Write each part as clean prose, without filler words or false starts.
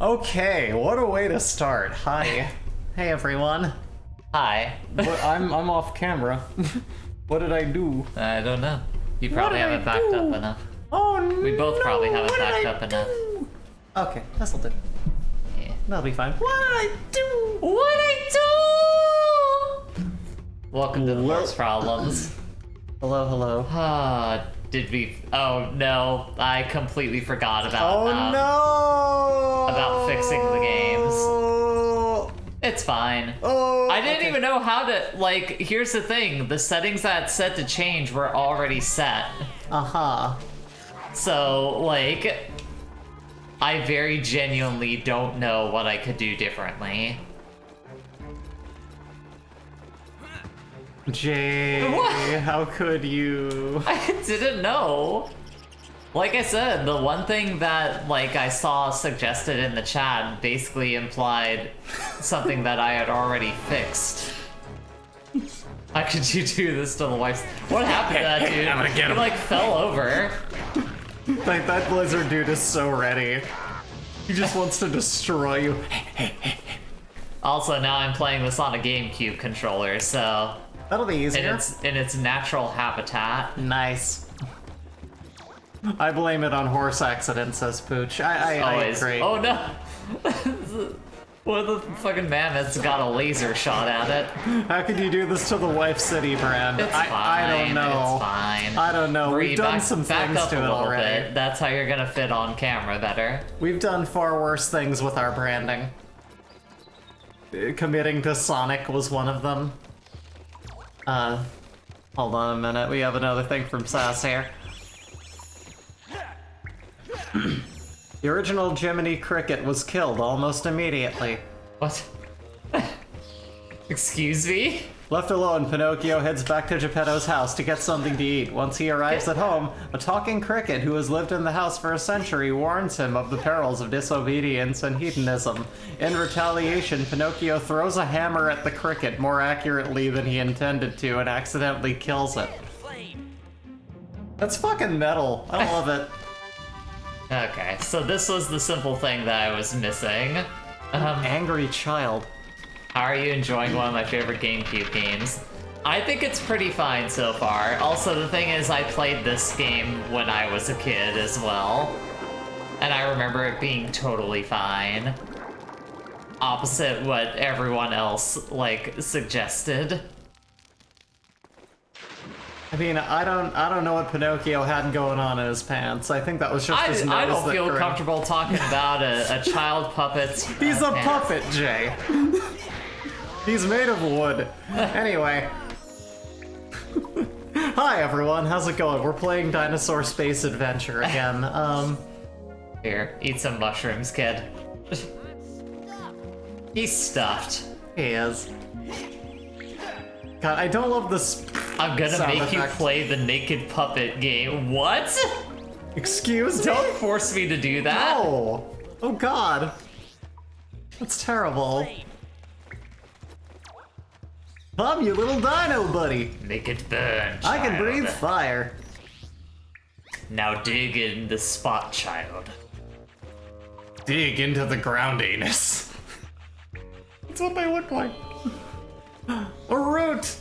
Okay, what a way to start. Hi. Hey everyone. Hi. I'm off camera. What did I do? I don't know. You probably haven't backed up enough. Oh no! We both probably haven't backed up enough. Okay, this'll do. Yeah. That'll be fine. What I do? What I do? Welcome to the worst problems. Hello, hello. Did we? Oh no! I completely forgot about. Oh no! About fixing the games. It's fine. Oh. I didn't okay. even know how to. Like, here's the thing: the settings that set to change were already set. So, like, I very genuinely don't know what I could do differently. Jay, What? how could you? I didn't know. Like I said, the one thing that, like, I saw suggested in the chat basically implied something that I had already fixed. How could you do this to the wife? What happened to that dude? I'm gonna get him. He, like, fell over. Like, that Blizzard dude is so ready. He just wants to destroy you. Also, now I'm playing this on a GameCube controller, so... That'll be easier. In its natural habitat. Nice. I blame it on horse accidents, says Pooch. I Always. agree. Oh no! What the fucking mammoth's got a laser shot at it? How could you do this to the Wife City brand? It's I don't know. It's fine. I don't know. Bree, We've done back, some back things up to a it little already. bit. That's how you're gonna fit on camera better. We've done far worse things with our branding. Committing to Sonic was one of them. Hold on a minute. We have another thing from Sass here. The original Jiminy Cricket was killed almost immediately. What? Excuse me? Left alone, Pinocchio heads back to Geppetto's house to get something to eat. Once he arrives at home, a talking cricket who has lived in the house for a century warns him of the perils of disobedience and hedonism. In retaliation, Pinocchio throws a hammer at the cricket more accurately than he intended to and accidentally kills it. That's fucking metal. I love it. Okay, so this was the simple thing that I was missing. Angry child. How are you enjoying one of my favorite GameCube games? I think it's pretty fine so far. Also, the thing is, I played this game when I was a kid as well. And I remember it being totally fine. Opposite what everyone else, like, suggested. I mean, I don't know what Pinocchio had going on in his pants. I think that was just his nose I don't that feel grew. comfortable talking about a child puppet's He's a pants. puppet, Jay. He's made of wood. Anyway. Hi, everyone. How's it going? We're playing Dinosaur Space Adventure again. Here, eat some mushrooms, kid. He's stuffed. He is. God, I don't love this. I'm gonna sound make you effect. play the naked puppet game. What? Excuse me? Don't force me to do that. No. Oh, God. That's terrible. Bum, you little dino buddy. Make it burn, I can child. breathe fire. Now dig in the spot, child. Dig into the ground anus. That's what they look like. A root!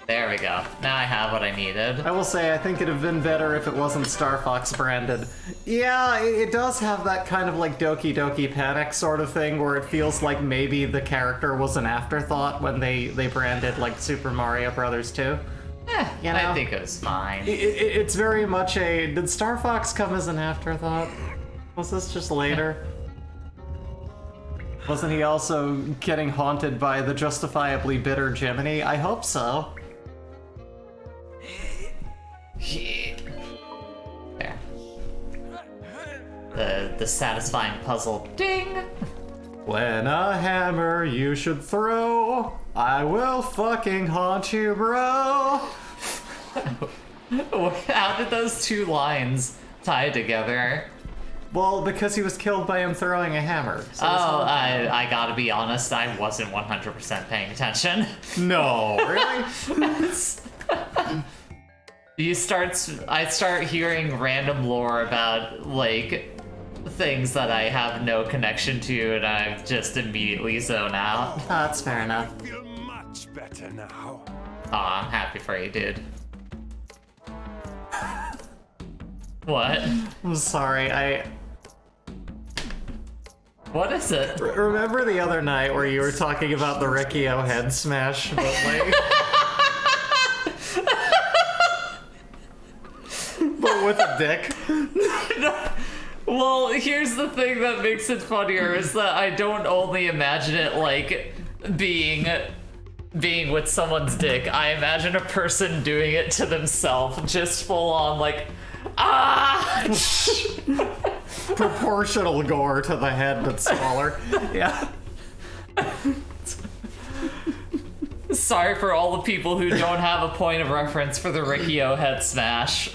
There we go. Now I have what I needed. I will say, I think it'd have been better if it wasn't Star Fox branded. Yeah, it does have that kind of like Doki Doki Panic sort of thing where it feels like maybe the character was an afterthought when they branded like Super Mario Brothers 2. You know? I think it was fine. It's very much a... Did Star Fox come as an afterthought? Was this just later? Wasn't he also getting haunted by the justifiably bitter Jiminy? I hope so. There. The satisfying puzzle. Ding! When a hammer you should throw, I will fucking haunt you, bro. How did those two lines tie together? Well, because he was killed by him throwing a hammer. So I gotta be honest, I wasn't 100% paying attention. No, really? I start hearing random lore about, like, things that I have no connection to, and I just immediately zone out. Oh, that's fair enough. I feel much better now. Aw, I'm happy for you, dude. What? I'm sorry, What is it? Remember the other night where you were talking about the Riccio head smash, but like... but with a dick? Well, here's the thing that makes it funnier, is that I don't only imagine it, like, being with someone's dick. I imagine a person doing it to themselves, just full on, like, ah! Proportional gore to the head, but smaller. Yeah. Sorry for all the people who don't have a point of reference for the Riccio head smash.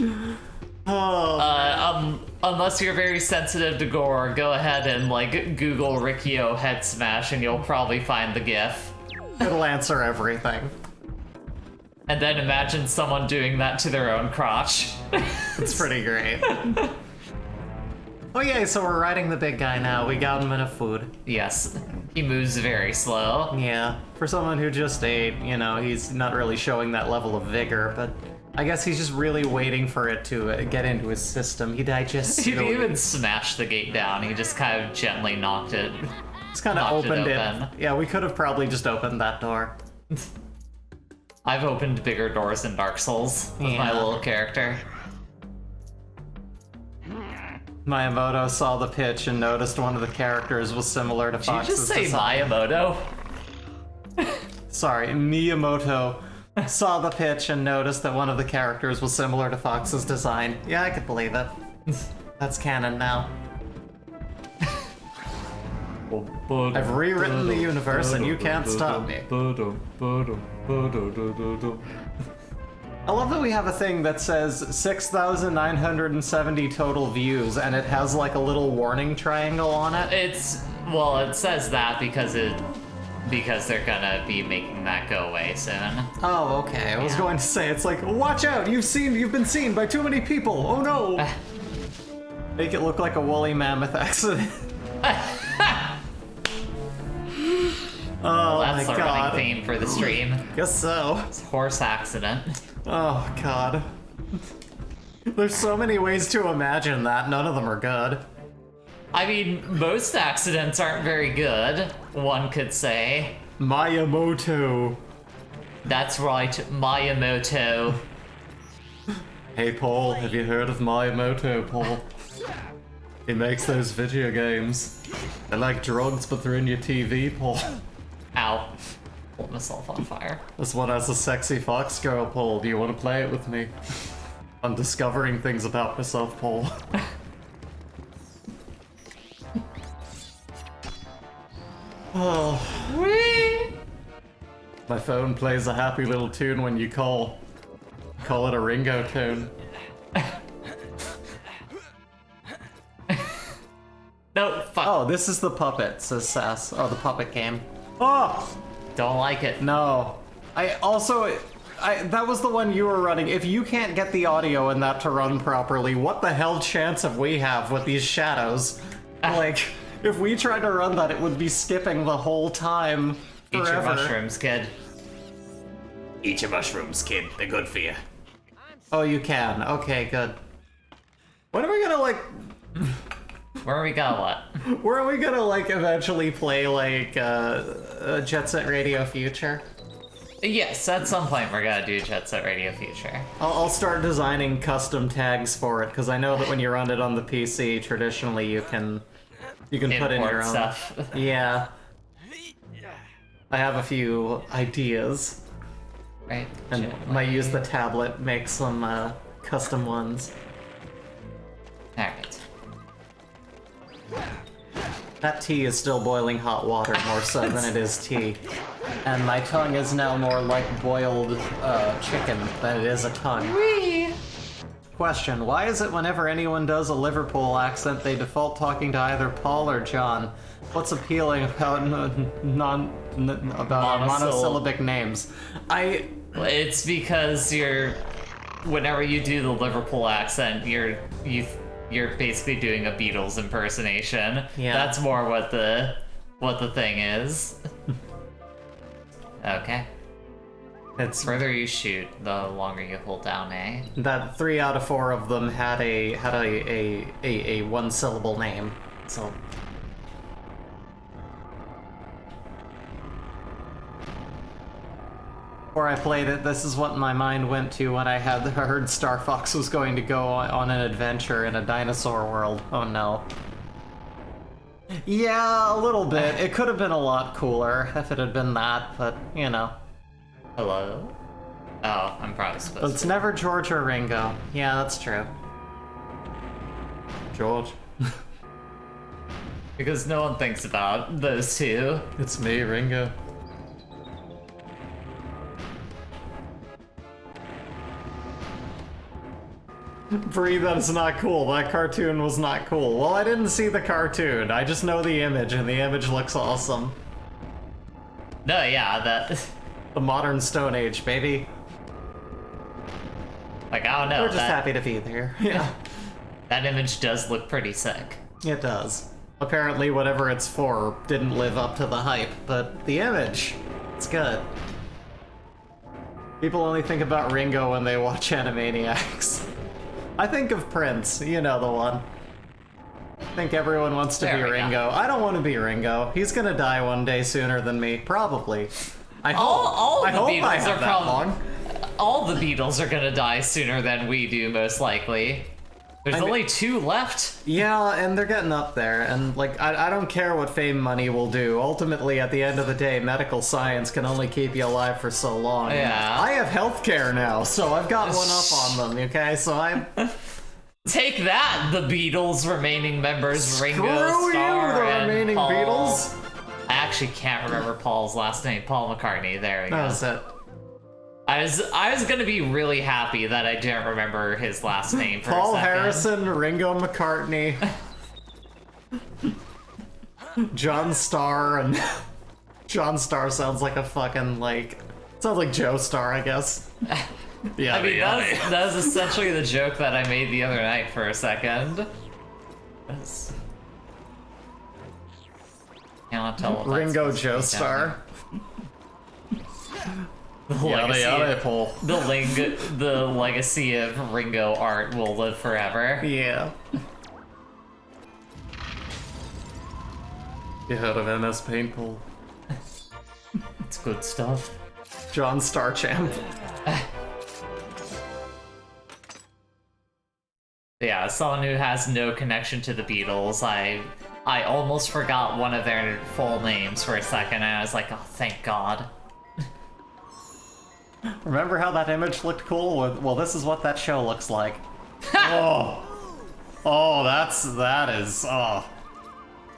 Oh. Unless you're very sensitive to gore, go ahead and like Google Riccio head smash and you'll probably find the GIF. It'll answer everything. And then imagine someone doing that to their own crotch. It's pretty great. Oh yeah, so we're riding the big guy now. We got him enough food. Yes, he moves very slow. Yeah, for someone who just ate, you know, he's not really showing that level of vigor, but I guess he's just really waiting for it to get into his system. He digests He didn't slowly. even smash the gate down, he just kind of gently knocked it. Just kind of knocked opened it. open. Yeah, we could have probably just opened that door. I've opened bigger doors in Dark Souls with my Yeah. little character. Miyamoto saw the pitch and noticed one of the characters was similar to Did you Fox's just say design. Miyamoto? Sorry, Miyamoto saw the pitch and noticed that one of the characters was similar to Fox's design. Yeah, I could believe it. That's canon now. I've rewritten the universe and you can't stop me. I love that we have a thing that says 6,970 total views and it has like a little warning triangle on it. It says that because they're gonna be making that go away soon. Oh, okay. I was Yeah. going to say, it's like, watch out! You've been seen by too many people! Oh no! Make it look like a woolly mammoth accident. Oh That's my the god. running theme for the stream. Guess so. It's horse accident. Oh god. There's so many ways to imagine that, none of them are good. I mean, most accidents aren't very good, one could say. Miyamoto. That's right, Miyamoto. Hey Paul, have you heard of Miyamoto, Paul? He makes those video games. They're like drugs, but they're in your TV, Paul. Ow. Lit myself on fire. This one has a sexy fox girl, Paul. Do you want to play it with me? I'm discovering things about myself, Paul. Oh. Whee! My phone plays a happy little tune when you call. Call it a Ringo tune. No, fuck. Oh, this is the puppet, says Sass. Oh, the puppet game. Oh! Don't like it. No. That was the one you were running. If you can't get the audio in that to run properly, what the hell chance have we have with these shadows? Like, if we tried to run that, it would be skipping the whole time Eat forever. your mushrooms, kid. Eat your mushrooms, kid. They're good for you. Oh, you can. Okay, good. When are we gonna, like... Where we got what? Where are we gonna, like, eventually play, like, Jet Set Radio Future? Yes, at some point we're gonna do Jet Set Radio Future. I'll start designing custom tags for it, because I know that when you run it on the PC, traditionally you can put in Import your own stuff. Yeah. I have a few ideas, Right? and might use the tablet, make some custom ones. Alright. That tea is still boiling hot water more so than it is tea. And my tongue is now more like boiled chicken than it is a tongue. Whee! Question, why is it whenever anyone does a Liverpool accent, they default talking to either Paul or John? What's appealing about monosyllabic names? It's because whenever you do the Liverpool accent, you you're basically doing a Beatles impersonation. Yeah. That's more what the thing is. Okay. It's Further you shoot, the longer you hold down A. that 3 out of 4 of them had a one-syllable name. So before I played it, this is what my mind went to when I had heard Star Fox was going to go on an adventure in a dinosaur world. Oh no. Yeah, a little bit. It could have been a lot cooler if it had been that, but you know. Hello? Oh, I'm probably But supposed it's to. never George or Ringo. Yeah, that's true. George. Because no one thinks about those two. It's me, Ringo. Bree, that is not cool. That cartoon was not cool. Well, I didn't see the cartoon. I just know the image, and the image looks awesome. No, yeah, that... The modern Stone Age, baby. Like, I don't know. We're just that, happy to be there. Yeah, that image does look pretty sick. it does. Apparently, whatever it's for didn't live up to the hype, but the image, it's good. People only think about Ringo when they watch Animaniacs. I think of Prince, you know the one. I think everyone wants to There be we go. Ringo. I don't want to be Ringo. He's gonna die one day sooner than me, probably. I hope. All I the hope Beatles I have are that probably... long. All the Beatles are gonna die sooner than we do, most likely. There's I mean- only 2 left. Yeah, and they're getting up there, and like I don't care what fame money will do. Ultimately, at the end of the day, medical science can only keep you alive for so long. Yeah. I have healthcare now, so I've got one up on them. Okay, so I'm. Take that, the Beatles' remaining members, Ringo, Screw you, Starr, the and remaining Paul. Beatles. I actually can't remember Paul's last name. Paul McCartney. There we go. That was it. I was gonna be really happy that I didn't remember his last name for Paul a second. Harrison, Ringo McCartney, John Starr, and John Starr sounds like a fucking sounds like Joe Starr, I guess. Yeah, I mean, that was essentially the joke that I made the other night for a second. That's... Cannot tell what that's Ringo supposed to be down Joestar. The legacy, Paul. the legacy of Ringo art will live forever. Yeah. You heard of MS Paintball? It's good stuff. John Starchamp. Yeah, as someone who has no connection to the Beatles, I almost forgot one of their full names for a second, and I was like, oh, thank God. Remember how that image looked cool? Well, this is what that show looks like. Oh. Oh, that is, oh.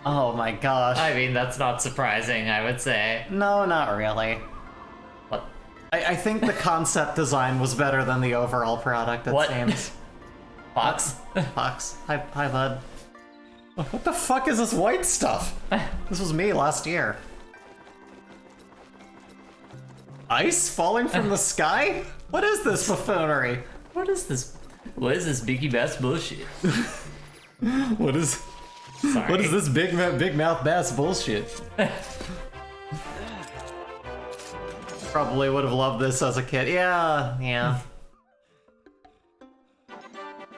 Oh my gosh. I mean, that's not surprising, I would say. No, not really. What? I think the concept design was better than the overall product, it What? seems. Fox? Fox. Hi, bud. What the fuck is this white stuff? This was me last year. Ice falling from the sky? What is this buffoonery? What is this? What is this Biggie Bass bullshit? What is Sorry. this big mouth bass bullshit? Probably would have loved this as a kid. Yeah.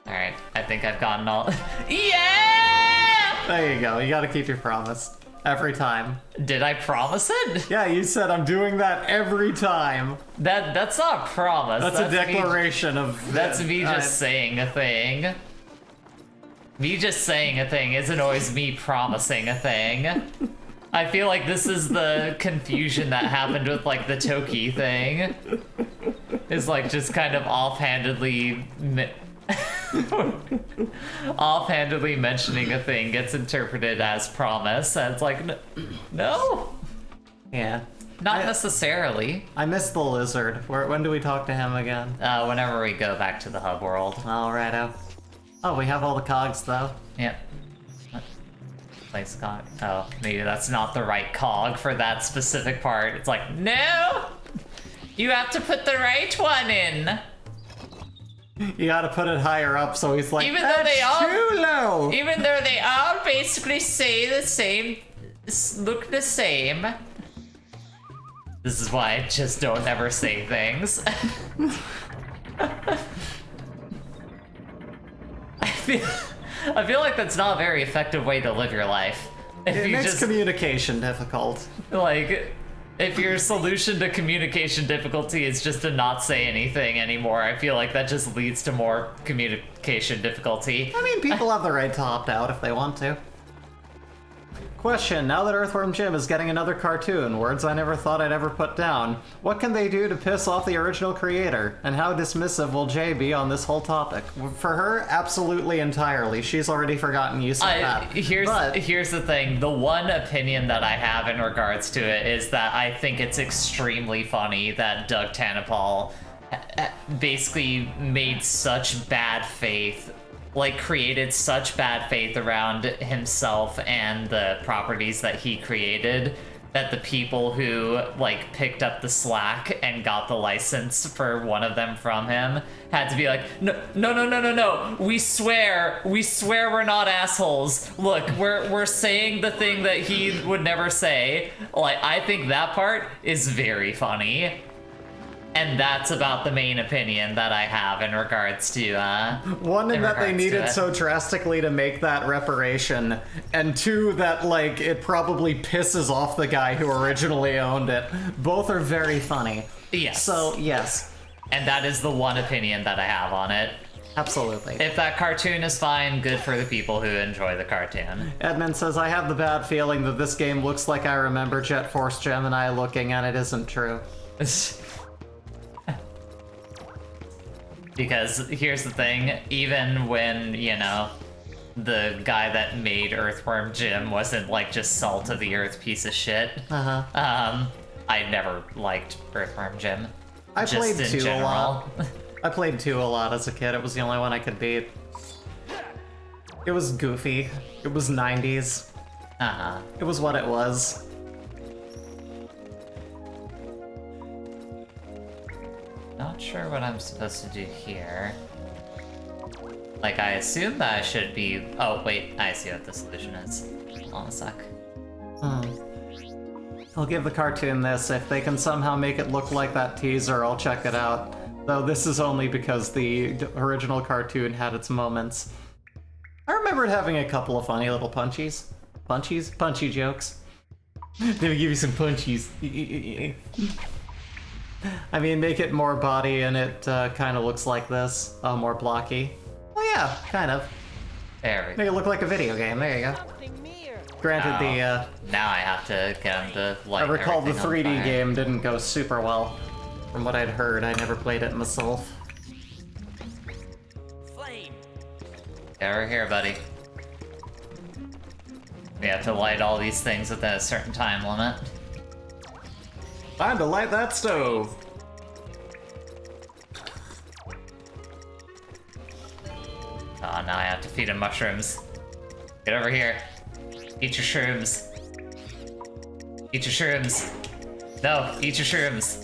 Alright, I think I've gotten all... Yeah! There you go. You gotta keep your promise. Every time. Did I promise it? Yeah, you said I'm doing that every time. That's not a promise. That's a me- declaration of... That's me just saying a thing. Me just saying a thing isn't always me promising a thing. I feel like this is the confusion that happened with, like, the Toki thing. Is, like, just kind of offhandedly... offhandedly mentioning a thing gets interpreted as promise, and it's like, no, Yeah. not necessarily. I miss the lizard. When do we talk to him again? Whenever we go back to the hub world. Alrighto. Oh, we have all the cogs, though. Yep. Place cog. Oh, maybe that's not the right cog for that specific part. It's like, no! You have to put the right one in! You gotta put it higher up so he's like, Even though that's they all- too low! Even though they all basically say the same, look the same. This is why I just don't ever say things. I feel like that's not a very effective way to live your life. If It you makes just communication difficult. like, if your solution to communication difficulty is just to not say anything anymore, I feel like that just leads to more communication difficulty. I mean, people have the right to opt out if they want to. Question, now that Earthworm Jim is getting another cartoon, words I never thought I'd ever put down, what can they do to piss off the original creator? And how dismissive will Jay be on this whole topic? For her, absolutely entirely. She's already forgotten you said that. Here's the thing. The one opinion that I have in regards to it is that I think it's extremely funny that Doug Tannenbaum basically made such bad faith, like created such bad faith around himself and the properties that he created, that the people who like picked up the slack and got the license for one of them from him had to be like, no, we swear we're not assholes. Look, we're saying the thing that he would never say. Like, I think that part is very funny. And that's about the main opinion that I have in regards to, one, in that they regards to needed it. so drastically to make that reparation, and two, that, like, it probably pisses off the guy who originally owned it. Both are very funny. Yes. So, yes. And that is the one opinion that I have on it. Absolutely. If that cartoon is fine, good for the people who enjoy the cartoon. Edmund says, I have the bad feeling that this game looks like I remember Jet Force Gemini looking, and it isn't true. Because here's the thing, even when, you know, the guy that made Earthworm Jim wasn't like just salt of the earth piece of shit, I never liked Earthworm Jim. I just played in 2 a general. lot. I played 2 a lot as a kid. It was the only one I could beat. It was goofy. It was 90s. It was what it was. Not sure what I'm supposed to do here. Like, I assume that I should be... Oh, wait, I see what the solution is. Hold on a sec. I'll give the cartoon this. If they can somehow make it look like that teaser, I'll check it out. Though this is only because the original cartoon had its moments. I remembered having a couple of funny little punchies. Punchy jokes. Let me give you some punchies. I mean, make it more body and it kind of looks like this. More blocky. Oh yeah, kind of. There we Make go. it look like a video game. There you go. Granted, the Now I have to get him to light I recall the everything on 3D fire. game didn't go super well. From what I'd heard, I never played it myself. Get over here, buddy. We have to light all these things within a certain time limit. Time to light that stove. Oh, now I have to feed him mushrooms. Get over here. Eat your shrooms. Eat your shrooms. No, eat your shrooms.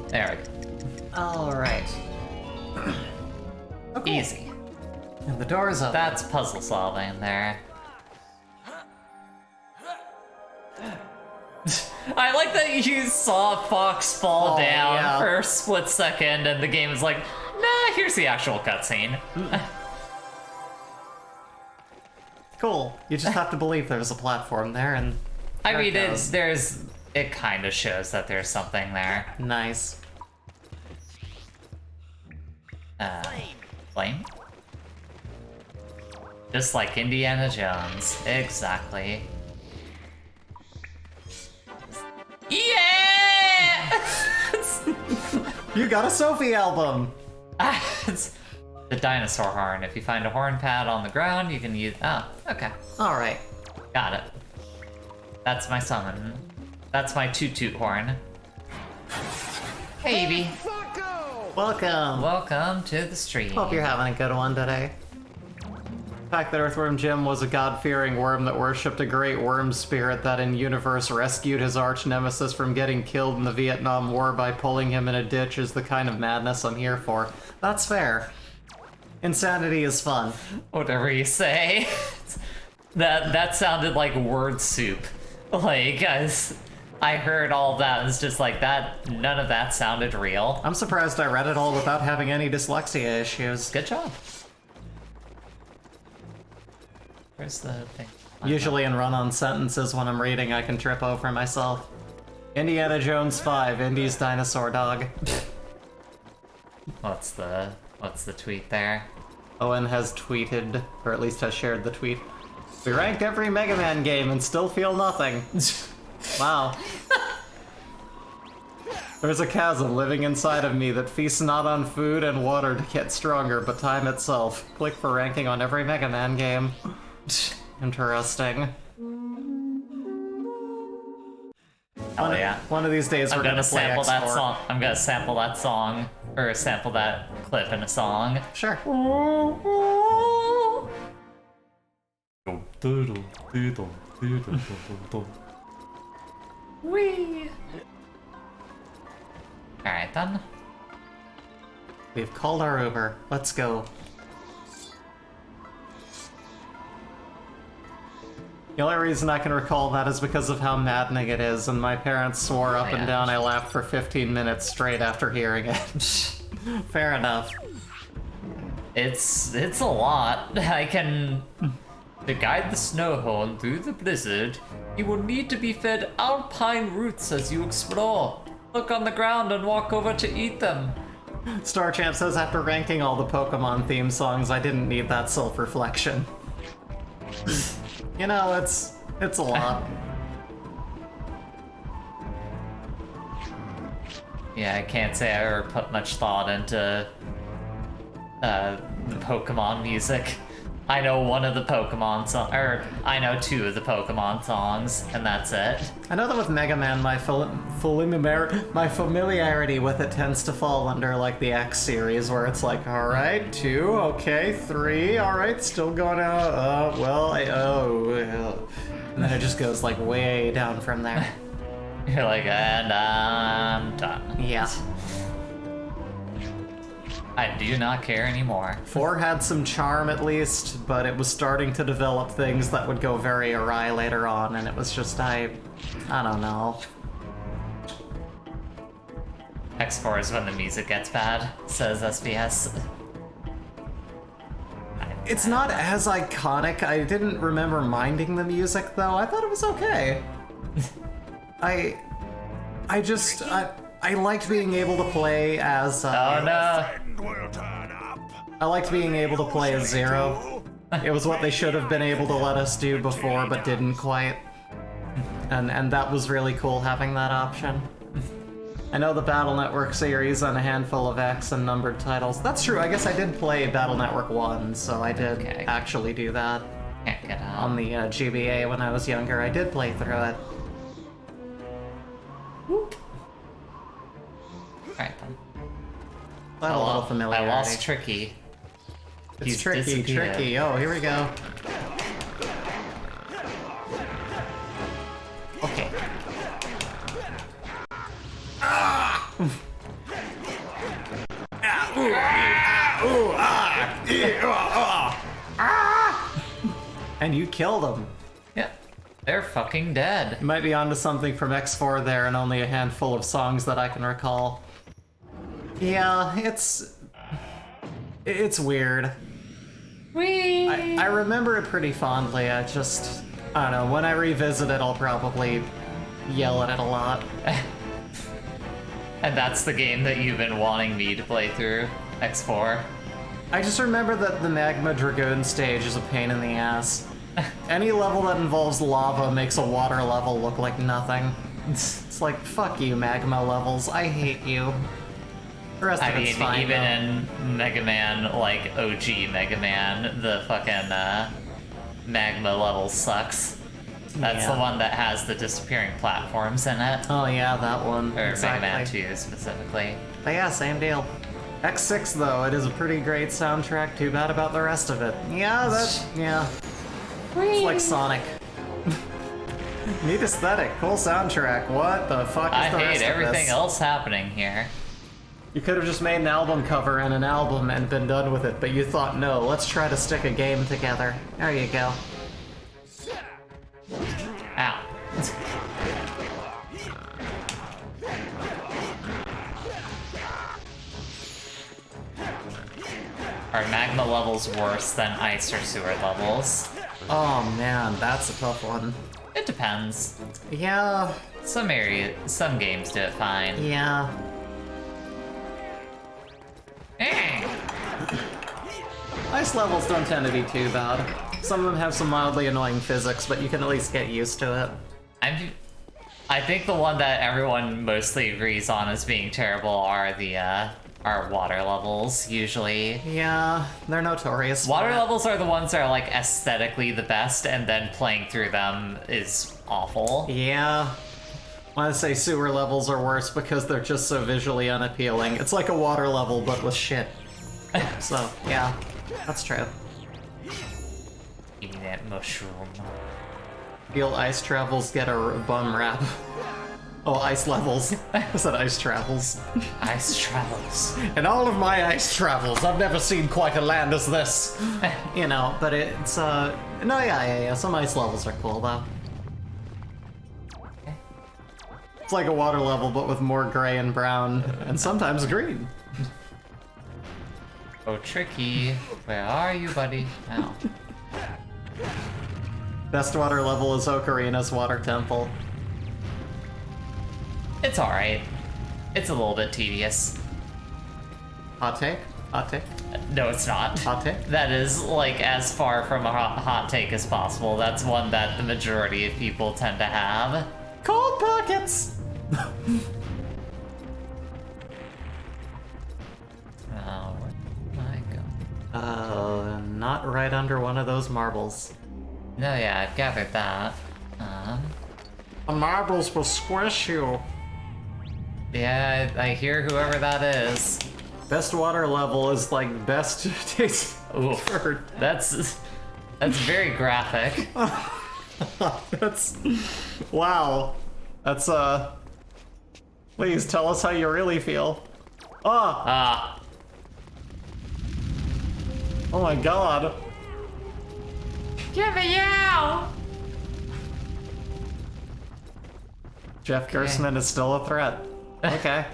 There we go. All right. Oh, cool. Easy. And the door's up. That's puzzle solving there. I like that you saw Fox fall down yeah. for a split second and the game is like, nah, here's the actual cutscene. Cool. You just have to believe there's a platform there, and I there mean, it goes. it kind of shows that there's something there. Nice. Flame? Just like Indiana Jones. Exactly. Yeah! You got a Sophie album. It's the dinosaur horn. If you find a horn pad on the ground, you can use... Oh, okay. All right. Got it. That's my summon. That's my toot-toot horn. Hey, Evie. Welcome. Welcome to the stream. Hope you're having a good one today. The fact that Earthworm Jim was a god-fearing worm that worshipped a great worm spirit that in universe rescued his arch nemesis from getting killed in the Vietnam War by pulling him in a ditch is the kind of madness I'm here for. That's fair. Insanity is fun. Whatever you say. That sounded like word soup. Like, I heard all that, and it's just like that, none of that sounded real. I'm surprised I read it all without having any dyslexia issues. Good job. Where's the thing? Usually in run-on sentences when I'm reading, I can trip over myself. Indiana Jones 5, Indy's dinosaur dog. What's the tweet there? Owen has tweeted, or at least has shared the tweet. We ranked every Mega Man game and still feel nothing. Wow. There's a chasm living inside of me that feasts not on food and water to get stronger, but time itself. Click for ranking on every Mega Man game. Interesting. Oh yeah. One of these days we're gonna play sample that X4. song. I'm gonna sample that song, or sample that clip in a song. Sure. Whee! Alright then. We've called our Uber. Let's go. The only reason I can recall that is because of how maddening it is, and my parents swore up and down I laughed for 15 minutes straight after hearing it. Fair enough. It's a lot. I can... To guide the snowhorn through the blizzard, you will need to be fed alpine roots as you explore. Look on the ground and walk over to eat them. Star Champ says after ranking all the Pokemon theme songs, I didn't need that self-reflection. You know, it's a lot. Yeah, I can't say I ever put much thought into the Pokemon music. I know one of the Pokemon songs, or I know two of the Pokemon songs, and that's it. I know that with Mega Man, my familiarity with it tends to fall under like the X series, where it's like, all right, 2, okay, 3, all right, still going out. And then it just goes like way down from there. You're like, and I'm done. Yeah. I do not care anymore. 4 had some charm at least, but it was starting to develop things that would go very awry later on, and it was just, I don't know. X4 is when the music gets bad, says SBS. It's not as iconic. I didn't remember minding the music though. I thought it was okay. I liked being able to play as Oh no. I liked being able to play as Zero. It was what they should have been able to let us do before, but didn't quite. And that was really cool having that option. I know the Battle Network series and a handful of X and numbered titles. That's true, I guess I did play Battle Network 1, so I did actually do that. Can't get out. On the GBA when I was younger. I did play through it. Alright then. I had a little familiarity. I lost Tricky. It's He's tricky, disappeared. tricky. Oh, here we go. Okay. And you killed him. Yeah. They're fucking dead. You might be onto something from X4 there, and only a handful of songs that I can recall. Yeah, it's weird. I remember it pretty fondly. I don't know, when I revisit it, I'll probably yell at it a lot. And that's the game that you've been wanting me to play through, X4. I just remember that the Magma Dragoon stage is a pain in the ass. Any level that involves lava makes a water level look like nothing. It's like, fuck you, magma levels. I hate you. The rest of it's fine, even though. in Mega Man, like OG Mega Man, the fucking magma level sucks. That's the one that has the disappearing platforms in it. Oh yeah, that one. Or exactly. Mega Man 2 specifically. But yeah, same deal. X6 though, it is a pretty great soundtrack, too bad about the rest of it. Yeah. It's like Sonic. Neat aesthetic, cool soundtrack. What the fuck is the rest of this? I hate everything else happening here. You could have just made an album cover and an album and been done with it, but you thought, no, let's try to stick a game together. There you go. Ow. Are magma levels worse than ice or sewer levels? Oh man, that's a tough one. It depends. Yeah. Some games do it fine. Yeah. Ice levels don't tend to be too bad. Some of them have some mildly annoying physics, but you can at least get used to it. I think the one that everyone mostly agrees on as being terrible are are water levels, usually. Yeah, they're notorious. Water levels are the ones that are like aesthetically the best, and then playing through them is awful. Yeah. I want to say sewer levels are worse because they're just so visually unappealing. It's like a water level, but with shit. So, yeah, that's true. Eating that mushroom. Feel ice travels get a bum rap. Oh, ice levels. I said ice travels. Ice travels. In all of my ice travels, I've never seen quite a land as this. You know, but it's, no, yeah, some ice levels are cool, though. It's like a water level, but with more gray and brown, and sometimes green. Oh, Tricky, where are you, buddy? Ow. Best water level is Ocarina's Water Temple. It's alright. It's a little bit tedious. Hot take? Hot take? No, it's not. Hot take? That is, like, as far from a hot take as possible. That's one that the majority of people tend to have. Cold pockets! Oh, where am I going? Not right under one of those marbles. No, yeah, I've gathered that. The marbles will squish you. Yeah, I hear whoever that is. Best water level is like best taste. Oof, that's very graphic. That's wow. That's please tell us how you really feel. Ah. Oh my god. Give me you! Jeff Gerstmann is still a threat. Okay.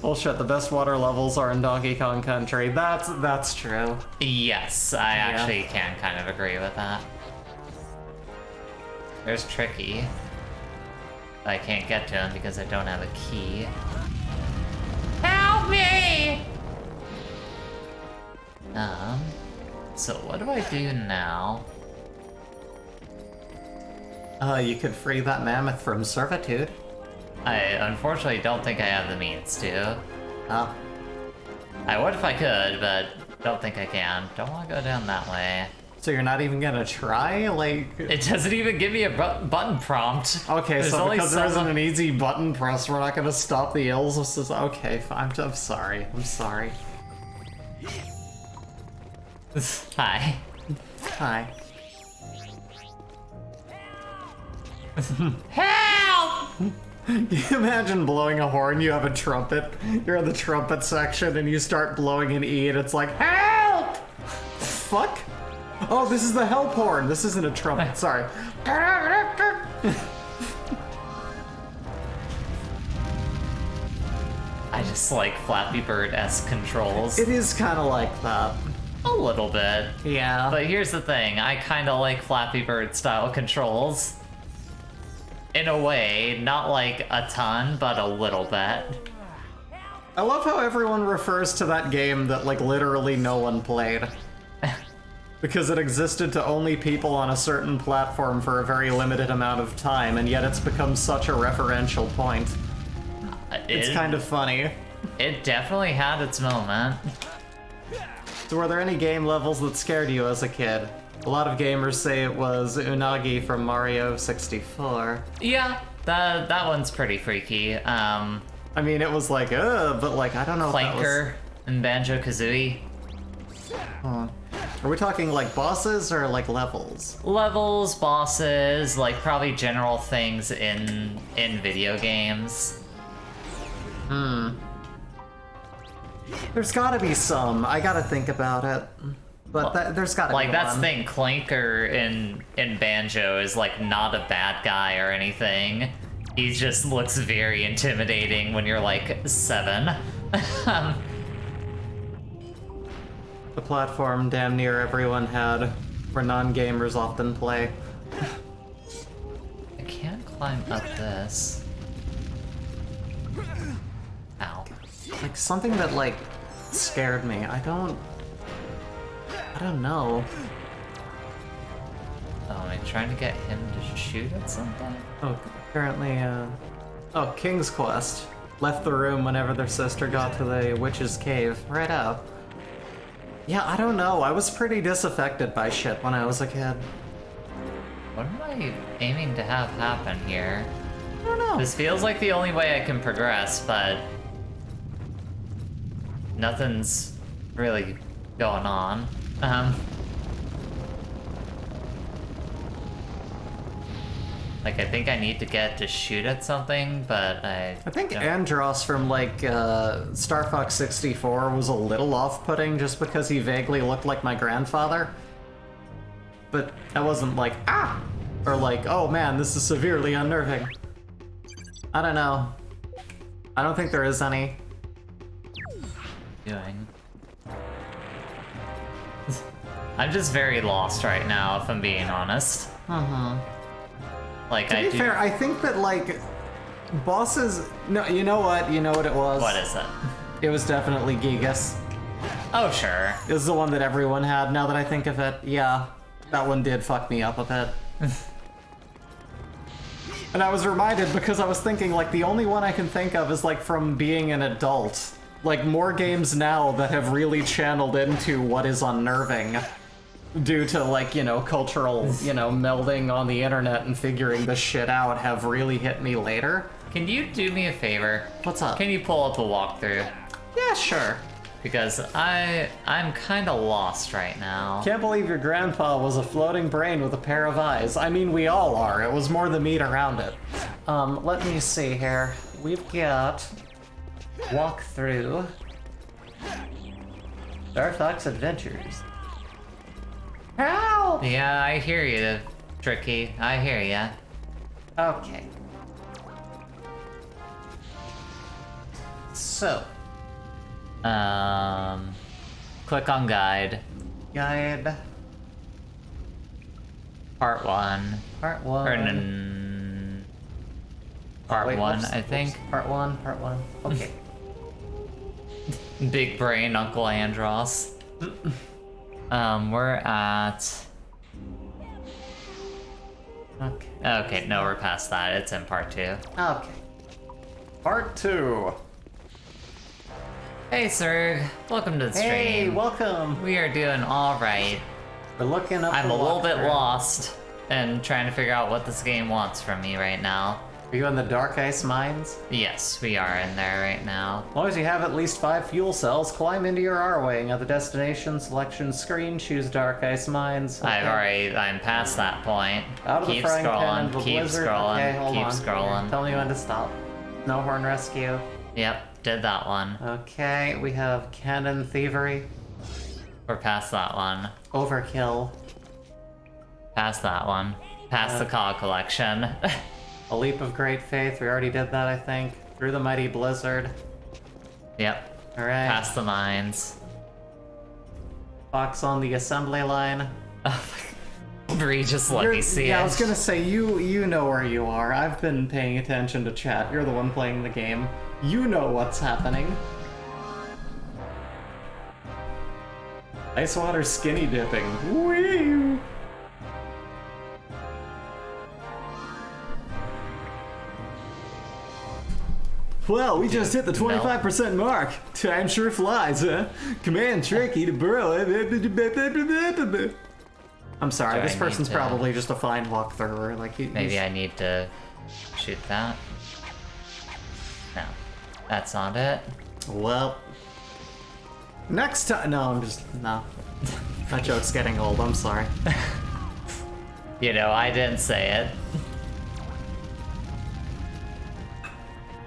Bullshit, the best water levels are in Donkey Kong Country. That's true. Yes, I actually can kind of agree with that. There's Tricky. I can't get to him because I don't have a key. Help me! So what do I do now? You could free that mammoth from servitude. I unfortunately don't think I have the means to. Oh. I would if I could, but don't think I can. Don't want to go down that way. So you're not even gonna try? Like... It doesn't even give me a button prompt. Okay, There's so only because there isn't some- an easy button press, we're not gonna stop the ills. Okay, fine. I'm sorry. I'm sorry. Hi. Hi. Help! You imagine blowing a horn, you have a trumpet, you're in the trumpet section, and you start blowing an E, and it's like, HELP! Fuck? Oh, this is the help horn. This isn't a trumpet, sorry. I just like Flappy Bird-esque controls. It is kind of like that. A little bit. Yeah. But here's the thing, I kind of like Flappy Bird style controls. In a way, not like a ton, but a little bit. I love how everyone refers to that game that, like, literally no one played. Because it existed to only people on a certain platform for a very limited amount of time, and yet it's become such a referential point. It's kind of funny. It definitely had its moment. So were there any game levels that scared you as a kid? A lot of gamers say it was Unagi from Mario 64. Yeah, that one's pretty freaky. I mean, it was like, but like, I don't know if that was... Clanker. in Banjo-Kazooie. Are we talking like bosses or like levels? Levels, bosses, like probably general things in video games. There's gotta be some. I gotta think about it. But there's gotta Like be that's one. the thing, Clanker in Banjo is like not a bad guy or anything. He just looks very intimidating when you're like 7. The platform damn near everyone had, where non-gamers often play. I can't climb up this. Ow. Like something that like scared me. I don't know. Oh, am I trying to get him to shoot at something? Oh, apparently, oh, King's Quest. Left the room whenever their sister got to the witch's cave. Right out. Yeah, I don't know. I was pretty disaffected by shit when I was a kid. What am I aiming to have happen here? I don't know. This feels like the only way I can progress, but nothing's really going on. Like, I think I need to get to shoot at something, but I think don't- Andros from, like, Star Fox 64 was a little off-putting just because he vaguely looked like my grandfather. But I wasn't like, ah! Or like, oh man, this is severely unnerving. I don't know. I don't think there is any. doing. I'm just very lost right now, if I'm being honest. Like, To be fair, I think that, like, bosses... No, you know what? You know what it was? What is it? It was definitely Gigas. Oh, sure. It was the one that everyone had, now that I think of it. Yeah, that one did fuck me up a bit. And I was reminded because I was thinking, like, the only one I can think of is, like, from being an adult. Like, more games now that have really channeled into what is unnerving due to, like, you know, cultural, you know, melding on the internet and figuring this shit out have really hit me later. Can you do me a favor? What's up? Can you pull up a walkthrough? Yeah, sure. Because I'm kind of lost right now. Can't believe your grandpa was a floating brain with a pair of eyes. I mean, we all are. It was more the meat around it. Let me see here. We've got walkthrough Star Fox Adventures. Help! Yeah, I hear you, Tricky. I hear ya. Okay. So, Click on guide. guide Part 1. part one. Or part Wait, 1, whoops, I think. whoops. Part one. Okay. Big brain Uncle Andros. We're at... Okay. Okay, no, we're past that. It's in part 2. Okay. Part two. Hey, Serg. Welcome to the stream. Hey, welcome. We are doing alright. We're looking up. I'm the a little bit walkthrough. lost and trying to figure out what this game wants from me right now. Are you in the Dark Ice Mines? Yes, we are in there right now. As long as you have at least 5 fuel cells, climb into your R-Wing. At the destination selection screen, choose Dark Ice Mines. Okay. I'm past that point. Out of Keep the frying pan, scrolling, the keep blizzard. scrolling, Okay, hold keep on. scrolling. Tell me when to stop. No horn rescue. Yep, did that one. Okay, we have cannon thievery. We're past that one. Overkill. Past that one. Past the cog collection. A leap of great faith. We already did that, I think. Through the mighty blizzard. Yep. Alright. Past the mines. Fox on the assembly line. Bree, just let me see yeah, it. I was gonna say, you know where you are. I've been paying attention to chat. You're the one playing the game. You know what's happening. Ice water skinny dipping. Wee! Well, we just hit the 25% mark. Time sure flies, huh? Command Tricky to burrow. I'm sorry, Do I this person's need to- probably just a fine walkthrough. Like, Maybe I need to shoot that. No, that's not it. Well, Next time. No, I'm just. No. That joke's getting old, I'm sorry. You know, I didn't say it.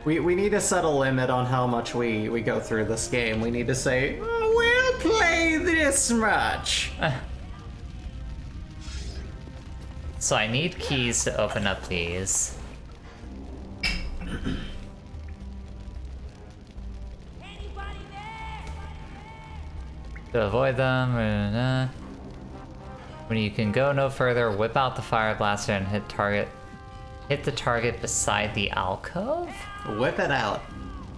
We need to set a limit on how much we go through this game. We need to say, oh, we'll play this much. So I need keys to open up these. To avoid them, when you can go no further, whip out the fire blaster and hit the target beside the alcove? Whip it out.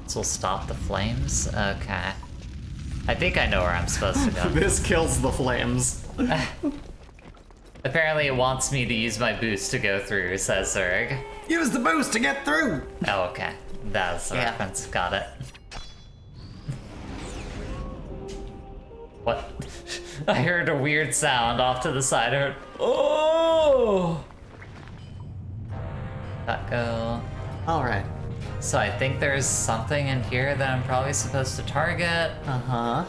This will stop the flames? Okay. I think I know where I'm supposed to go. This kills the flames. Apparently it wants me to use my boost to go through, says Zerg. Use the boost to get through! Oh, okay. That's the reference. Got it. What? I heard a weird sound off to the side. I heard, oh! That go. Alright. So I think there's something in here that I'm probably supposed to target. Uh-huh.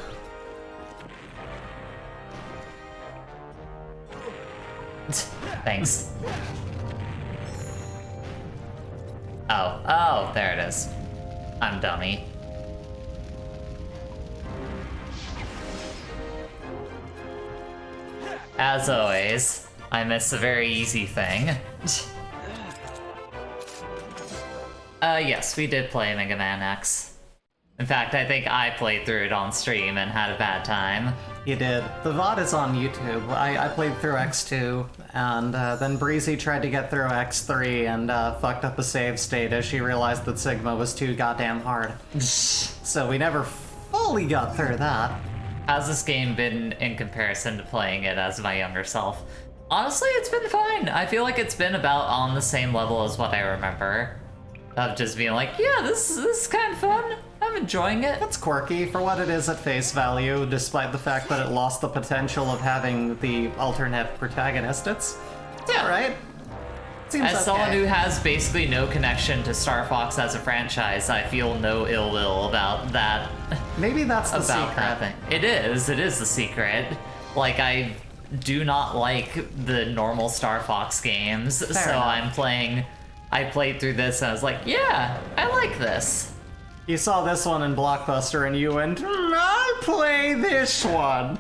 Thanks. Oh, there it is. I'm dummy. As always, I miss a very easy thing. Yes, we did play Mega Man X. In fact, I think I played through it on stream and had a bad time. You did. The VOD is on YouTube. I played through X2, and then Breezy tried to get through X3 and fucked up a save state as she realized that Sigma was too goddamn hard. So we never fully got through that. How's this game been in comparison to playing it as my younger self? Honestly, it's been fine. I feel like it's been about on the same level as what I remember. Of just being like, yeah, this is kind of fun. I'm enjoying it. It's quirky for what it is at face value, despite the fact that it lost the potential of having the alternate protagonist. It's alright. Seems As someone who has basically no connection to Star Fox as a franchise, I feel no ill will about that. Maybe that's the about secret. that thing. It is the secret. Like, I do not like the normal Star Fox games, Fair so enough. I played through this and I was like, yeah, I like this. You saw this one in Blockbuster and you went, I'll play this one.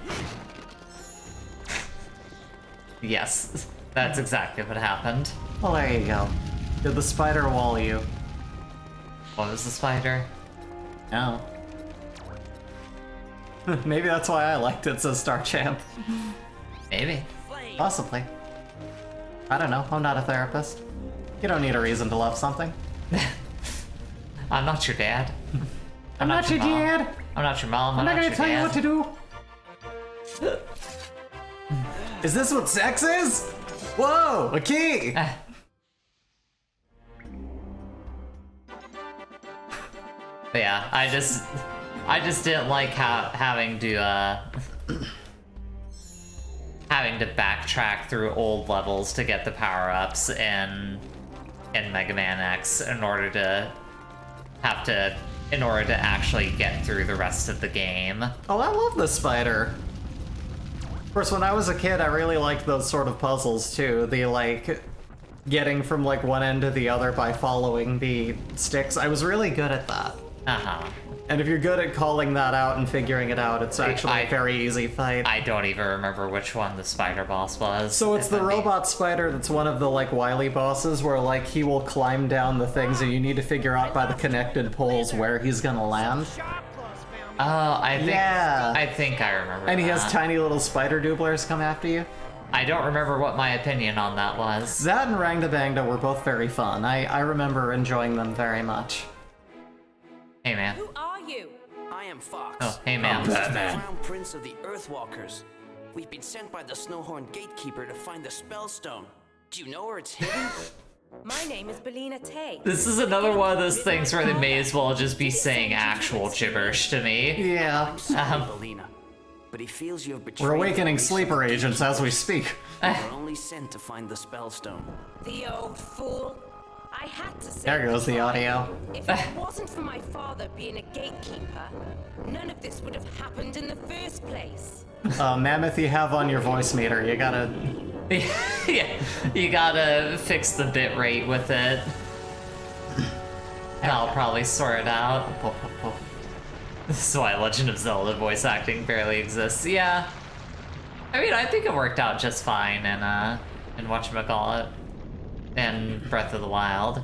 Yes, that's exactly what happened. Well, there you go. Did the spider wall you? What was the spider? No. Maybe that's why I liked it, says Star Champ. Maybe. Possibly. I don't know, I'm not a therapist. You don't need a reason to love something. I'm not your dad. I'm not your mom. dad. I'm not your mom. I'm not gonna your tell you dad. what to do. Is this what sex is? Whoa, a key! But yeah, I just didn't like having to backtrack through old levels to get the power-ups in Mega Man X in order to actually get through the rest of the game. Oh, I love the spider. Of course, when I was a kid, I really liked those sort of puzzles too. The like getting from like one end to the other by following the sticks. I was really good at that. Uh-huh. And if you're good at calling that out and figuring it out, it's actually a very easy fight. I don't even remember which one the spider boss was. So it's the robot spider that's one of the like wily bosses where like he will climb down the things and you need to figure out by the connected poles where he's gonna land. Oh, I think I remember. And he that. has tiny little spider dooblers come after you. I don't remember what my opinion on that was. That and Rangda Bangda were both very fun. I remember enjoying them very much. Hey man. Who are you? I am Fox. Oh, hey man. Crown Prince of the Earthwalkers. We've been sent by the Snowhorn Gatekeeper to find the Spellstone. Do you know where it's hidden? My name is Belina Tay. This is another one of those things where they may as well just be saying actual gibberish to me. Yeah. Sorry, Belina, but he feels you have betrayed. We're awakening the sleeper agents as we speak. We're only sent to find the Spellstone. The old fool. I had to say. There goes the audio. If it wasn't for my father being a gatekeeper, None of this would have happened in the first place. Mammoth, you have on your voice meter. You gotta... Yeah, you gotta fix the bit rate with it. And I'll probably sort it out. This is why Legend of Zelda voice acting barely exists. Yeah. I mean, I think it worked out just fine in whatchamacallit, and Breath of the Wild.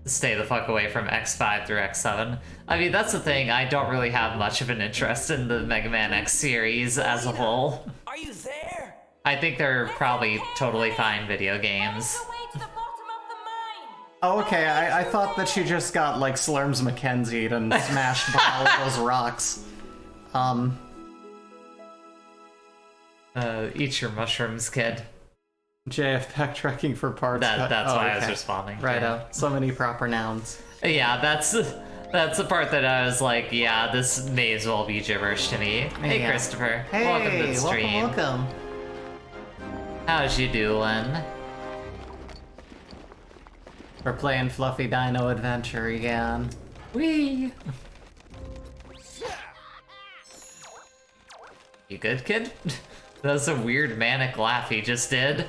Stay the fuck away from X5 through X7. I mean, that's the thing, I don't really have much of an interest in the Mega Man X series as a whole. Are you there? I think they're probably totally fine video games. The way to the bottom of the mine. Oh, okay, I thought that she just got, like, Slurms McKenzie'd and smashed by all of those rocks. Eat your mushrooms, kid. JF backtracking for parts. That's why I was responding. Righto. So many proper nouns. Yeah, that's the part that I was like, yeah, this may as well be gibberish to me. Hey, Yeah. Christopher. Hey, welcome to the stream. welcome. How's you doing? We're playing Fluffy Dino Adventure again. Whee! You good, kid? That was a weird manic laugh he just did.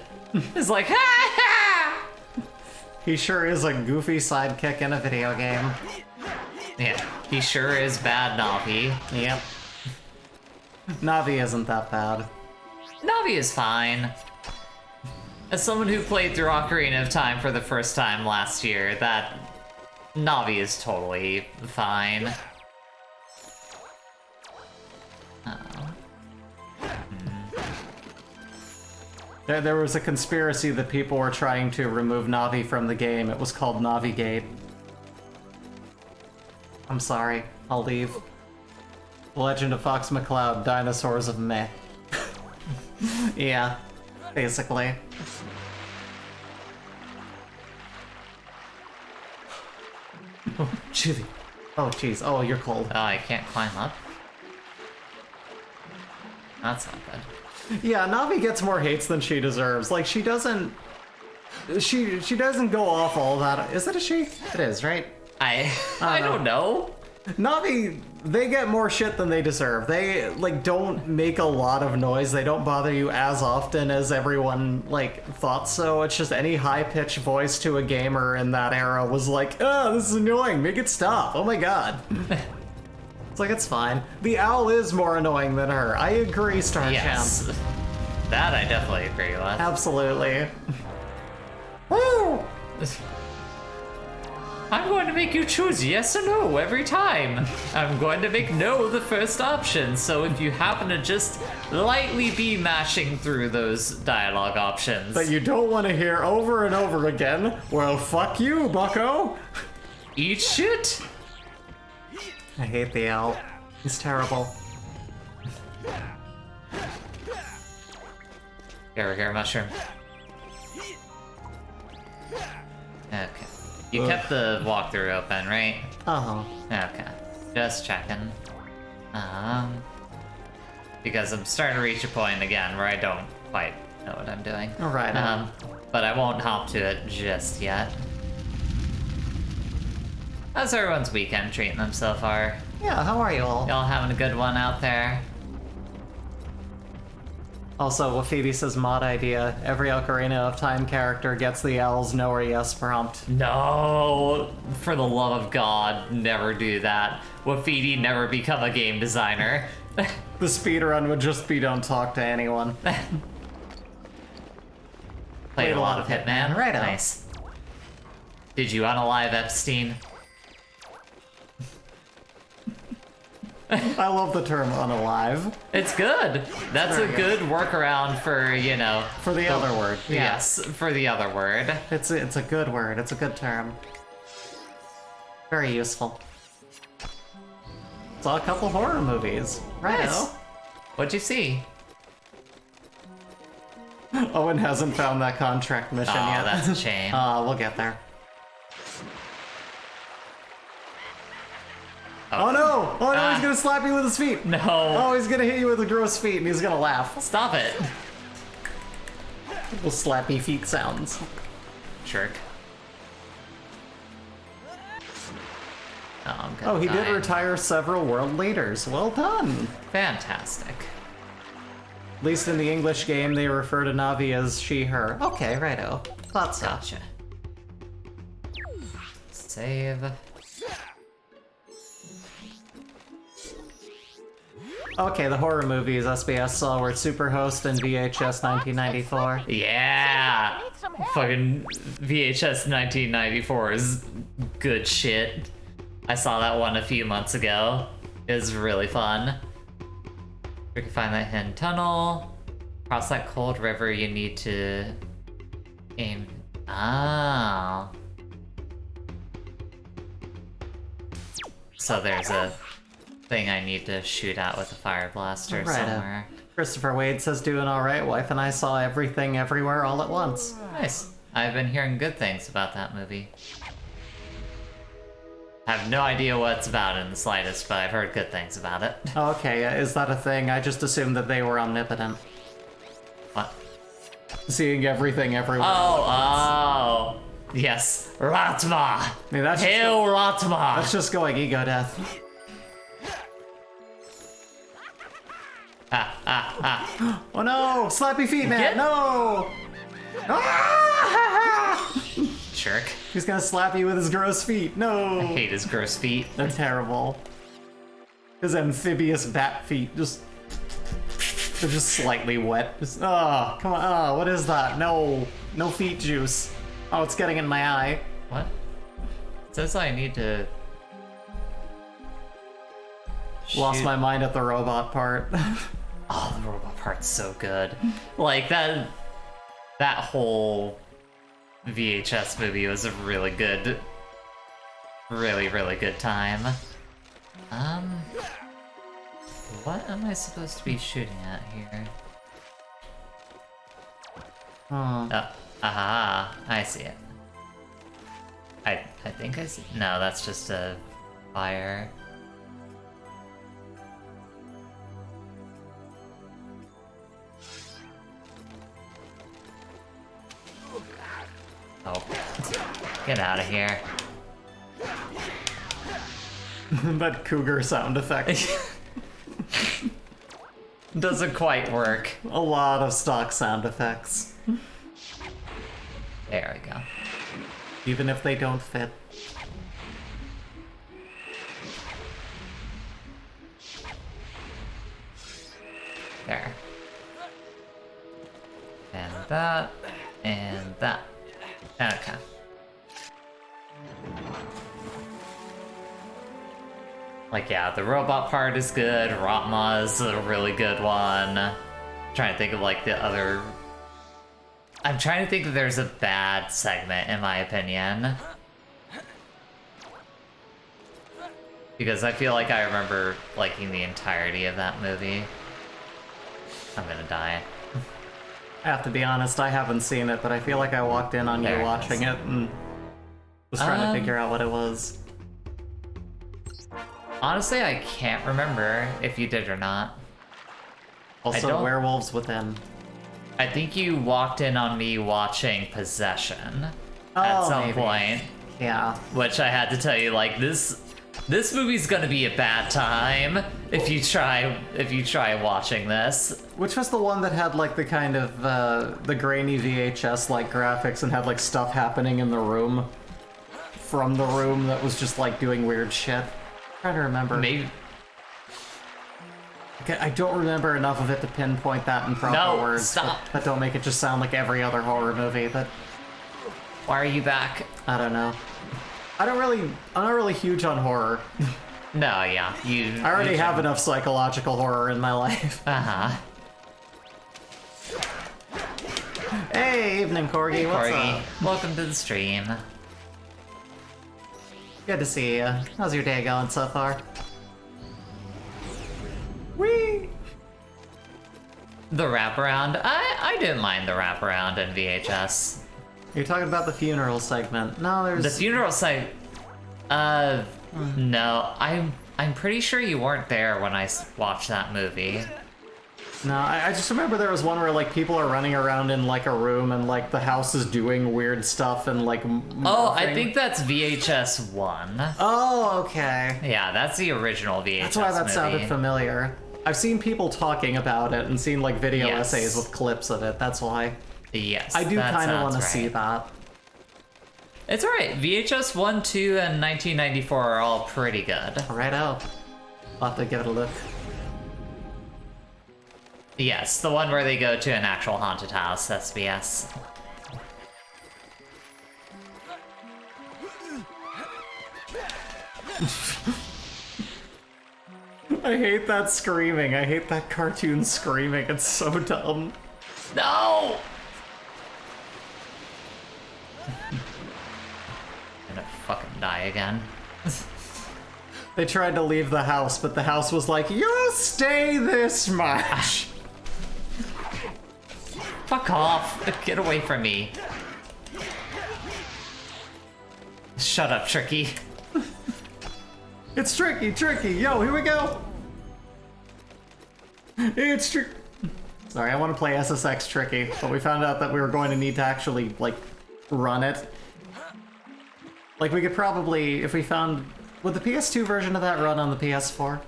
It's like, ha ha! He sure is a goofy sidekick in a video game. Yeah, he sure is bad, Navi. Yep. Navi isn't that bad. Navi is fine. As someone who played through Ocarina of Time for the first time last year, that Navi is totally fine. There was a conspiracy that people were trying to remove Navi from the game. It was called Navigate. I'm sorry. I'll leave. Legend of Fox McCloud, Dinosaurs of Meh. Yeah, basically. Oh, chilly. Oh, jeez. Oh, you're cold. Oh, I can't climb up? That's not good. Yeah, Navi gets more hates than she deserves. Like, she doesn't... She doesn't go off all that... Is it a she? It is, right? I don't don't know. Navi, they get more shit than they deserve. They, like, don't make a lot of noise. They don't bother you as often as everyone, like, thought so. It's just any high-pitched voice to a gamer in that era was like, oh, this is annoying. Make it stop. Oh my god. It's like, it's fine. The owl is more annoying than her. I agree, Star Yes. Champ. That I definitely agree with. Absolutely. Woo! I'm going to make you choose yes or no every time. I'm going to make no the first option, so if you happen to just lightly be mashing through those dialogue options. That you don't want to hear over and over again, well, fuck you, bucko! Eat shit! I hate the owl. He's terrible. Here, mushroom. Okay. You kept the walkthrough open, right? Uh-huh. Okay. Just checking. Because I'm starting to reach a point again where I don't quite know what I'm doing. Alright. But I won't hop to it just yet. How's everyone's weekend treating them so far? Yeah, how are you all? Y'all having a good one out there? Also, Wafidi says mod idea. Every Ocarina of Time character gets the L's no or yes prompt. No! For the love of God, never do that. Wafidi never become a game designer. The speedrun would just be don't talk to anyone. Played a lot of Hitman. Right on. Nice. Did you unalive Epstein? I love the term unalive. It's good. That's Very a good workaround for, you know... For the other word. Yeah. Yes, for the other word. It's a good word. It's a good term. Very useful. Saw a couple horror movies. Right. Nice. What'd you see? Owen hasn't found that contract mission Oh, yet. that's a shame. We'll get there. Oh no! Oh no, he's gonna slap you with his feet! No. Oh, he's gonna hit you with the gross feet and he's gonna laugh. Stop it. Little slappy feet sounds. Jerk. good Oh, he did time. retire several world leaders. Well done. Fantastic. At least in the English game, they refer to Navi as she, her. Okay, righto. Thought so. Gotcha. Save. Okay, the horror movies SBS saw were Superhost and VHS 1994. Yeah! Fucking VHS 1994 is good shit. I saw that one a few months ago. It was really fun. We can find that hidden tunnel. Cross that cold river, you need to aim. Ah. So there's a thing I need to shoot at with a fire blaster somewhere. Christopher Wade says doing alright. Wife and I saw everything everywhere all at once. Nice. I've been hearing good things about that movie. I have no idea what it's about in the slightest, but I've heard good things about it. Okay, is that a thing? I just assumed that they were omnipotent. What? Seeing everything everywhere. Oh. Yes. Ratma! I mean, that's just, Hail Ratma! that's just going ego death. Oh no! Slappy feet, man! Get- No! Jerk. He's gonna slap you with his gross feet. No! I hate his gross feet. They're terrible. His amphibious bat feet just... They're just slightly wet. Just, oh, come on. Oh, what is that? No. No feet juice. Oh, it's getting in my eye. What? It says I need to... Lost shoot- my mind at the robot part. Oh, the robot part's so good. Like, that whole VHS movie was a really good... Really, really good time. What am I supposed to be shooting at here? Oh. Aha, I see it. I think I see... No, that's just a fire. Oh, get out of here. That cougar sound effect. Doesn't quite work. A lot of stock sound effects. There we go. Even if they don't fit. There. And that. And that. Okay. Like, yeah, the robot part is good. Ratma is a really good one. Trying to think of, like, the other... I'm trying to think if there's a bad segment, in my opinion. Because I feel like I remember liking the entirety of that movie. I'm gonna die. I have to be honest, I haven't seen it, but I feel like I walked in on There you it watching is. it and was trying to figure out what it was. Honestly, I can't remember if you did or not. Also, don't- Werewolves Within. I think you walked in on me watching Possession at Oh, some maybe. point, Yeah. which I had to tell you, like, this movie's gonna be a bad time if you try watching this. Which was the one that had like the kind of the grainy VHS like graphics and had like stuff happening in the room from the room that was just like doing weird shit. I'm trying to remember. Maybe Okay, I don't remember enough of it to pinpoint that in proper No, words. stop. But don't make it just sound like every other horror movie. But why are you back? I don't know. I'm not really huge on horror. No, yeah, you. I already have enough psychological horror in my life. Uh-huh. Hey, evening, Corgi. What's Corgi, up? welcome to the stream. Good to see you. How's your day going so far? Whee! The wraparound. I didn't mind the wraparound in VHS. You're talking about the funeral segment. No, there's... The funeral site. No, I'm pretty sure you weren't there when I watched that movie. No, I just remember there was one where like people are running around in like a room and like the house is doing weird stuff and like. Oh, I think that's VHS 1. Oh, okay. Yeah, that's the original VHS. That's why that movie. sounded familiar. I've seen people talking about it and seen like video Yes. essays with clips of it. That's why. Yes, I do that kind of sounds want to see right. that. It's alright. VHS 1, 2, and 1994 are all pretty good. Right out. I'll have to give it a look. Yes, the one where they go to an actual haunted house, SBS. I hate that screaming. I hate that cartoon screaming. It's so dumb. No! I'm gonna fucking die again. They tried to leave the house, but the house was like, "You'll stay this much." Fuck off! Get away from me. Shut up, Tricky. It's tricky, tricky. Yo, here we go. It's tricky. Sorry, I want to play SSX Tricky, but we found out that we were going to need to actually, like, run it. Like, we could probably, if we found... Would the PS2 version of that run on the PS4?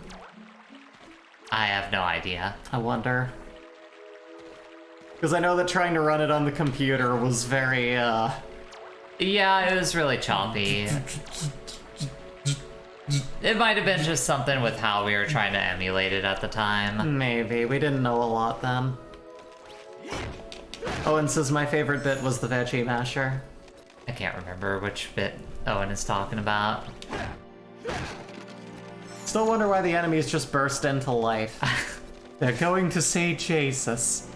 I have no idea. I wonder. Because I know that trying to run it on the computer was very, Yeah, it was really choppy. It might have been just something with how we were trying to emulate it at the time. Maybe. We didn't know a lot then. Owen says my favorite bit was the veggie masher. I can't remember which bit Owen is talking about. Still wonder why the enemies just burst into life. They're going to say Jesus.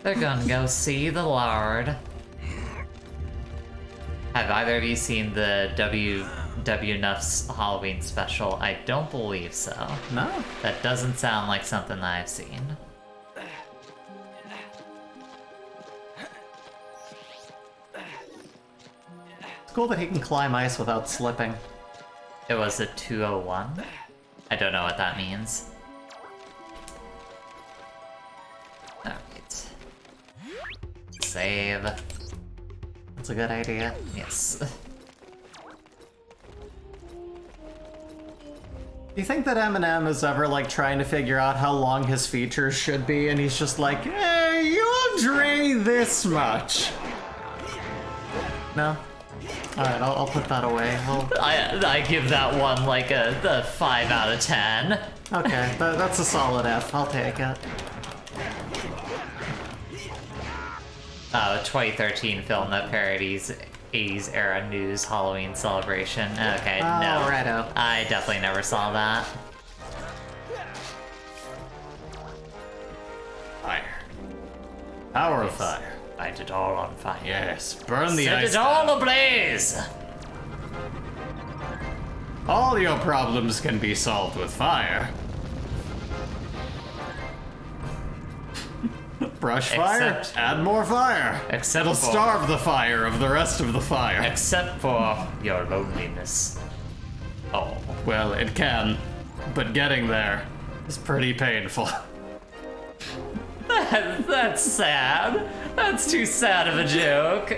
They're gonna go see the Lord. Have either of you seen the W Nuff's Halloween special? I don't believe so. No. That doesn't sound like something that I've seen. It's cool that he can climb ice without slipping. It was a 201. I don't know what that means. Alright. Save. That's a good idea. Yes. Do you think that Eminem is ever like trying to figure out how long his features should be and he's just like, hey, you'll drain this much? No? Alright, I'll put that away. I give that one like a 5 out of 10. Okay, that's a solid F. I'll take it. A 2013 film that parodies 80s era news Halloween celebration. Okay, no. Righto. I definitely never saw that. Fire. Power of fire. Light it all on fire. Yes, burn the Set ice it all down. ablaze! All your problems can be solved with fire. Brush fire, Except- add more fire. Except It'll for- starve the fire of the rest of the fire. Except for your loneliness. Oh. Well, it can, but getting there is pretty painful. That's sad. That's too sad of a joke.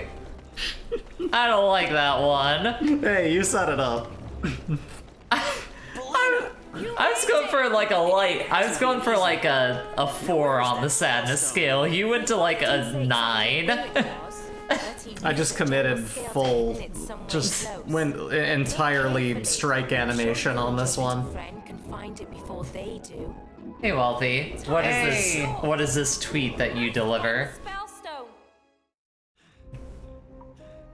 I don't like that one. Hey, you set it up. I was going for like a light. I was going for like a 4 on the sadness scale. You went to like a 9. I just committed full, just went entirely strike animation on this one. Can find it before they do. Hey, Wealthy. What is this? What is this tweet that you deliver? Spellstone.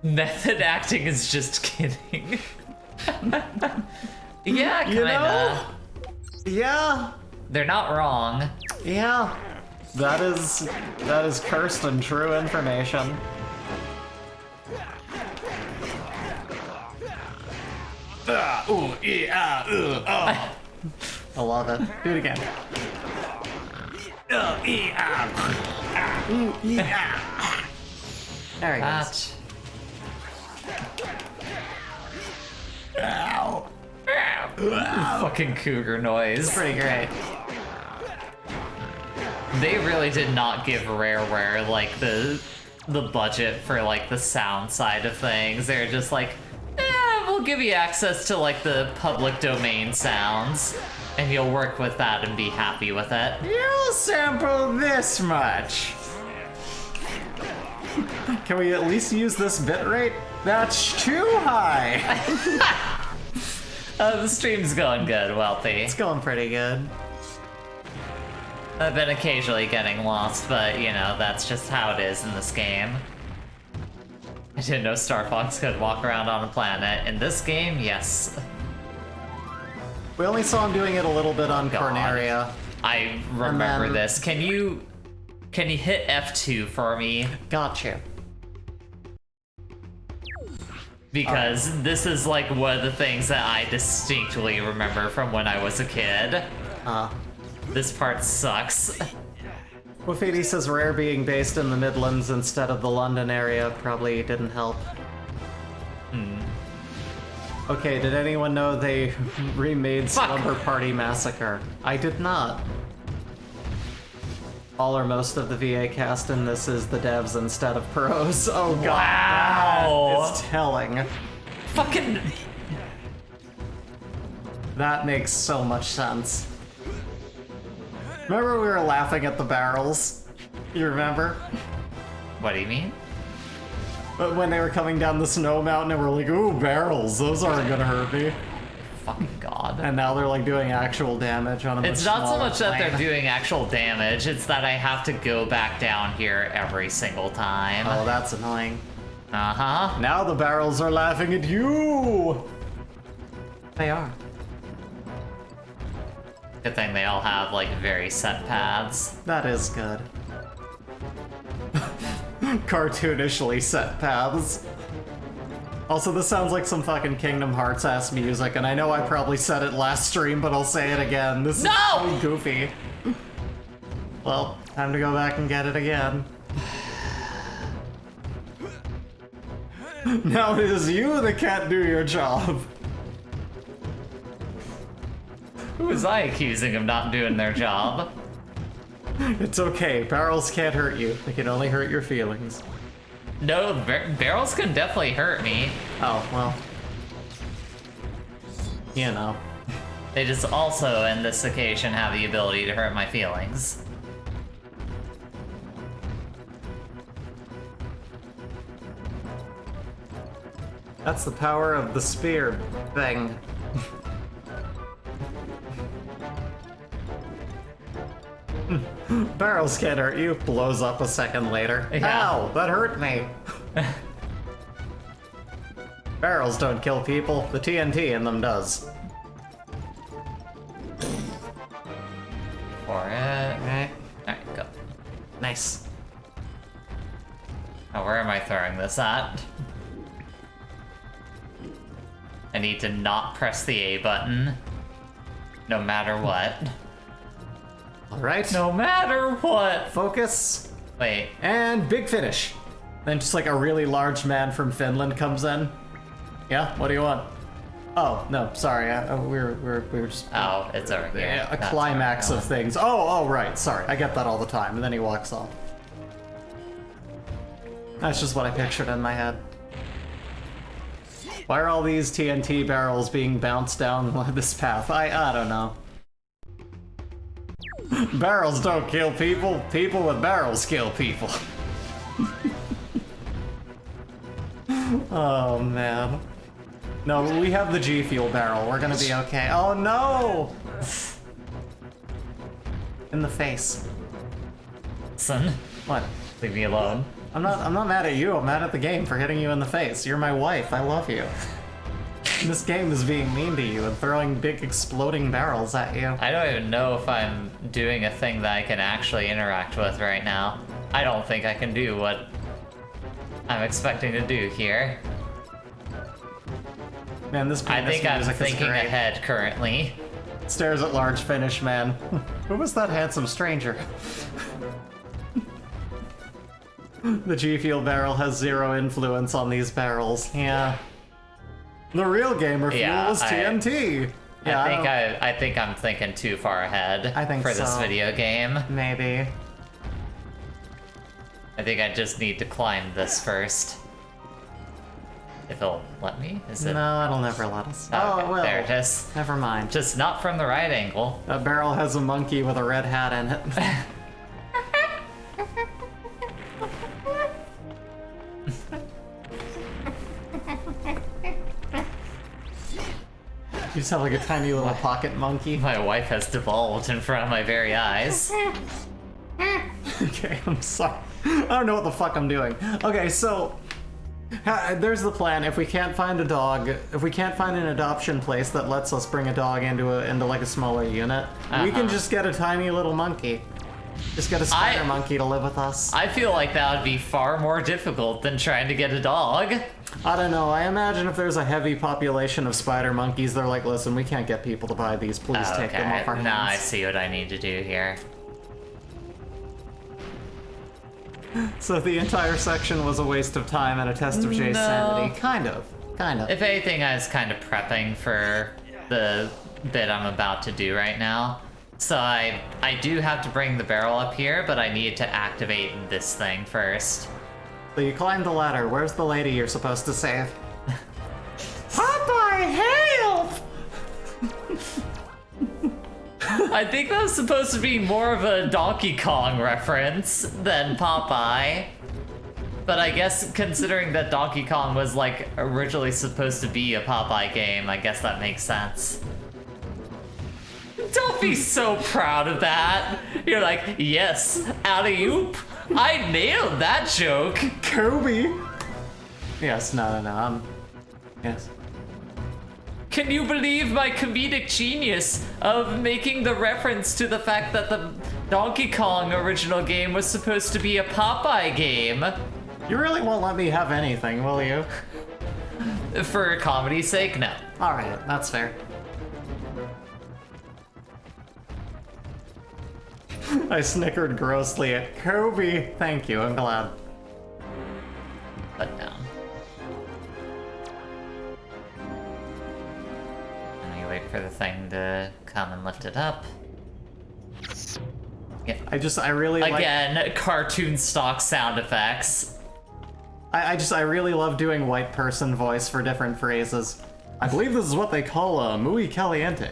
Method acting is just kidding. Yeah, kinda. You know? Yeah, They're not wrong. yeah. That is cursed and true information. I love it. Do it again. There he goes. That. Fucking cougar noise. Pretty great. They really did not give Rareware like the budget for like the sound side of things. They're just like, we'll give you access to like the public domain sounds, and you'll work with that and be happy with it. You'll sample this much. Can we at least use this bitrate? That's too high. The stream's going good, Wealthy. It's going pretty good. I've been occasionally getting lost, but you know, that's just how it is in this game. I didn't know Star Fox could walk around on a planet. In this game, yes. We only saw him doing it a little bit on God. Carnaria. I remember then- this. Can you hit F2 for me? Gotcha. Because this is like one of the things that I distinctly remember from when I was a kid. This part sucks. Wafidi says Rare being based in the Midlands instead of the London area probably didn't help. Okay, did anyone know they remade Slumber Party Massacre? I did not. All or most of the VA cast in this is the devs instead of pros. Oh god, Wow. that is telling. Fucking... That makes so much sense. Remember we were laughing at the barrels? You remember? What do you mean? But when they were coming down the snow mountain and we're like, ooh, barrels, those aren't gonna hurt me. Fucking god. And now they're like doing actual damage on a much It's not so smaller much that they're plane. doing actual damage, it's that I have to go back down here every single time. Oh, that's annoying. Uh-huh. Now the barrels are laughing at you! They are. Good thing they all have, like, very set paths. That is good. Cartoonishly set paths. Also, this sounds like some fucking Kingdom Hearts ass music, and I know I probably said it last stream, but I'll say it again. This is so goofy. Well, time to go back and get it again. Now it is you that can't do your job. Who was I accusing of not doing their job? It's okay, barrels can't hurt you. They can only hurt your feelings. No, barrels can definitely hurt me. Oh, well. You know. They just also, in this occasion, have the ability to hurt my feelings. That's the power of the spear thing. Barrels can't hurt you. Blows up a second later. Yeah. Ow, that hurt me. Barrels don't kill people. The TNT in them does. For it. Okay. Alright, go. Nice. Now, where am I throwing this at? I need to not press the A button. No matter what. Alright. No matter what! Focus. Wait. And big finish. Then just like a really large man from Finland comes in. Yeah, what do you want? Oh, no, sorry. We were just... Oh, it's over here. Yeah, a That's climax where of I'm things. Oh, right, sorry. I get that all the time. And then he walks off. That's just what I pictured in my head. Why are all these TNT barrels being bounced down this path? I don't know. Barrels don't kill people. People with barrels kill people. Oh, man. No, we have the G Fuel barrel. We're gonna be okay. Oh, no! In the face. Son, What? leave me alone. I'm not mad at you. I'm mad at the game for hitting you in the face. You're my wife. I love you. This game is being mean to you and throwing big exploding barrels at you. I don't even know if I'm doing a thing that I can actually interact with right now. I don't think I can do what I'm expecting to do here. Man, this I think I'm music is thinking great. ahead currently. Stares at large finish, man. Who was that handsome stranger? The G Fuel barrel has zero influence on these barrels. Yeah. The real gamer fuel Yeah, was TNT. Yeah, I think I'm thinking too far ahead I think for this so. video game. Maybe. I think I just need to climb this first. If it'll let me? Is it? No, it'll never let us. Okay, Oh, well. there it is. Never mind. Just not from the right angle. That barrel has a monkey with a red hat in it. You sound like a tiny little pocket monkey. My wife has devolved in front of my very eyes. Okay, I'm sorry. I don't know what the fuck I'm doing. Okay, so there's the plan. If we can't find a dog, if we can't find an adoption place that lets us bring a dog into like a smaller unit, we can just get a tiny little monkey. Just get a spider monkey to live with us. I feel like that would be far more difficult than trying to get a dog. I don't know. I imagine if there's a heavy population of spider monkeys, they're like, listen, we can't get people to buy these. Please take them off our hands. Now I see what I need to do here. So the entire section was a waste of time and a test of Jay's sanity. Kind of. If anything, I was kind of prepping for the bit I'm about to do right now. So I do have to bring the barrel up here, but I need to activate this thing first. So you climb the ladder. Where's the lady you're supposed to save? Popeye, help! I think that was supposed to be more of a Donkey Kong reference than Popeye. But I guess considering that Donkey Kong was like originally supposed to be a Popeye game, I guess that makes sense. Don't be so proud of that. You're like, yes, alley-oop. I nailed that joke. Kobe! Yes, no. Yes. Can you believe my comedic genius of making the reference to the fact that the Donkey Kong original game was supposed to be a Popeye game? You really won't let me have anything, will you? For comedy's sake, no. Alright, that's fair. I snickered grossly at Kobe. Thank you, I'm glad. Put down. And we wait for the thing to come and lift it up. Yeah. I really Again, cartoon stock sound effects. I really love doing white person voice for different phrases. I believe this is what they call a muy caliente.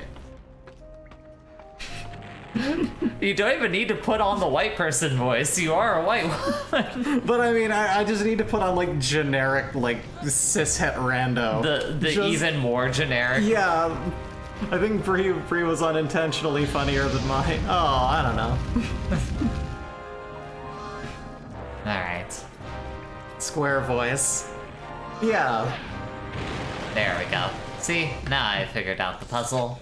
You don't even need to put on the white person voice. You are a white woman. But I mean, I just need to put on like generic, like cishet rando. The even more generic. Yeah, I think Bree was unintentionally funnier than mine. Oh, I don't know. All right. Square voice. Yeah. There we go. See, now I figured out the puzzle.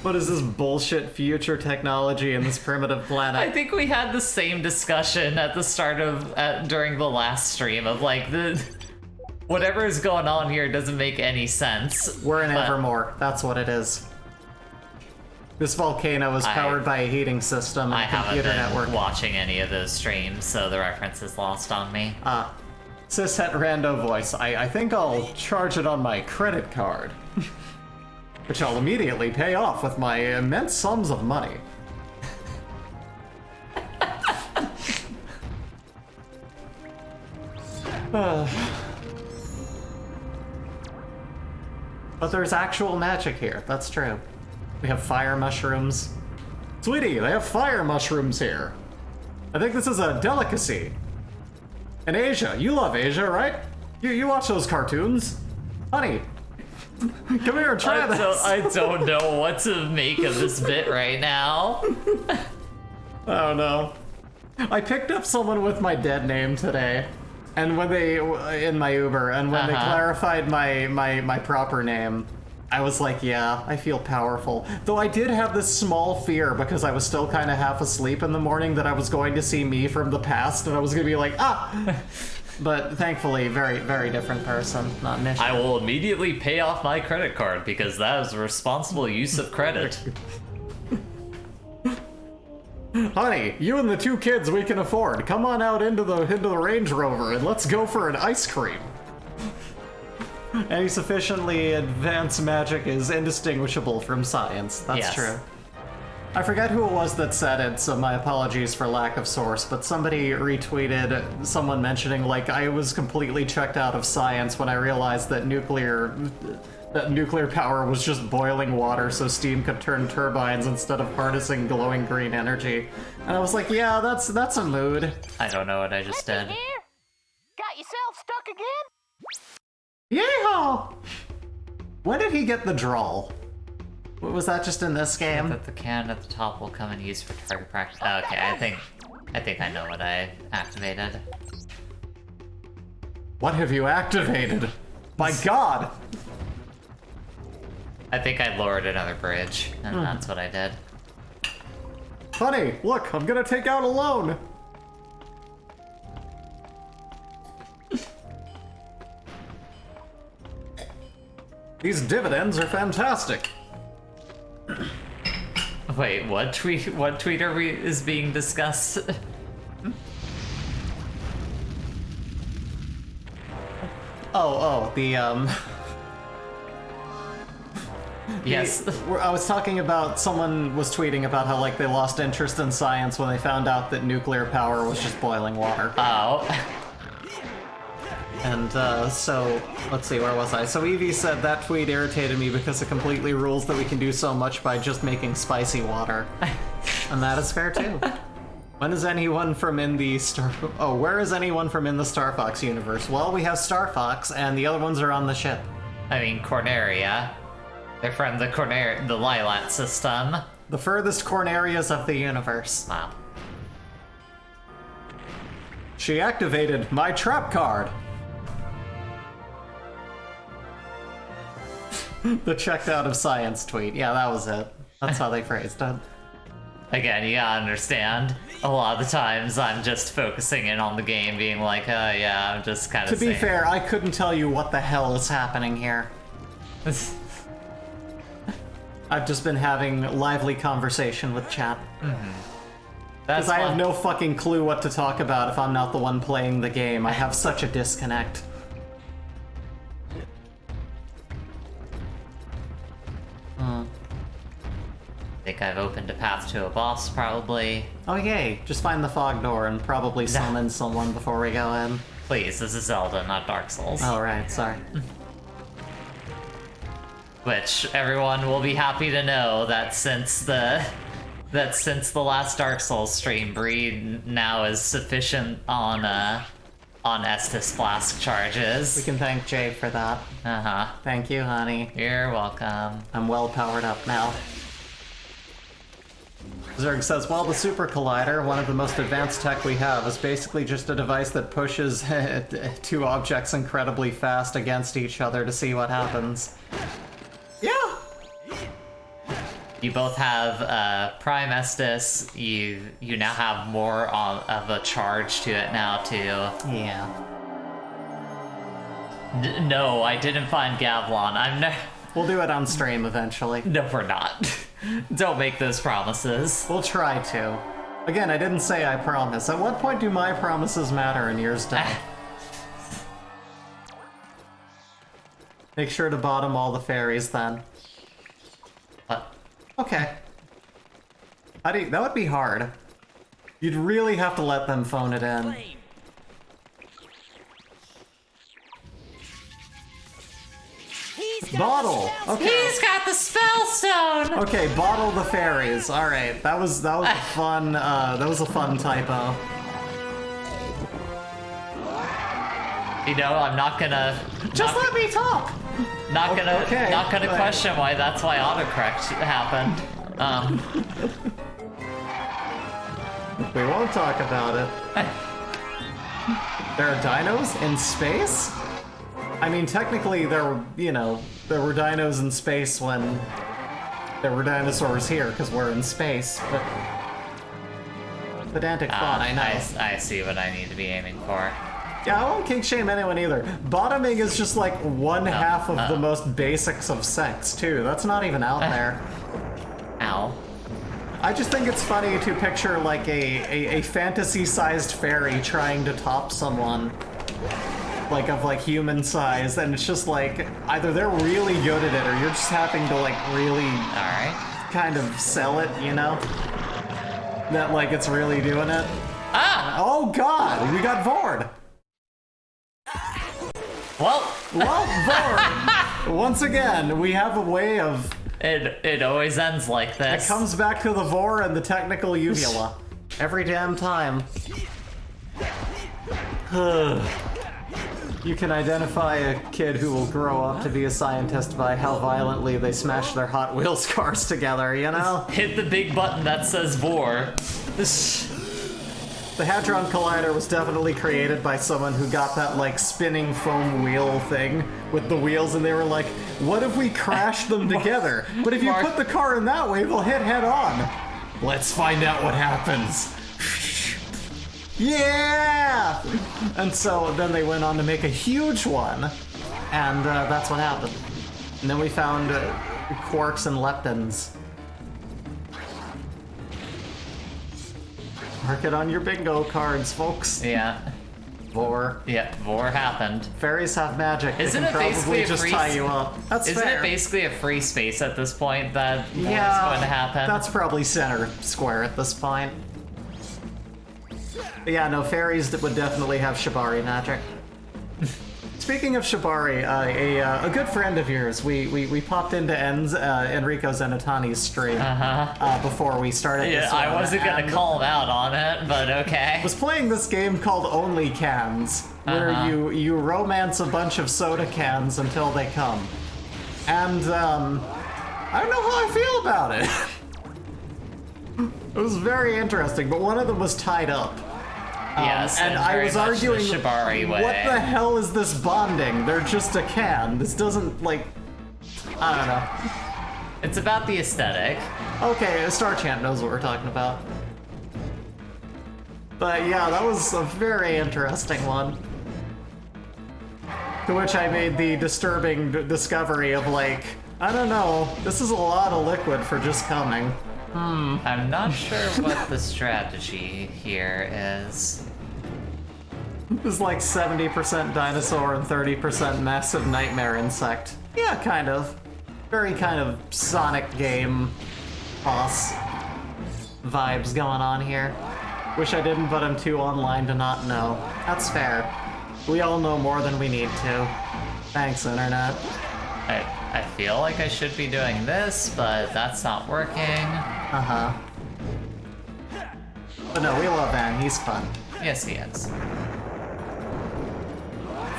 What is this bullshit future technology in this primitive planet? I think we had the same discussion at the start of during the last stream of like whatever is going on here doesn't make any sense. We're in Evermore. That's what it is. This volcano is powered by a heating system and a computer network. I haven't been watching any of those streams, so the reference is lost on me. Cishet rando voice. I think I'll charge it on my credit card. Which I'll immediately pay off with my immense sums of money. But there's actual magic here, that's true. We have fire mushrooms. Sweetie, they have fire mushrooms here. I think this is a delicacy. In Asia, you love Asia, right? You watch those cartoons? Honey, come here and try this. I don't know what to make of this bit right now. Oh no. I picked up someone with my dead name today, and when they in my Uber, and when they clarified my proper name, I was like, yeah, I feel powerful. Though I did have this small fear because I was still kind of half asleep in the morning that I was going to see me from the past, and I was gonna be like, ah. But thankfully, very, very different person, not Nisha. I will immediately pay off my credit card because that is a responsible use of credit. Honey, you and the two kids we can afford. Come on out into the Range Rover and let's go for an ice cream. Any sufficiently advanced magic is indistinguishable from science. That's true. I forget who it was that said it, so my apologies for lack of source, but somebody retweeted someone mentioning, like, I was completely checked out of science when I realized that nuclear power was just boiling water so steam could turn turbines instead of harnessing glowing green energy. And I was like, yeah, that's a mood. I don't know what I just did. Here? Got yourself stuck again? Yeehaw! When did he get the drawl? Was that just in this game? That the cannon at the top will come in use for target practice. Oh, okay, I think I know what I activated. What have you activated? My god! I think I lowered another bridge, and that's what I did. Honey, look, I'm gonna take out a loan! These dividends are fantastic. Wait, what tweet is being discussed? Yes. I was talking about, someone was tweeting about how, like, they lost interest in science when they found out that nuclear power was just boiling water. Oh. And, so, let's see, where was I? So Evie said that tweet irritated me because it completely rules that we can do so much by just making spicy water. And that is fair, too. When is anyone from in the where is anyone from in the Star Fox universe? Well, we have Star Fox, and the other ones are on the ship. I mean, Corneria. They're from the Lilat system. The furthest Cornerias of the universe. Wow. She activated my trap card. The checked out of science tweet. Yeah, that was it. That's how they phrased it. Again, you gotta understand, a lot of the times I'm just focusing in on the game, being like, yeah, I'm just kind of To be fair, I couldn't tell you what the hell is happening here. I've just been having lively conversation with chat. Because I have no fucking clue what to talk about if I'm not the one playing the game. I have such a disconnect. I think I've opened a path to a boss, probably. Oh yay, just find the fog door and probably summon someone before we go in. Please, this is Zelda, not Dark Souls. Oh right, sorry. Which everyone will be happy to know that since the last Dark Souls stream, Bree now is sufficient on Estus Flask charges. We can thank Jay for that. Thank you, honey. You're welcome. I'm well powered up now. Zerg says, well, the Super Collider, one of the most advanced tech we have, is basically just a device that pushes two objects incredibly fast against each other to see what happens. Yeah! You both have Prime Estus. You now have more of a charge to it now, too. Yeah. No, I didn't find Gavlon. We'll do it on stream eventually. No, we're not. Don't make those promises. We'll try to. Again, I didn't say I promise. At what point do my promises matter in years' time? Make sure to bottom all the fairies then. What? Okay. That would be hard. You'd really have to let them phone it in. Bottle! Okay. He's got the spell stone! Okay, bottle the fairies. Alright, that was a fun typo. You know, I'm not gonna... Just let me talk! Not gonna but... question why that's why autocorrect happened. We won't talk about it. There are dinos in space? I mean, technically, there were dinos in space when there were dinosaurs here, because we're in space, but... Pedantic thought, I know. I see what I need to be aiming for. Yeah, I won't kink shame anyone either. Bottoming is just like one half of the most basics of sex, too. That's not even out there. Ow. I just think it's funny to picture like a fantasy-sized fairy trying to top someone. Like of like human size, and it's just like either they're really good at it or you're just having to like really kind of sell it, you know? That, like, it's really doing it. Ah! Oh god, we got Vord! Well, Vord! Once again, we have a way of... it always ends like this. It comes back to the Vor and the technical uvula. Every damn time. You can identify a kid who will grow up to be a scientist by how violently they smash their Hot Wheels cars together, you know? Hit the big button that says Vor. The Hadron Collider was definitely created by someone who got that, like, spinning foam wheel thing with the wheels, and they were like, what if we crash them together? But if you put the car in that way, they'll hit head on. Let's find out what happens. Yeah! And so then they went on to make a huge one, and that's what happened. And then we found quarks and leptons. Mark it on your bingo cards, folks. Yeah. Vor. Yeah, Vor happened. Fairies have magic. Isn't they it can basically probably a just free tie you up. That's Isn't fair. it basically a free space at this point that Vor's Yeah, going to happen? that's probably center square at this point. But yeah, no, fairies would definitely have Shibari magic. Speaking of Shibari, a good friend of yours, we popped into Enrico Zenitani's stream before we started Yeah, this I one, wasn't gonna and call him out on it, but okay. was playing this game called Only Cans, where you romance a bunch of soda cans until they come. And I don't know how I feel about it. It was very interesting, but one of them was tied up. Yes, and I very was much arguing, the Shibari way. what the hell is this bonding? They're just a can. This doesn't, like, I don't know. It's about the aesthetic. Okay, Star Champ knows what we're talking about. But yeah, that was a very interesting one. To which I made the disturbing discovery of, like, I don't know, this is a lot of liquid for just coming. I'm not sure what the strategy here is. It was like 70% dinosaur and 30% massive nightmare insect. Yeah, kind of. Very kind of Sonic game boss vibes going on here. Wish I didn't, but I'm too online to not know. That's fair. We all know more than we need to. Thanks, Internet. I feel like I should be doing this, but that's not working. Uh-huh. But no, we love Van. He's fun. Yes, he is.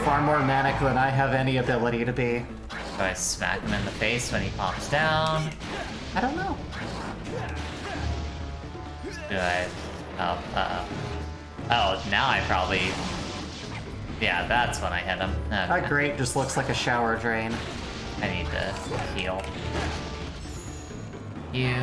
Far more manic than I have any ability to be. Do I smack him in the face when he pops down? I don't know. Do I... Oh, uh-oh. Oh, now I probably... Yeah, that's when I hit him. Okay. That grate just looks like a shower drain. I need to heal. You.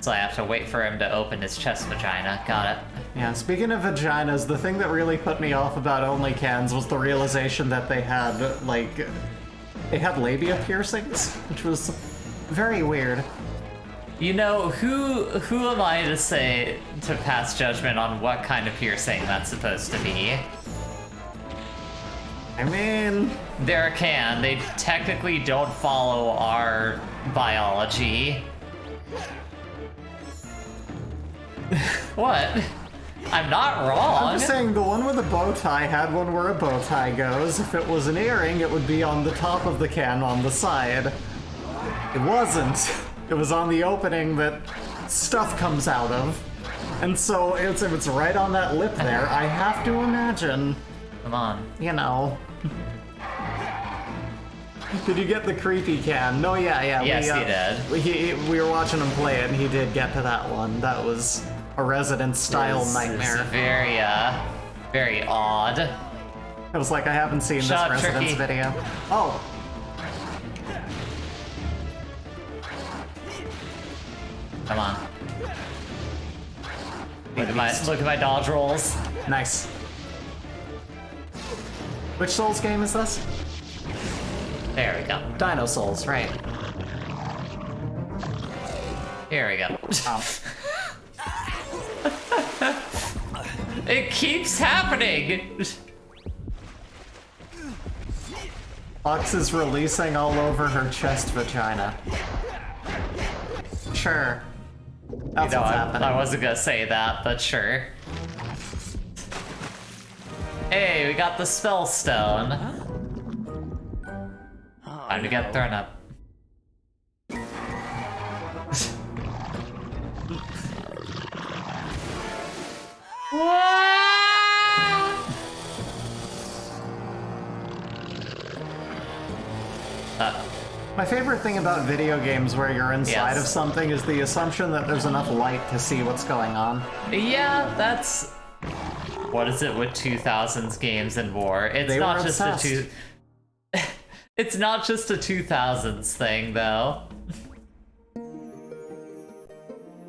So I have to wait for him to open his chest vagina. Got it. Yeah, speaking of vaginas, the thing that really put me off about Only Cans was the realization that they had, like, they had labia piercings, which was very weird. You know, who am I to say to pass judgment on what kind of piercing that's supposed to be? I mean... They're a can. They technically don't follow our biology. What? I'm not wrong. I'm just saying the one with a bow tie had one where a bow tie goes. If it was an earring, it would be on the top of the can on the side. It wasn't. It was on the opening that stuff comes out of. And so if it's right on that lip there, I have to imagine, Come on. you know. Did you get the creepy can? No, yeah. Yes, he did. We were watching him play it, and he did get to that one. That was a Resident-style nightmare. It's very odd. I was like, I haven't seen this Shut up, Residence turkey. video. Oh. Come on. Look at my dodge rolls. Nice. Which Souls game is this? There we go. Dino Souls, right. Here we go. Oh. It keeps happening! Fox is releasing all over her chest vagina. sure. That's No, what's I happening. wasn't gonna say that, but sure. Hey, we got the spell stone. Time to get thrown up. My favorite thing about video games where you're inside Yes. of something is the assumption that there's enough light to see what's going on. Yeah, that's... What is it with 2000s games and war? It's They not were just obsessed. It's not just a 2000s thing, though.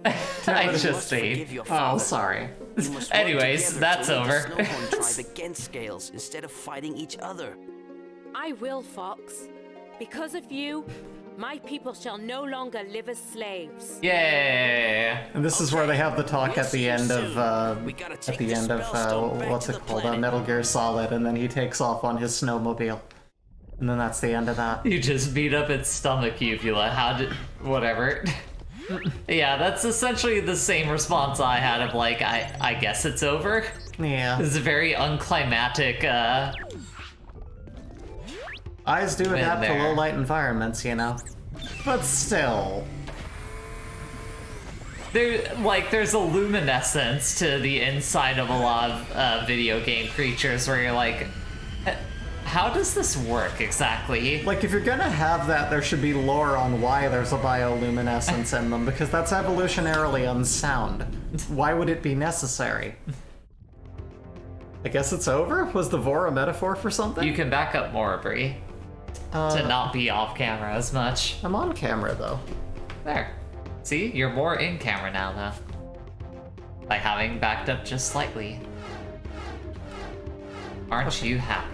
I You just must see. forgive your Oh, father. sorry. You must work Anyways, together that's to lead over. the Snowhorn tribe against Scales instead of fighting each other. I will, Fox. Because of you, my people shall no longer live as slaves. Yay! And this is where they have the talk We'll at see the you end soon. of We gotta at take the this end of spellstone back what's to it the called? planet. Metal Gear Solid, and then he takes off on his snowmobile, and then that's the end of that. You just beat up its stomach, uvula. How did... Whatever. Yeah, that's essentially the same response I had of like, I guess it's over. Yeah, It's a very unclimactic, eyes do adapt to there. low light environments, you know. But still, there's a luminescence to the inside of a lot of video game creatures where you're like, how does this work exactly? like if you're gonna have that, there should be lore on why there's a bioluminescence in them, because that's evolutionarily unsound. Why would it be necessary? I guess it's over? Was the vor a metaphor for something? You can back up more, Bree, to not be off camera as much. I'm on camera though. There. See, you're more in camera now, though. By having backed up just slightly. Aren't you happy?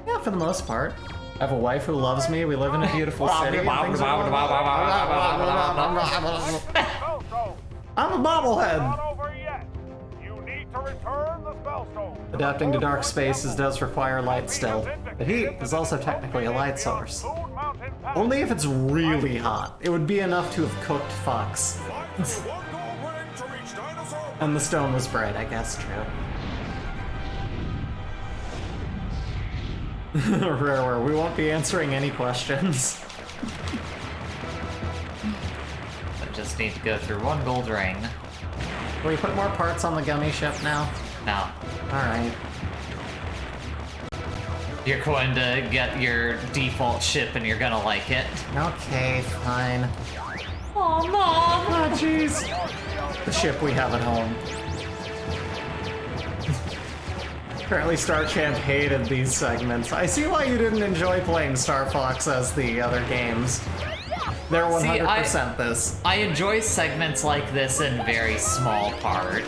Yeah, for the most part. I have a wife who loves me, we live in a beautiful city, and things are going Spellstone! I'm a bobblehead! Not over yet! You need to return the spellstone! Adapting to dark spaces does require light still, but heat is also technically a light source. Moon Mountain Pass. Only if it's really hot. It would be enough to have cooked Fox. And the stone was bright, I guess, true. Rare, we won't be answering any questions. I just need to go through one gold ring. Can we put more parts on the gummy ship now? Now, Alright. you're going to get your default ship and you're gonna like it. Okay, fine. Oh, Mom! Oh, jeez. The ship we have at home. Apparently Starchamp hated these segments. I see why you didn't enjoy playing Star Fox as the other games. They're 100% this. I enjoy segments like this in very small part.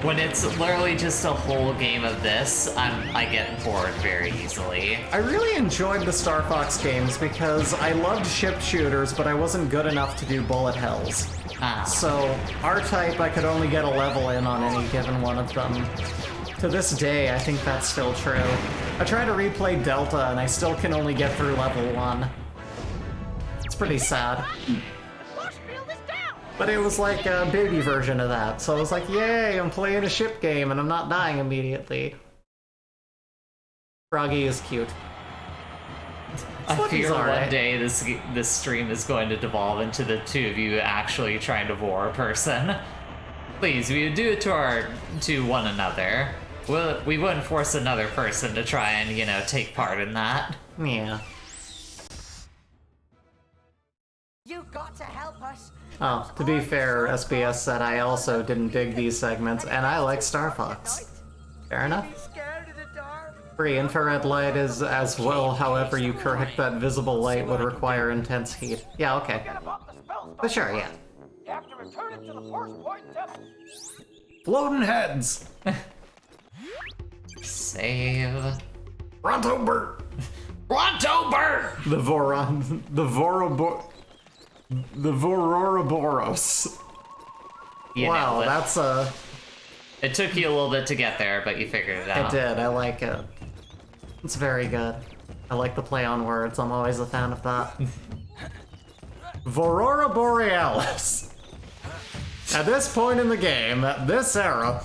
When it's literally just a whole game of this, I get bored very easily. I really enjoyed the Star Fox games because I loved ship shooters, but I wasn't good enough to do bullet hells. So, R-Type, I could only get a level in on any given one of them. To this day, I think that's still true. I try to replay Delta, and I still can only get through level 1. It's pretty sad. But it was like a baby version of that, so I was like, yay, I'm playing a ship game, and I'm not dying immediately. Froggy is cute. I fear one alright. day this stream is going to devolve into the two of you actually trying to vor a person. Please, we would do it to one another. We wouldn't force another person to try and, you know, take part in that. Yeah. You got to help us. Oh, to be fair, SBS said I also didn't dig these segments, and I like Star Fox. Fair enough. Scared of the dark? Free infrared light is as well, however you correct that visible light would require intense heat. Yeah, okay. Forget about the spellstone. But sure, yeah. You have to return it to the first point temple. Floating heads! Save. Pronto Bert! Pronto Bert! The Vororoboros. You Wow, nailed it. that's It took you a little bit to get there, but you figured it I out. did, I like it. It's very good. I like the play on words, I'm always a fan of that. Aurora Borealis. At this point in the game, at this era,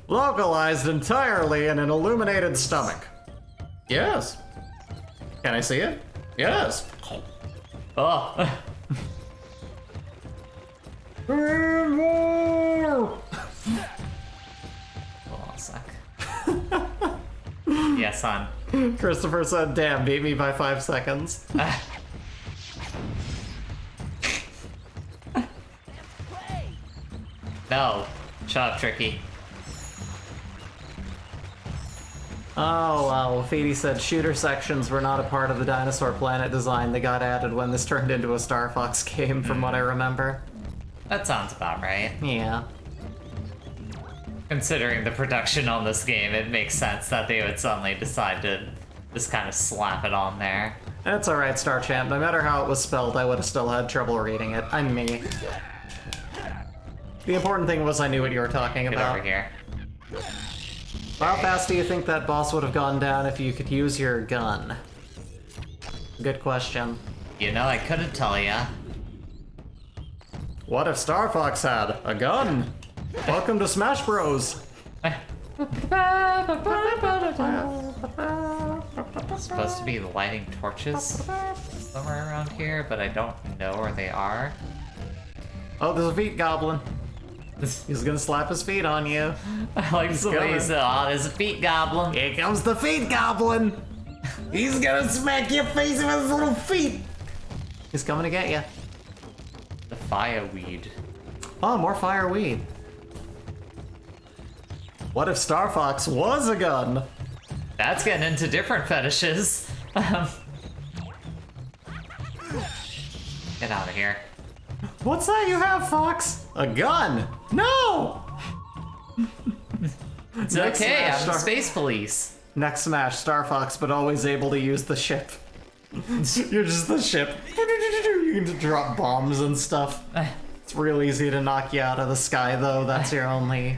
localized entirely in an illuminated stomach. Yes. Can I see it? Yes. Oh. More. Hold on a sec. Yes, son. Christopher said, damn, beat me by 5 seconds. No. Shut up, Tricky. Oh, wow. Feedy said shooter sections were not a part of the Dinosaur Planet design. They got added when this turned into a Star Fox game, from what I remember. That sounds about right. Yeah. Considering the production on this game, it makes sense that they would suddenly decide to just kind of slap it on there. That's alright, Star Champ. No matter how it was spelled, I would have still had trouble reading it. I'm me. The important thing was I knew what you were talking Get about. over here. How fast do you think that boss would have gone down if you could use your gun? Good question. You know, I couldn't tell ya. What if Star Fox had a gun? Welcome to Smash Bros. Supposed to be lighting torches somewhere around here, but I don't know where they are. Oh, there's a feet goblin. He's gonna slap his feet on you. I like the way he's there's a feet goblin. Here comes the feet goblin. He's gonna smack your face with his little feet. He's coming to get you. The fireweed. Oh, more fireweed. What if Star Fox was a gun? That's getting into different fetishes. Get out of here. What's that you have, Fox? A gun? No! It's Next okay, Smash, I'm the Star- space police. Next Smash, Star Fox, but always able to use the ship. You're just the ship. You can just drop bombs and stuff. It's real easy to knock you out of the sky, though. That's your only...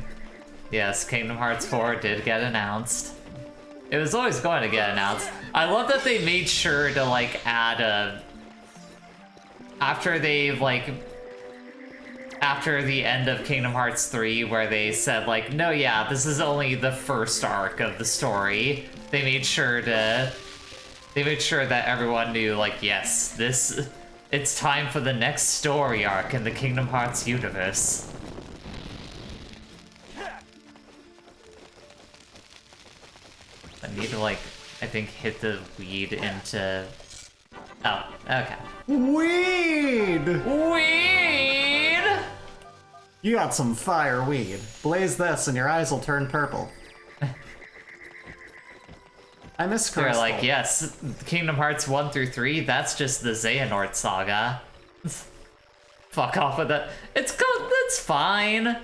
Yes, Kingdom Hearts 4 did get announced. It was always going to get announced. I love that they made sure to, like, add a... After the end of Kingdom Hearts 3, where they said, like, no, yeah, this is only the first arc of the story, they made sure that everyone knew, like, yes, it's time for the next story arc in the Kingdom Hearts universe. I need to, like, I think hit the weed into... Oh, okay. Weed! Weed! You got some fire weed. Blaze this and your eyes will turn purple. I miss Crystal. They're like, yes, Kingdom Hearts 1 through 3, that's just the Xehanort saga. Fuck off with that. It's good, that's fine.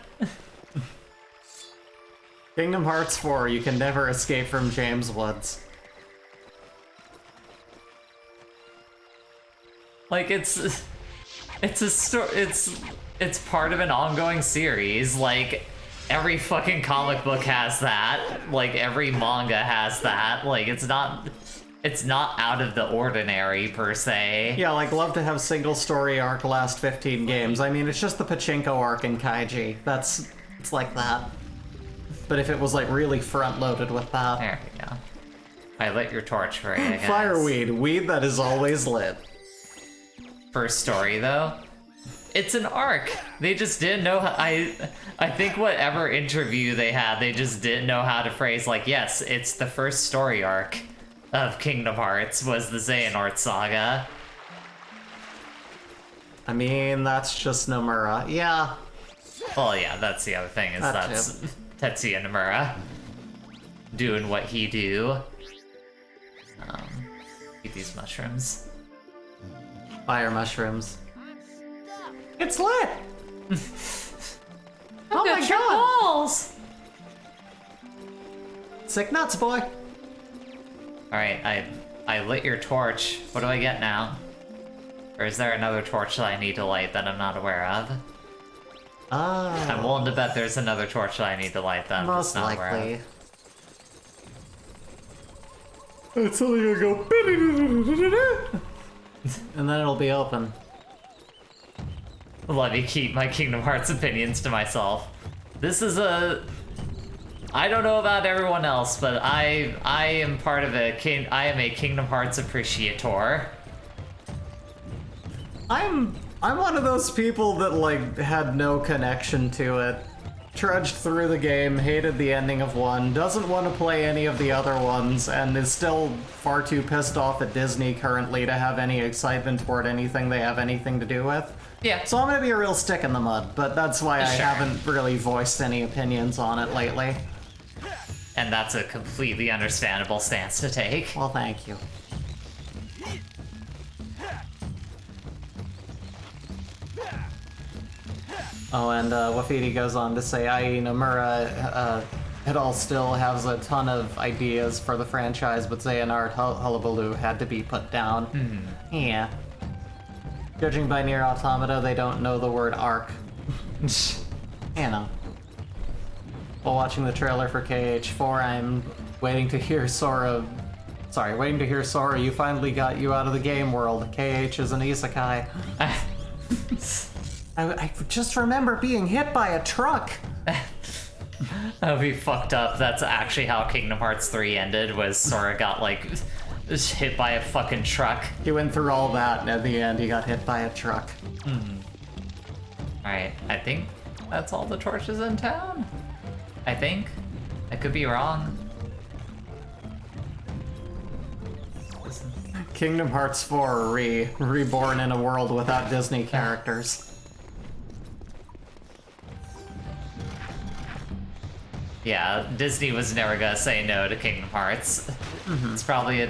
Kingdom Hearts 4, you can never escape from James Woods. Like, it's a story, it's part of an ongoing series. Like, every fucking comic book has that. Like, every manga has that. Like, it's not out of the ordinary, per se. Yeah, like, love to have single story arc last 15 games. I mean, it's just the Pachinko arc in Kaiji. It's like that. But if it was, like, really front-loaded with that. There we go. I lit your torch for you, I guess. Fireweed, weed that is always lit. First story, though. It's an arc. They just didn't know how, I think whatever interview they had, they just didn't know how to phrase, like, yes, it's the first story arc of Kingdom Hearts was the Xehanort saga. I mean, that's just Nomura. Yeah. Well, yeah, that's the other thing, is that's Tetsuya Nomura doing what he do. Eat these mushrooms. Fire mushrooms. It's lit! Oh my god! Balls! Sick nuts, boy! Alright, I lit your torch. What do I get now? Or is there another torch that I need to light that I'm not aware of? I'm willing to bet there's another torch that I need to light that I'm most not aware likely. of. It's only gonna go and then it'll be open. Let me keep my Kingdom Hearts opinions to myself. This is a... I don't know about everyone else, but I am part of I am a Kingdom Hearts appreciator. I'm one of those people that like had no connection to it. Trudged through the game, hated the ending of one, doesn't want to play any of the other ones, and is still far too pissed off at Disney currently to have any excitement toward anything they have anything to do with. Yeah. So I'm gonna be a real stick in the mud, but that's why I Sure. haven't really voiced any opinions on it lately. And that's a completely understandable stance to take. Well, thank you. Oh, and Wafidi goes on to say, Ai Nomura it all still has a ton of ideas for the franchise, but Xehanort Hullabaloo had to be put down. Yeah. Judging by Nier Automata, they don't know the word arc. You know. While watching the trailer for KH4, I'm waiting to hear Sora... Sorry, waiting to hear Sora, you finally got you out of the game world. KH is an isekai. I just remember being hit by a truck. That would be fucked up. That's actually how Kingdom Hearts 3 ended, was Sora got, like, just hit by a fucking truck. He went through all that, and at the end he got hit by a truck. Alright, I think that's all the torches in town? I think. I could be wrong. Kingdom Hearts 4 reborn in a world without Disney characters. Yeah, Disney was never gonna say no to Kingdom Hearts. It's probably a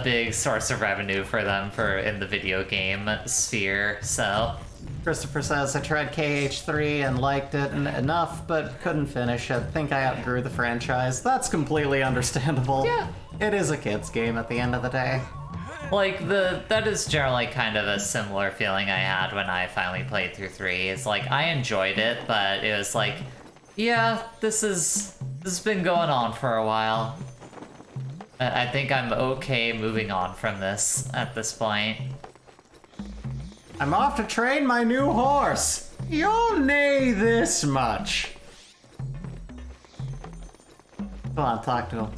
big source of revenue for them in the video game sphere, so... Christopher says, I tried KH3 and liked it enough, but couldn't finish it. Think I outgrew the franchise. That's completely understandable. Yeah. It is a kid's game at the end of the day. Like, that is generally kind of a similar feeling I had when I finally played through 3. It's like, I enjoyed it, but it was like, yeah, this has been going on for a while. I think I'm okay moving on from this at this point. I'm off to train my new horse. You'll neigh this much. Go on, talk to him.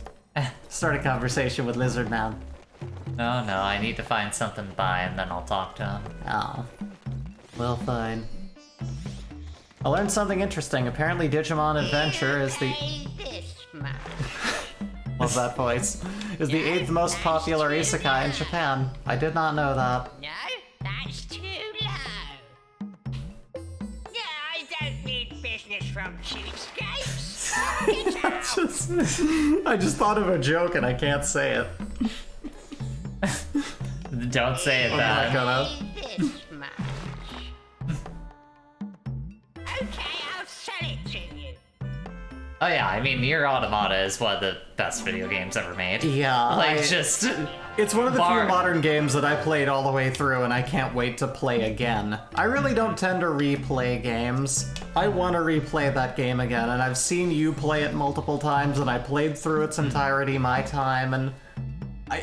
Start a conversation with Lizard Man. No, I need to find something to buy and then I'll talk to him. Oh. Well, fine. I learned something interesting. Apparently Digimon Adventure is the... Love that voice. Is the 8th most popular isekai in Japan. I did not know that. No, that's too low. Yeah, I don't need business from cheapskates. I just thought of a joke and I can't say it. Don't say it I'm not then. gonna. This much. Okay, I'll sell it to you. Oh yeah, I mean, Nier Automata is one of the best video games ever made. Yeah, Like, I- just... It's one of the Bar- few modern games that I played all the way through and I can't wait to play again. I really don't tend to replay games. I want to replay that game again, and I've seen you play it multiple times, and I played through its entirety my time, and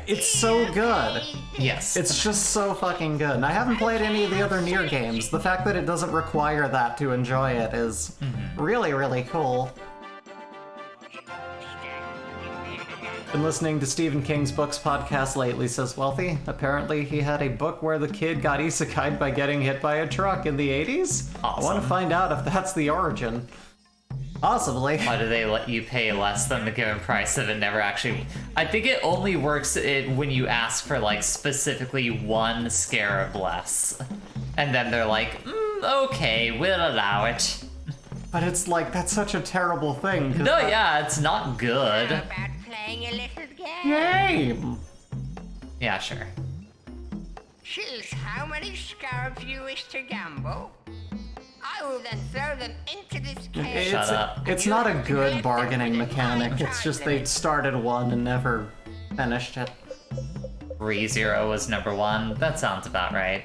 it's so good. Yes. It's just so fucking good. And I haven't played any of the other Nier games. The fact that it doesn't require that to enjoy it is really, really cool. Been listening to Stephen King's Books podcast lately, says Wealthy. Apparently he had a book where the kid got isekai'd by getting hit by a truck in the 80s. I want to find out if that's the origin. Possibly. Why do they let you pay less than the given price if it never actually... I think it only works when you ask for, like, specifically one scarab less. And then they're like, okay, we'll allow it. But it's like, that's such a terrible thing. No, yeah, it's not good. How about playing a little game? Game! Yeah, sure. Choose how many scarabs you wish to gamble. I will then throw them into this cage. Shut up. It's not a good bargaining mechanic. It's just they started one and never finished it. ReZero was number 1. That sounds about right.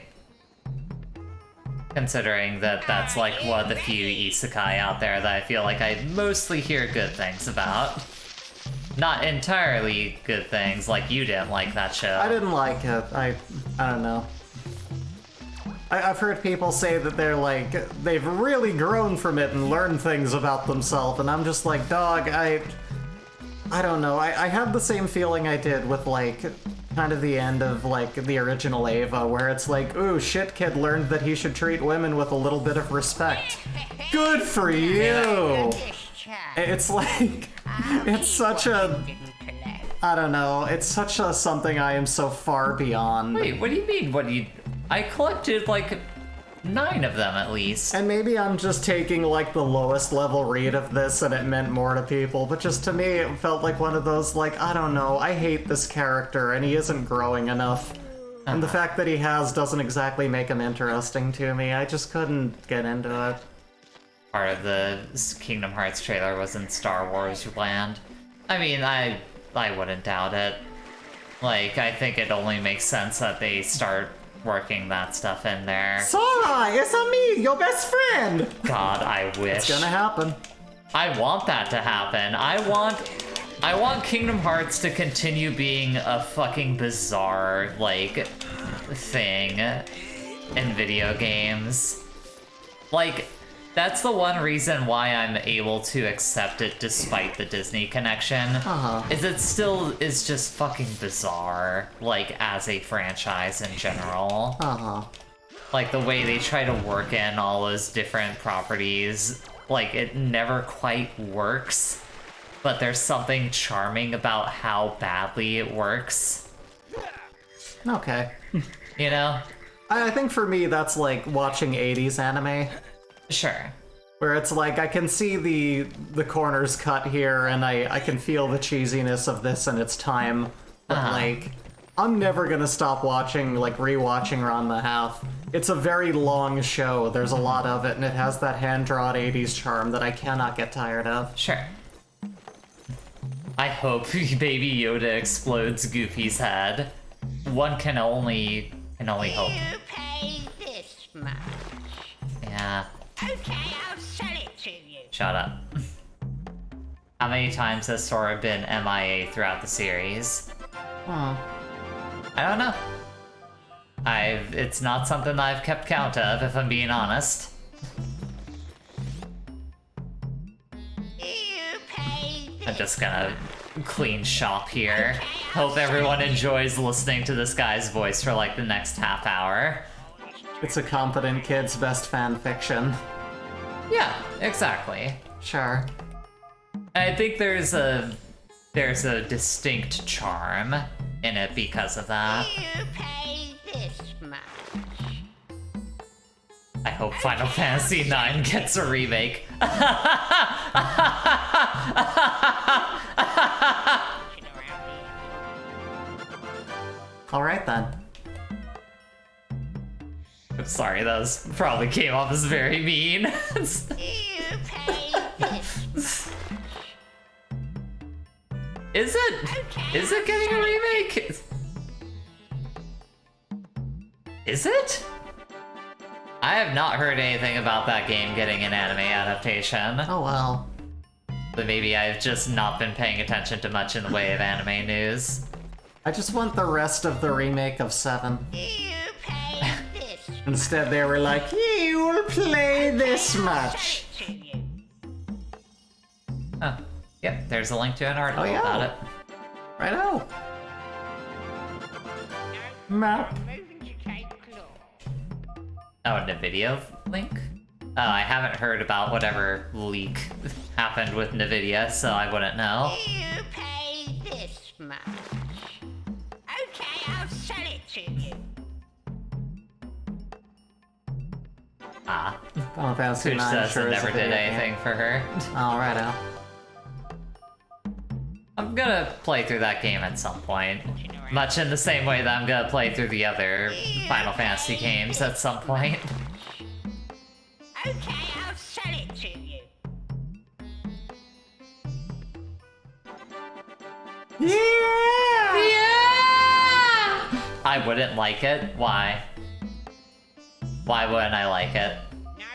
Considering that that's like one of the few isekai out there that I feel like I mostly hear good things about. Not entirely good things, like you didn't like that show. I didn't like it. I don't know. I've heard people say that they're like, they've really grown from it and learned things about themselves, and I'm just like, dog, I don't know. I had the same feeling I did with, like, kind of the end of, like, the original Ava, where it's like, ooh, shit kid learned that he should treat women with a little bit of respect. Good for you! It's like, it's such a, I don't know, it's such a something I am so far beyond. Wait, what do you mean? I collected like 9 of them at least. And maybe I'm just taking like the lowest level read of this and it meant more to people, but just to me it felt like one of those like, I don't know, I hate this character and he isn't growing enough. And the fact that he has doesn't exactly make him interesting to me. I just couldn't get into it. Part of the Kingdom Hearts trailer was in Star Wars land. I mean, I wouldn't doubt it. Like, I think it only makes sense that they start working that stuff in there. Sora, it's me, your best friend! God, I wish. It's gonna happen. I want that to happen. I want Kingdom Hearts to continue being a fucking bizarre, like, thing in video games. Like, that's the one reason why I'm able to accept it despite the Disney connection. Is it still is just fucking bizarre, like, as a franchise in general. Like, the way they try to work in all those different properties, like, it never quite works, but there's something charming about how badly it works. Okay. You know? I think for me that's like watching 80s anime. Sure. Where it's like, I can see the corners cut here, and I can feel the cheesiness of this and its time, but like, I'm never gonna stop watching, like, rewatching Ranma Half. It's a very long show, there's a lot of it, and it has that hand-drawn 80s charm that I cannot get tired of. Sure. I hope Baby Yoda explodes Goofy's head. One can only hope. You pay this much. Yeah. Okay, I'll sell it to you. Shut up. How many times has Sora been MIA throughout the series? I don't know. It's not something I've kept count of, if I'm being honest. You pay this. I'm just gonna clean shop here. Hope everyone enjoys listening to this guy's voice for like the next half hour. It's a competent kid's best fan fiction. Yeah, exactly. Sure. I think there's a distinct charm in it because of that. You pay this much. I hope Final Fantasy IX gets a remake. Alright then. I'm sorry, that was probably came off as very mean. You pay this. Is it getting a remake? Is it? I have not heard anything about that game getting an anime adaptation. Oh well. But maybe I've just not been paying attention to much in the way of anime news. I just want the rest of the remake of 7. You pay this. Instead they were like, you'll play this much. To you. Oh, yep, there's a link to an article Oh, yeah. about it. Righto. Map. Moving to Cape Claw. Oh, and a video link? Oh, I haven't heard about whatever leak happened with NVIDIA, so I wouldn't know. You pay this much. Okay, I'll sell it to you. Ah, Final Fantasy Pooch IX says sure it is a never did video game. anything for her. Alrighto. I'm gonna play through that game at some point. Much in the same way that I'm gonna play through the other Final Fantasy games at some point. Okay, I'll sell it to you. Yeah! Yeah! I wouldn't like it. Why? Why wouldn't I like it? No,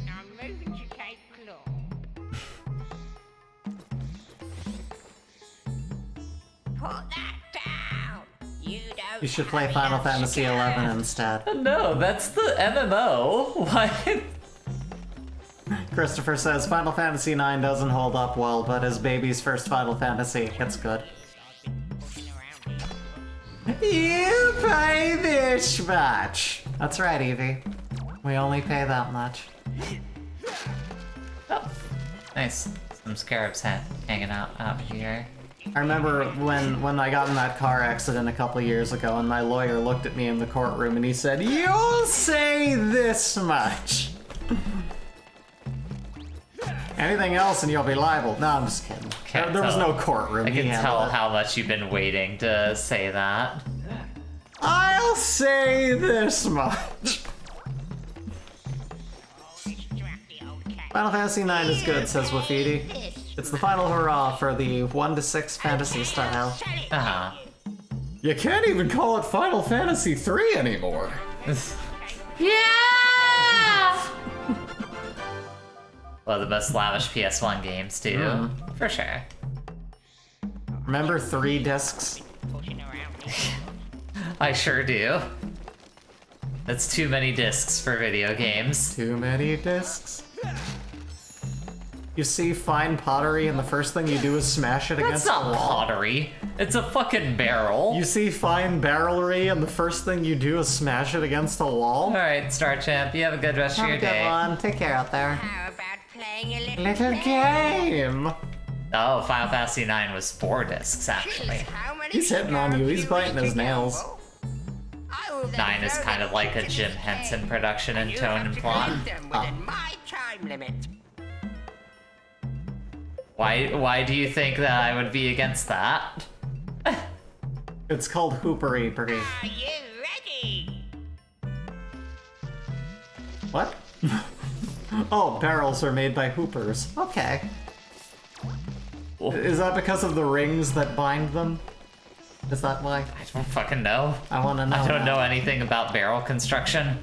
I'm moving to Cape Claw. Put that down. You don't You should play Final Fantasy XI instead. No, that's the MMO. Why? Christopher says Final Fantasy IX doesn't hold up well, but as baby's first Final Fantasy, it's good. You pay this much. That's right, Evie. We only pay that much. Oh, nice. Some scarabs hanging out here. I remember when I got in that car accident a couple years ago, and my lawyer looked at me in the courtroom and he said, "You'll say this much. Anything else and you'll be liable." No, I'm just kidding. There was no courtroom. I can tell how much you've been waiting to say that. I'll say this much. Final Fantasy IX is good, says Wafidi. It's the final hurrah for the 1 to 6 fantasy style. Uh-huh. You can't even call it Final Fantasy III anymore. Yeah! Well, the most lavish PS1 games, too. For sure. Remember 3 discs? I sure do. That's too many discs for video games. Too many discs. You see fine pottery and the first thing you do is smash it against That's the not wall. pottery. It's a fucking barrel. You see fine barrelry and the first thing you do is smash it against the wall. Alright, Star Champ, you have a good rest of your day. One. Take care out there. How about playing a Little game. Oh, Final Fantasy IX was 4 discs, actually. How many He's hitting on you. He's biting his nails. 9 is kind of like a Jim Henson production in tone and plot. Within my time limit. Why do you think that I would be against that? It's called hoopery. Are you ready? What? Oh, barrels are made by hoopers. Okay. Is that because of the rings that bind them? Is that why? I don't fucking know. I want to know. I don't now. know anything about barrel construction.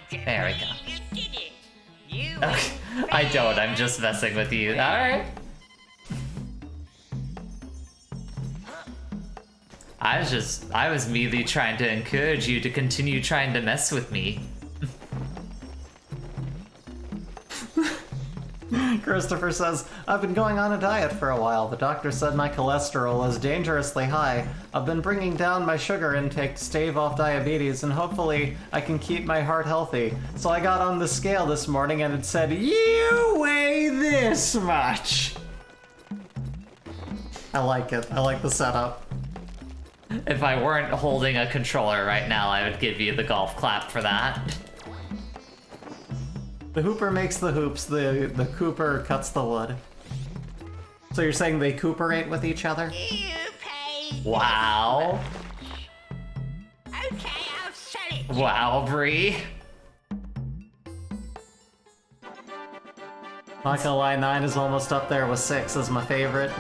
There we go. You did it. You Okay. I don't, I'm just messing with you. Alright. I was merely trying to encourage you to continue trying to mess with me. Christopher says, I've been going on a diet for a while. The doctor said my cholesterol is dangerously high. I've been bringing down my sugar intake to stave off diabetes, and hopefully I can keep my heart healthy. So I got on the scale this morning and it said, you weigh this much. I like it. I like the setup. If I weren't holding a controller right now, I would give you the golf clap for that. The hooper makes the hoops, the cooper cuts the wood. So you're saying they cooperate with each other? You pay. Wow. Okay, I'll sell it. Wow, Bree. Not gonna lie, 9 is almost up there with 6 as my favorite.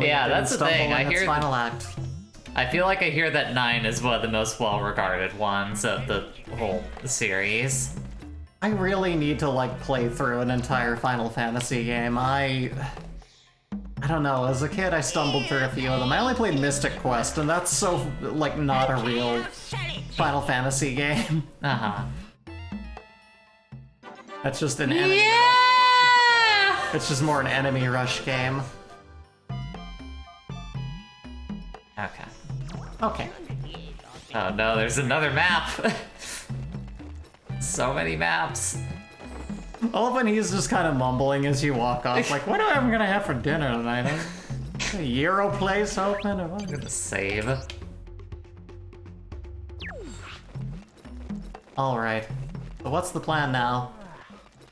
Yeah, that's the thing, I hear- final act. I feel like I hear that 9 is one of the most well-regarded ones of the whole series. I really need to like play through an entire Final Fantasy game. I don't know, as a kid I stumbled through a few of them. I only played Mystic Quest, and that's so like not a real Final Fantasy game. Uh-huh. That's just an enemy. Yeah! It's just more an enemy rush game. Okay. Okay. Oh no, there's another map! So many maps. I love when he's just kind of mumbling as you walk off, like, what am I gonna have for dinner tonight? A Euro place open? Or what? I'm gonna save. Alright. So what's the plan now?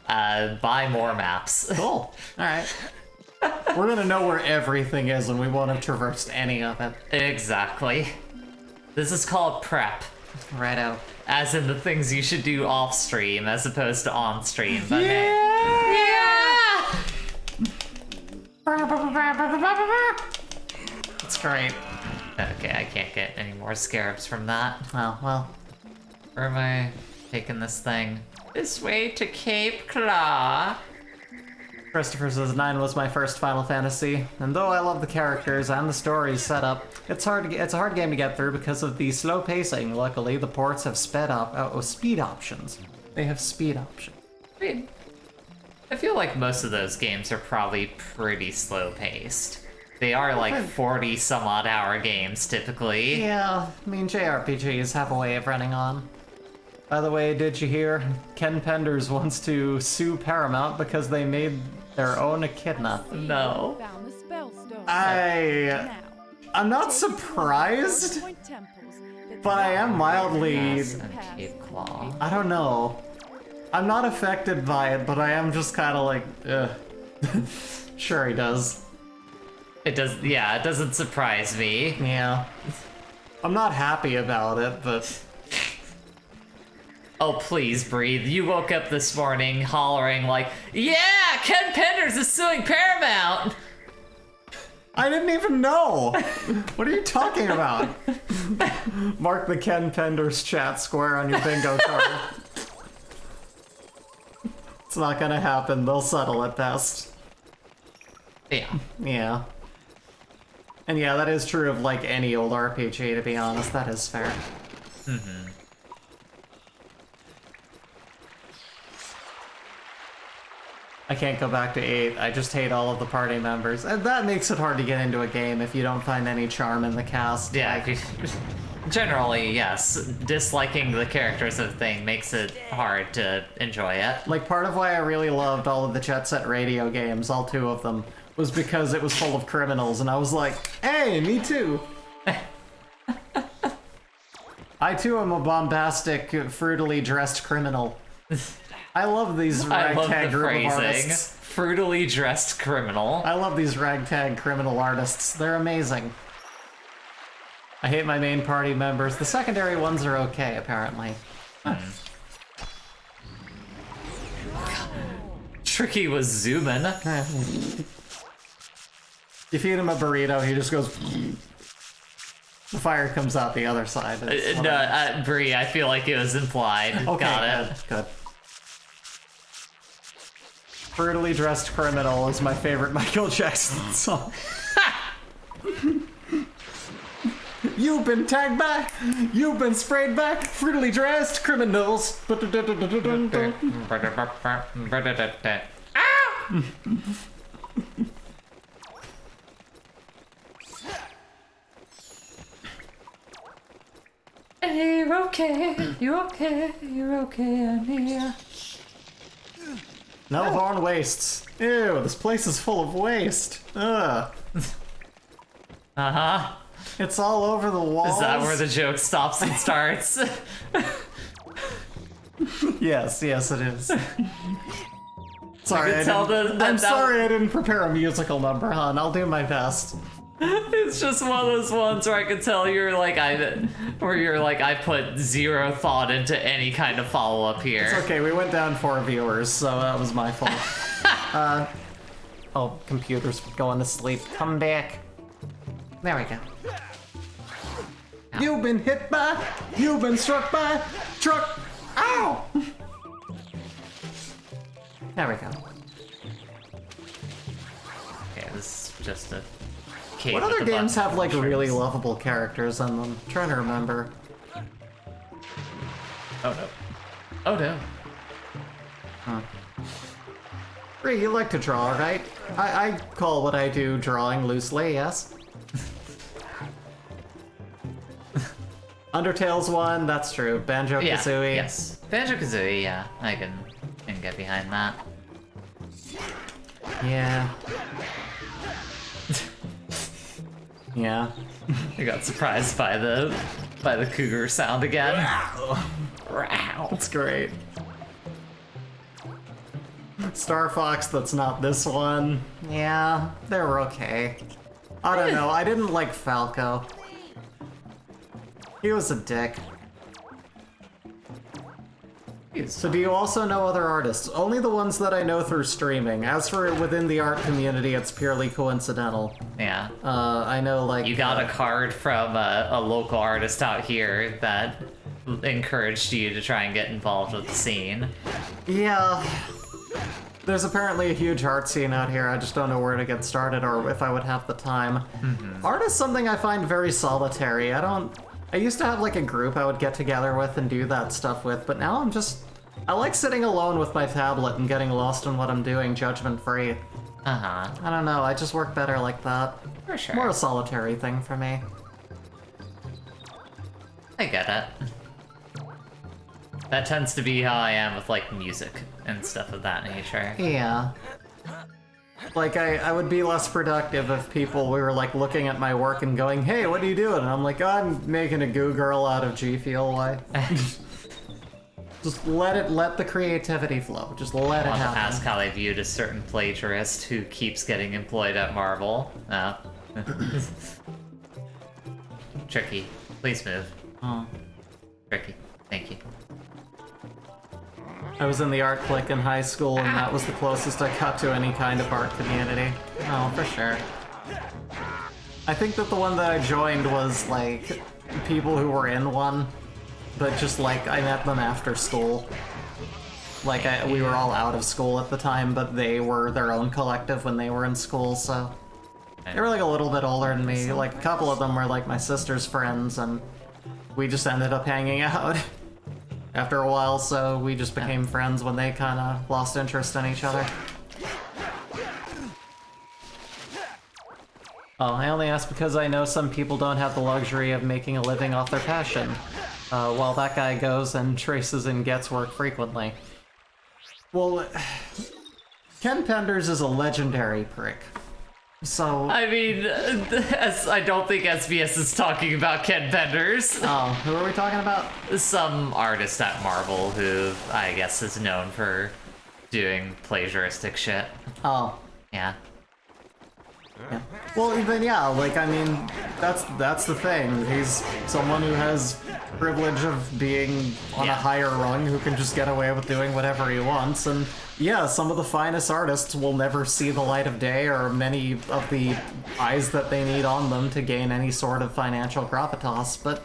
Buy more maps. Cool. Alright. We're gonna know where everything is and we won't have traversed any of it. Exactly. This is called prep. Righto. As in the things you should do off stream as opposed to on stream. But hey. Yeah! That's great. Okay, I can't get any more scarabs from that. Oh, well. Where am I taking this thing? This way to Cape Claw. Christopher says 9 was my first Final Fantasy, and though I love the characters and the stories set up, it's a hard game to get through because of the slow pacing. Luckily, the ports have speed options. They have speed options. I mean, I feel like most of those games are probably pretty slow paced. They are like 40 some odd hour games typically. Yeah, I mean JRPGs have a way of running on. By the way, did you hear? Ken Penders wants to sue Paramount because they made their own echidna. No. Found the spell stone. I'm not surprised, but I am mildly... Yes, and Cave Claw. I don't know. I'm not affected by it, but I am just kind of like, ugh. Sure he does. It does, yeah, it doesn't surprise me. Yeah. I'm not happy about it, but... Oh, please breathe. You woke up this morning hollering like, yeah, Ken Penders is suing Paramount! I didn't even know! What are you talking about? Mark the Ken Penders chat square on your bingo card. It's not gonna happen. They'll settle at best. Yeah. Yeah. And yeah, that is true of like any old RPG, to be honest. That is fair. Mm-hmm. I can't go back to 8. I just hate all of the party members. And that makes it hard to get into a game if you don't find any charm in the cast. Yeah, Like, generally, yes. Disliking the characters of the thing makes it hard to enjoy it. like, part of why I really loved all of the Jet Set Radio games, all 2 of them, was because it was full of criminals, and I was like, hey, me too! I too am a bombastic, fruitily dressed criminal. I love these I love ragtag the group of phrasing. artists. Fruitily dressed criminal. I love these ragtag criminal artists. They're amazing. I hate my main party members. The secondary ones are okay, apparently. Tricky was zooming. You feed him a burrito, he just goes... The fire comes out the other side. No, Bree, I feel like it was implied. Okay, Got it. good. Brutally Dressed Criminal is my favorite Michael Jackson song. You've been tagged by, you've been sprayed by, fruitily dressed criminals. You're okay, you're okay, you're okay, Ania. No horn wastes. Ew, this place is full of waste. Ugh. Uh-huh. It's all over the walls. Is that where the joke stops and starts? Yes, it is. Sorry, I can tell I'm sorry I didn't prepare a musical number, hon. I'll do my best. It's just one of those ones where I can tell you're like, I put zero thought into any kind of follow-up here. It's okay, we went down 4 viewers, so that was my fault. Oh, computer's going to sleep. Come back. There we go. You've been hit by, you've been struck by, truck, ow! There we go. Okay, this is just a cave. What with other a games button have like and really mushrooms. lovable characters in them? I'm trying to remember. Oh no. Oh no. Bree, you like to draw, right? I call what I do drawing loosely, yes? Undertale's one, that's true. Banjo-Kazooie. Yeah, yes. Banjo-Kazooie, yeah. I can get behind that. Yeah. Yeah. I got surprised by the cougar sound again. That's great. Star Fox, that's not this one. Yeah, they were okay. I don't know, I didn't like Falco. He was a dick. So do you also know other artists? Only the ones that I know through streaming. As for within the art community, it's purely coincidental. Yeah. I know like... You got a card from a local artist out here that encouraged you to try and get involved with the scene. Yeah. There's apparently a huge art scene out here. I just don't know where to get started or if I would have the time. Art is something I find very solitary. I used to have like a group I would get together with and do that stuff with, but now I like sitting alone with my tablet and getting lost in what I'm doing, judgment-free. Uh-huh. I don't know, I just work better like that. For sure. More a solitary thing for me. I get it. That tends to be how I am with, like, music and stuff of that nature. Yeah. Like, I would be less productive if people were, like, looking at my work and going, hey, what are you doing? And I'm like, oh, I'm making a goo girl out of G Fuel. Why? Just let the creativity flow. Just let it I want to happen. ask how they viewed a certain plagiarist who keeps getting employed at Marvel. Oh. Tricky. Please move. Oh. Tricky. Thank you. I was in the art clique in high school, and that was the closest I got to any kind of art community. Oh, for sure. I think that the one that I joined was, like, people who were in one, but just, like, I met them after school. Like, we were all out of school at the time, but they were their own collective when they were in school, so... They were, like, a little bit older than me. Like, a couple of them were, like, my sister's friends, and we just ended up hanging out after a while, so we just became friends when they kind of lost interest in each other. Oh, I only ask because I know some people don't have the luxury of making a living off their passion, while that guy goes and traces and gets work frequently. Well, Ken Penders is a legendary prick. So... I mean, I don't think SBS is talking about Ken Penders. Oh, who are we talking about? Some artist at Marvel who, I guess, is known for doing plagiaristic shit. Oh. Yeah. Yeah. Well, even, yeah, like, I mean, that's the thing. He's someone who has privilege of being on a higher rung who can just get away with doing whatever he wants, and yeah, some of the finest artists will never see the light of day or many of the eyes that they need on them to gain any sort of financial gravitas, but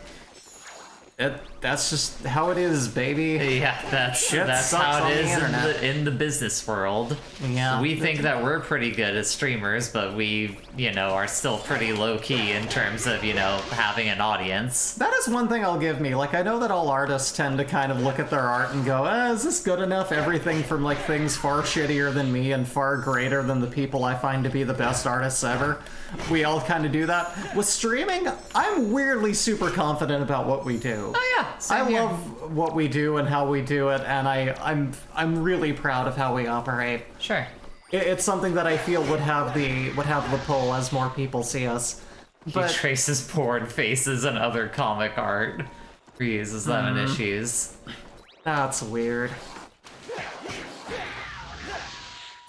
that's just how it is, baby. Yeah, that's sucks how on it the is internet. in the business world. Yeah. We think that we're pretty good as streamers, but we, are still pretty low-key in terms of, having an audience. That is one thing I'll give me. Like, I know that all artists tend to kind of look at their art and go, is this good enough? Everything from, like, things far shittier than me and far greater than the people I find to be the best artists ever. We all kind of do that. With streaming, I'm weirdly super confident about what we do. Oh yeah, I love what we do and how we do it, and I'm really proud of how we operate. Sure. It's something that I feel would have the pull as more people see us. But He traces porn faces and other comic art. Reuses them in issues. that's weird.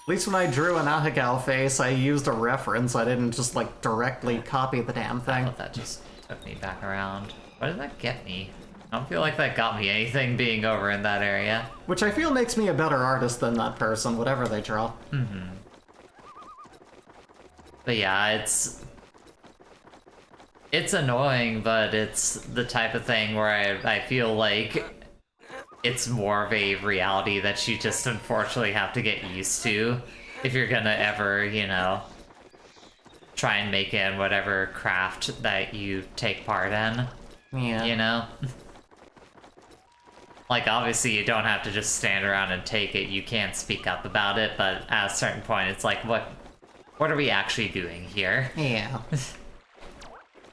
At least when I drew an Ahegao face, I used a reference. I didn't just, like, directly copy the damn thing. Oh, that just took me back around. What did that get me? I don't feel like that got me anything being over in that area. Which I feel makes me a better artist than that person, whatever they draw. But yeah, it's annoying, but it's the type of thing where I feel like it's more of a reality that you just unfortunately have to get used to if you're gonna ever, try and make it in whatever craft that you take part in. Yeah. Like, obviously you don't have to just stand around and take it, you can speak up about it, but at a certain point it's like, what are we actually doing here? Yeah.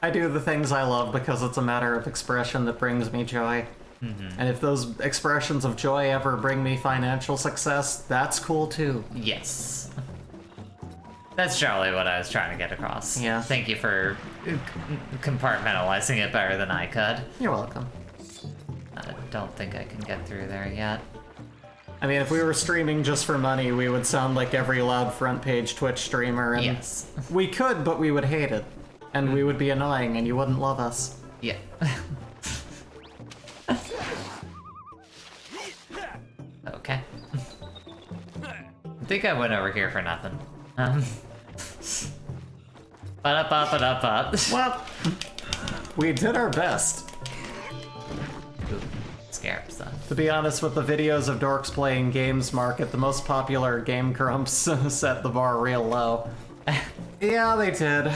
I do the things I love because it's a matter of expression that brings me joy. And if those expressions of joy ever bring me financial success, that's cool too. Yes. That's generally what I was trying to get across. Yeah. Thank you for compartmentalizing it better than I could. You're welcome. I don't think I can get through there yet. I mean, if we were streaming just for money, we would sound like every loud front page Twitch streamer, and Yes. we could, but we would hate it. And we would be annoying, and you wouldn't love us. Yeah. Okay. I think I went over here for nothing. Ba-da-ba-ba-da-ba. Well, we did our best. Scarabs then. To be honest, with the videos of dorks playing games market, the most popular Game Grumps set the bar real low. Yeah, they did.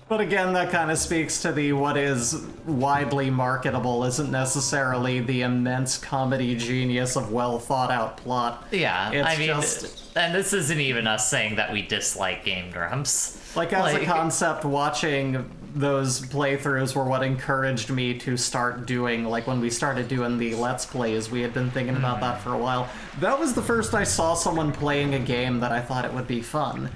But again, that kind of speaks to the what is widely marketable isn't necessarily the immense comedy genius of well thought out plot. Yeah, It's I mean, just- and this isn't even us saying that we dislike Game Grumps. Like, as a concept, watching those playthroughs were what encouraged me to start doing, like, when we started doing the Let's Plays, we had been thinking about that for a while. That was the first I saw someone playing a game that I thought it would be fun.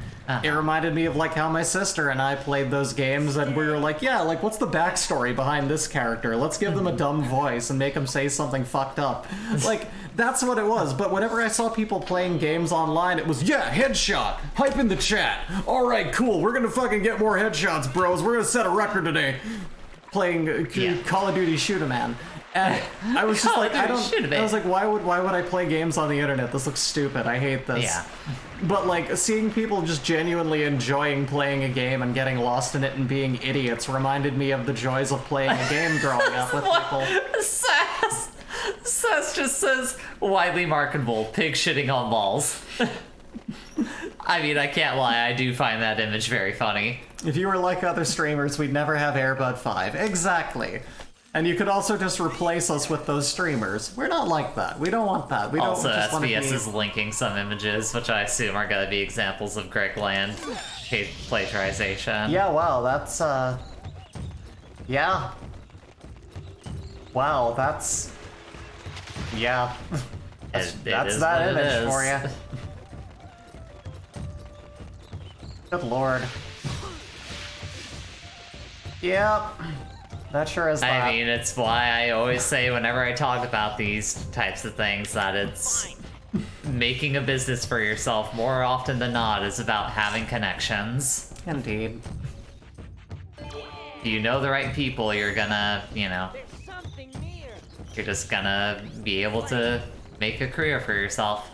It reminded me of, like, how my sister and I played those games, and we were like, yeah, like, what's the backstory behind this character? Let's give them a dumb voice and make them say something fucked up. Like, that's what it was. But whenever I saw people playing games online, it was, yeah, headshot, hype in the chat. All right, cool, we're gonna fucking get more headshots, bros. We're gonna set a record today. Playing Call of Duty Shoot-A-Man. And I was just like, I was like, why would I play games on the internet? This looks stupid. I hate this. Yeah. But like seeing people just genuinely enjoying playing a game and getting lost in it and being idiots reminded me of the joys of playing a game growing up with people. Sass just says, widely marketable, pig shitting on balls. I mean, I can't lie, I do find that image very funny. If you were like other streamers, we'd never have Airbud 5. Exactly. And you could also just replace us with those streamers. We're not like that. We don't want that. We don't Also, just want to SBS be... is linking some images, which I assume are going to be examples of Greg Land plagiarization. Yeah, wow, that's, yeah. Wow, that's... Yeah. That's that image for you. Good lord. Yep. That sure is that. I mean, it's why I always say whenever I talk about these types of things that it's making a business for yourself more often than not is about having connections. Indeed. If you know the right people, you're gonna, you know, you're just gonna be able to make a career for yourself.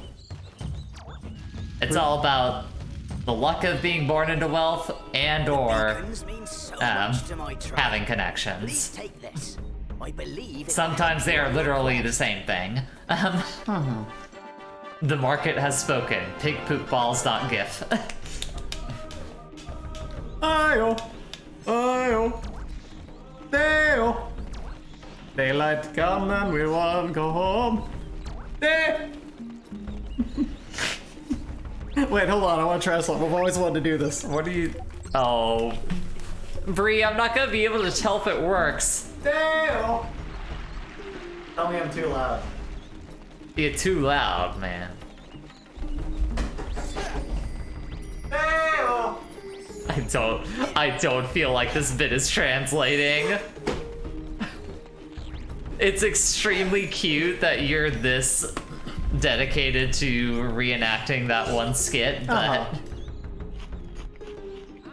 It's all about the luck of being born into wealth and or having connections. Sometimes they are literally the same thing. The market has spoken. Pigpoopballs.gif. Ayo. Ayo. Deo. Daylight come and we want to go home. Day. Wait, hold on. I want to try something. I've always wanted to do this. What do you... Oh. Bree, I'm not gonna be able to tell if it works. Dale! Tell me I'm too loud. You're too loud, man. Dale! I don't feel like this bit is translating. It's extremely cute that you're this dedicated to reenacting that one skit, but...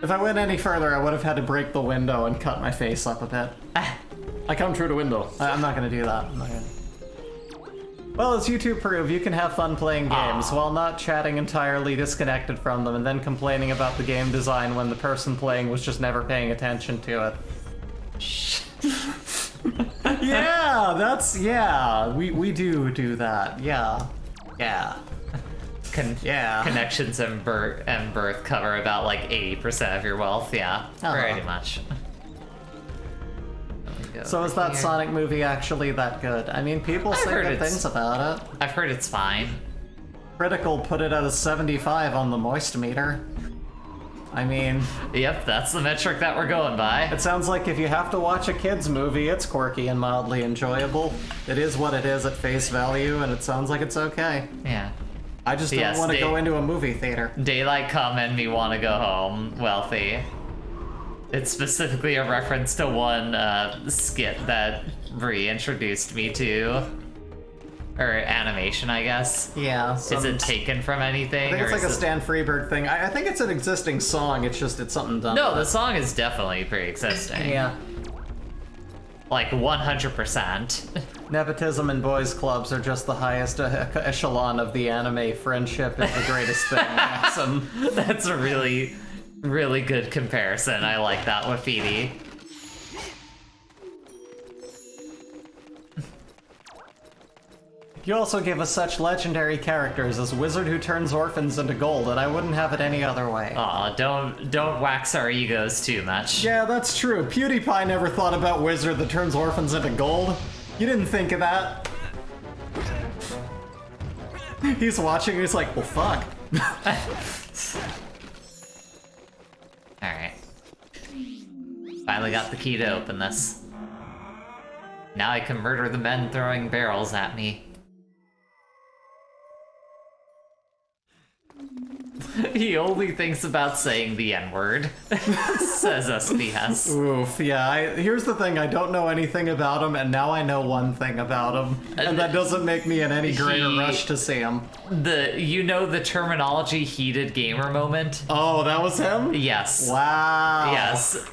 If I went any further, I would have had to break the window and cut my face up a bit. I come through the window. I'm not gonna do that. I'm not gonna... Well, as YouTube prove, you can have fun playing games while not chatting entirely disconnected from them and then complaining about the game design when the person playing was just never paying attention to it. Yeah, that's... Yeah, we do that. Yeah. Yeah. Connections and birth cover about like 80% of your wealth, yeah. Pretty much. So is that Sonic movie actually that good? I mean, people say good things about it. I've heard it's fine. Critical put it at a 75 on the moist meter. I mean... Yep, that's the metric that we're going by. It sounds like if you have to watch a kid's movie, it's quirky and mildly enjoyable. It is what it is at face value, and it sounds like it's okay. Yeah. I just don't want to go into a movie theater. Daylight come and me want to go home, wealthy. It's specifically a reference to one skit that Bree introduced me to. Or animation, I guess. Yeah. Is it taken from anything? I think it's like a Stan Freberg thing. I think it's an existing song, it's something done. No, the song is definitely pre-existing. Yeah. Like 100%. Nepotism and boys clubs are just the highest echelon of the anime. Friendship is the greatest thing. Awesome. That's a really, really good comparison. I like that, Wafidi. You also give us such legendary characters as Wizard who turns orphans into gold, and I wouldn't have it any other way. Aw, don't wax our egos too much. Yeah, that's true. PewDiePie never thought about Wizard that turns orphans into gold. You didn't think of that. He's watching, he's like, well, fuck. Alright. Finally got the key to open this. Now I can murder the men throwing barrels at me. He only thinks about saying the N-word, says SBS. Oof, yeah, here's the thing, I don't know anything about him, and now I know one thing about him, and that doesn't make me in any greater rush to see him. You know the terminology heated gamer moment? Oh, that was him? Yes. Wow. Yes.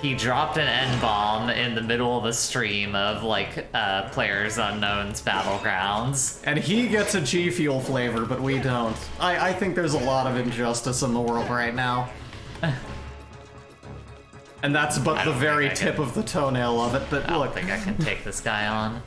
He dropped an N-bomb in the middle of a stream of, like, PlayerUnknown's Battlegrounds. And he gets a G Fuel flavor, but we don't. I think there's a lot of injustice in the world right now. And that's but the very tip of the toenail of it, but I look. don't think I can take this guy on.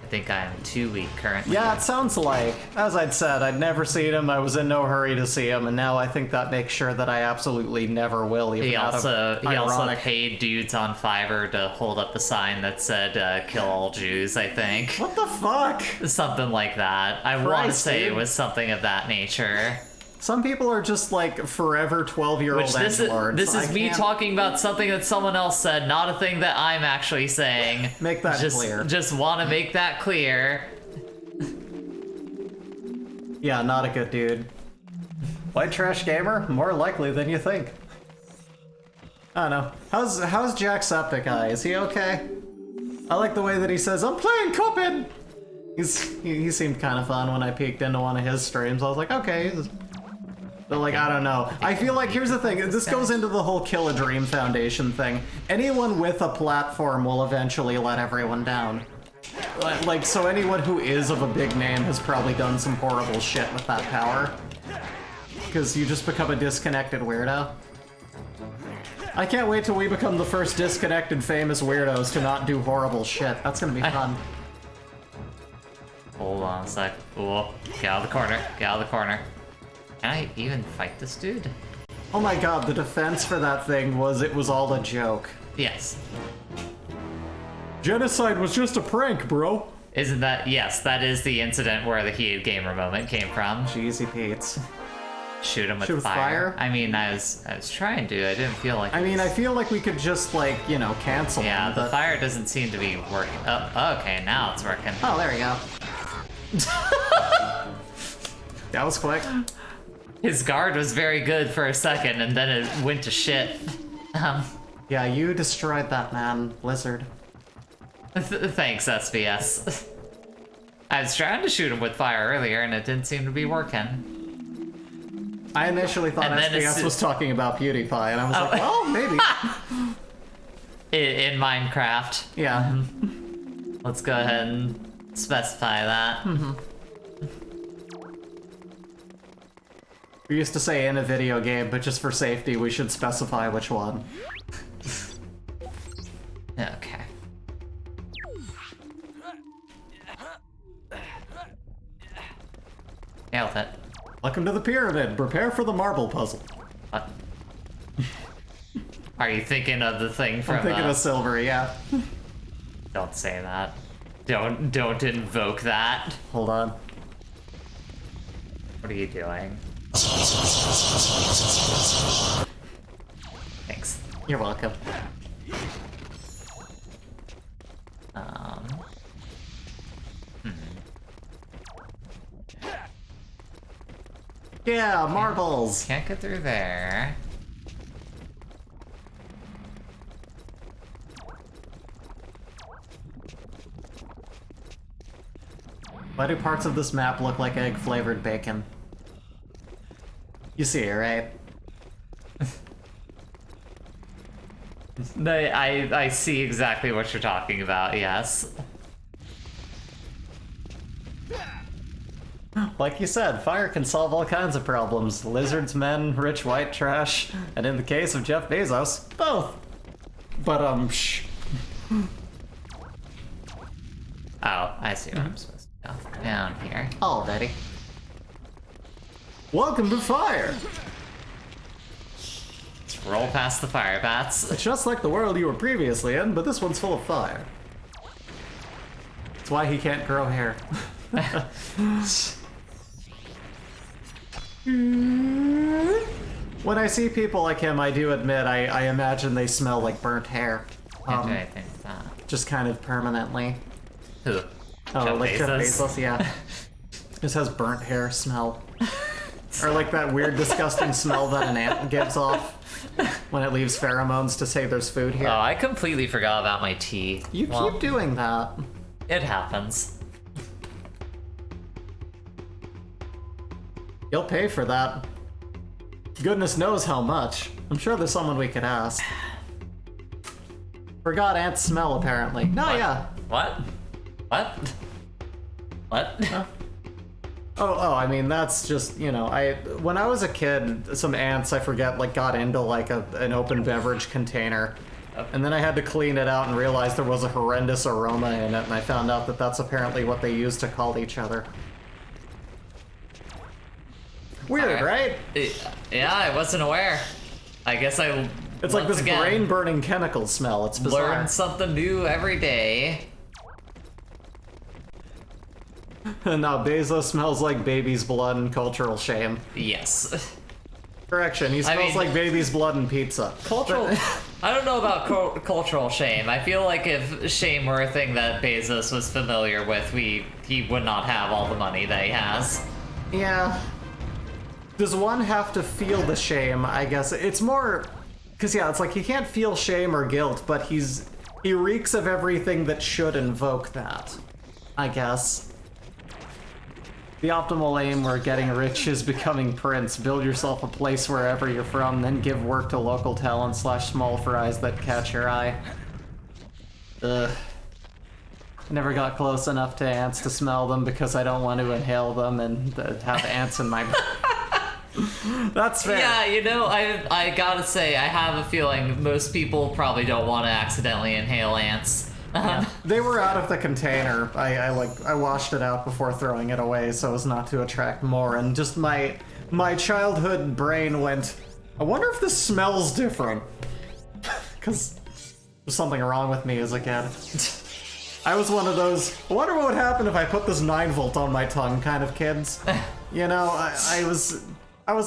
I think I am too weak currently. Yeah, it sounds like. As I'd said, I'd never seen him, I was in no hurry to see him, and now I think that makes sure that I absolutely never will, even He also ironic. paid dudes on Fiverr to hold up a sign that said, kill all Jews, I think. What the fuck? Something like that. I want to Christ, say dude. it was something of that nature. Some people are just like forever 12-year-old edgelords. This is me talking about something that someone else said, not a thing that I'm actually saying. Make that clear. Just want to make that clear. Yeah, not a good dude. White trash gamer? More likely than you think. I don't know. How's Jacksepticeye? Eye? Is he okay? I like the way that he says, I'm playing Cuphead! He seemed kind of fun when I peeked into one of his streams. I was like, okay. But like, I don't know. I feel like, here's the thing, this goes into the whole Kill a Dream Foundation thing. Anyone with a platform will eventually let everyone down. Like, so anyone who is of a big name has probably done some horrible shit with that power. Because you just become a disconnected weirdo. I can't wait till we become the first disconnected famous weirdos to not do horrible shit. That's gonna be fun. Hold on a sec. Ooh, get out of the corner. Get out of the corner. Can I even fight this dude? Oh my god, the defense for that thing was it was all a joke. Yes. Genocide was just a prank, bro. Isn't that... Yes, that is the incident where the heated gamer moment came from. Jeezy Pete's. Shoot him with, Shoot with fire. fire? I mean, I was trying to. I didn't feel like... I mean, I feel like we could just, like, you know, cancel Yeah, him, the but... fire doesn't seem to be working. Oh, okay, now it's working. Oh, there we go. That was quick. His guard was very good for a second, and then it went to shit. Yeah, you destroyed that man, Blizzard. Thanks, SBS. I was trying to shoot him with fire earlier, and it didn't seem to be working. I initially thought And then SBS was talking about PewDiePie, and I was like, well, maybe. In Minecraft. Yeah. Let's go ahead and specify that. We used to say in a video game, but just for safety, we should specify which one. Okay. Nailed it. Welcome to the pyramid. Prepare for the marble puzzle. What? Are you thinking of the thing from... I'm thinking of Silver, yeah. Don't say that. Don't invoke that. Hold on. What are you doing? Thanks. You're welcome. Yeah, marbles! Can't get through there. Why do parts of this map look like egg-flavored bacon? You see it, right? I see exactly what you're talking about, yes. Like you said, fire can solve all kinds of problems. Lizards, men, rich white trash, and in the case of Jeff Bezos, both. But, shh. Oh, I see what I'm supposed to go. Down here. Already. Welcome to fire! Let's roll past the fire bats. It's just like the world you were previously in, but this one's full of fire. That's why he can't grow hair. When I see people like him, I do admit I imagine they smell like burnt hair. Can't do anything with that. Just kind of permanently. Who? Oh, Jeff like Jeff Bezos? Bezos, yeah. Just has burnt hair smell. Or like that weird, disgusting smell that an ant gives off when it leaves pheromones to say there's food here. Oh, I completely forgot about my tea. You keep doing that. It happens. You'll pay for that. Goodness knows how much. I'm sure there's someone we could ask. Forgot ants smell, apparently. No, What? yeah. What? What? What? Oh, I mean, that's just, you know, when I was a kid, some ants, I forget, like, got into, like, an open beverage container. And then I had to clean it out and realize there was a horrendous aroma in it, and I found out that that's apparently what they used to call each other. Weird, right? Yeah, I wasn't aware. I guess I. It's like this again, brain-burning chemical smell. It's bizarre. learn something new every day. Now Bezos smells like baby's blood and cultural shame. Yes. Correction, he smells mean- like baby's blood and pizza. Cultural. I don't know about cultural shame. I feel like if shame were a thing that Bezos was familiar with, he would not have all the money that he has. Yeah. Does one have to feel the shame? I guess it's more, because yeah, it's like he can't feel shame or guilt, but he reeks of everything that should invoke that. I guess. The optimal aim where getting rich is becoming Prince. Build yourself a place wherever you're from, then give work to local talent / small fries that catch your eye. Ugh. Never got close enough to ants to smell them because I don't want to inhale them and have ants in my... That's fair. Yeah, you know, I gotta say, I have a feeling most people probably don't want to accidentally inhale ants. They were out of the container. I washed it out before throwing it away so as not to attract more, and just my childhood brain went, I wonder if this smells different. Because there's something wrong with me as a kid. I was one of those, I wonder what would happen if I put this 9-volt on my tongue kind of kids. You know, I was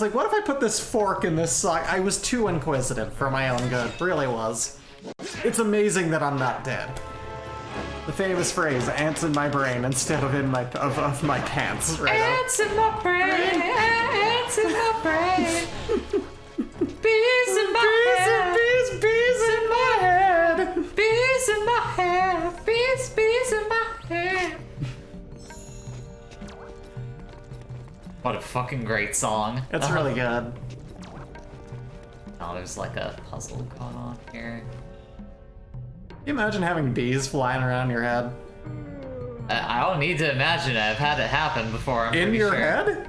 like, what if I put this fork in this sock? I was too inquisitive for my own good, really was. It's amazing that I'm not dead. The famous phrase, ants in my brain instead of in my of my pants. Right Ants in my brain, ants in my brain. Bees in my head, bees in my head. bees in my head, bees in my head. What a fucking great song. It's really good. Oh, there's like a puzzle going on here. Can you imagine having bees flying around your head? I don't need to imagine it. I've had it happen before. I'm In pretty your sure. head?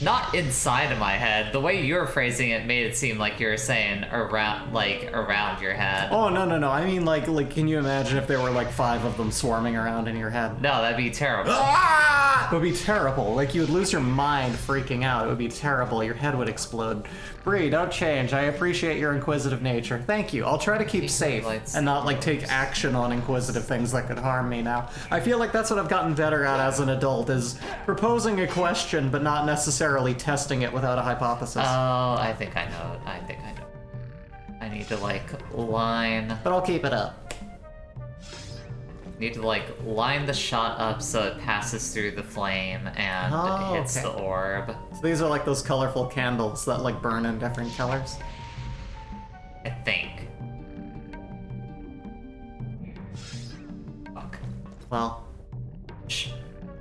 Not inside of my head. The way you were phrasing it made it seem like you were saying around your head. Oh, no. I mean, like, can you imagine if there were like 5 of them swarming around in your head? No, that'd be terrible. Ah! It would be terrible. Like, you would lose your mind freaking out. It would be terrible. Your head would explode. Bree, don't change. I appreciate your inquisitive nature. Thank you. I'll try to keep safe and not, like, take action on inquisitive things that could harm me now. I feel like that's what I've gotten better at as an adult, is proposing a question but not necessarily testing it without a hypothesis. Oh, I think I know it. I need to, like, line... But I'll keep it up. Need to, like, line the shot up so it passes through the flame and hits the orb. So these are like those colorful candles that like burn in different colors. I think. Fuck. Well,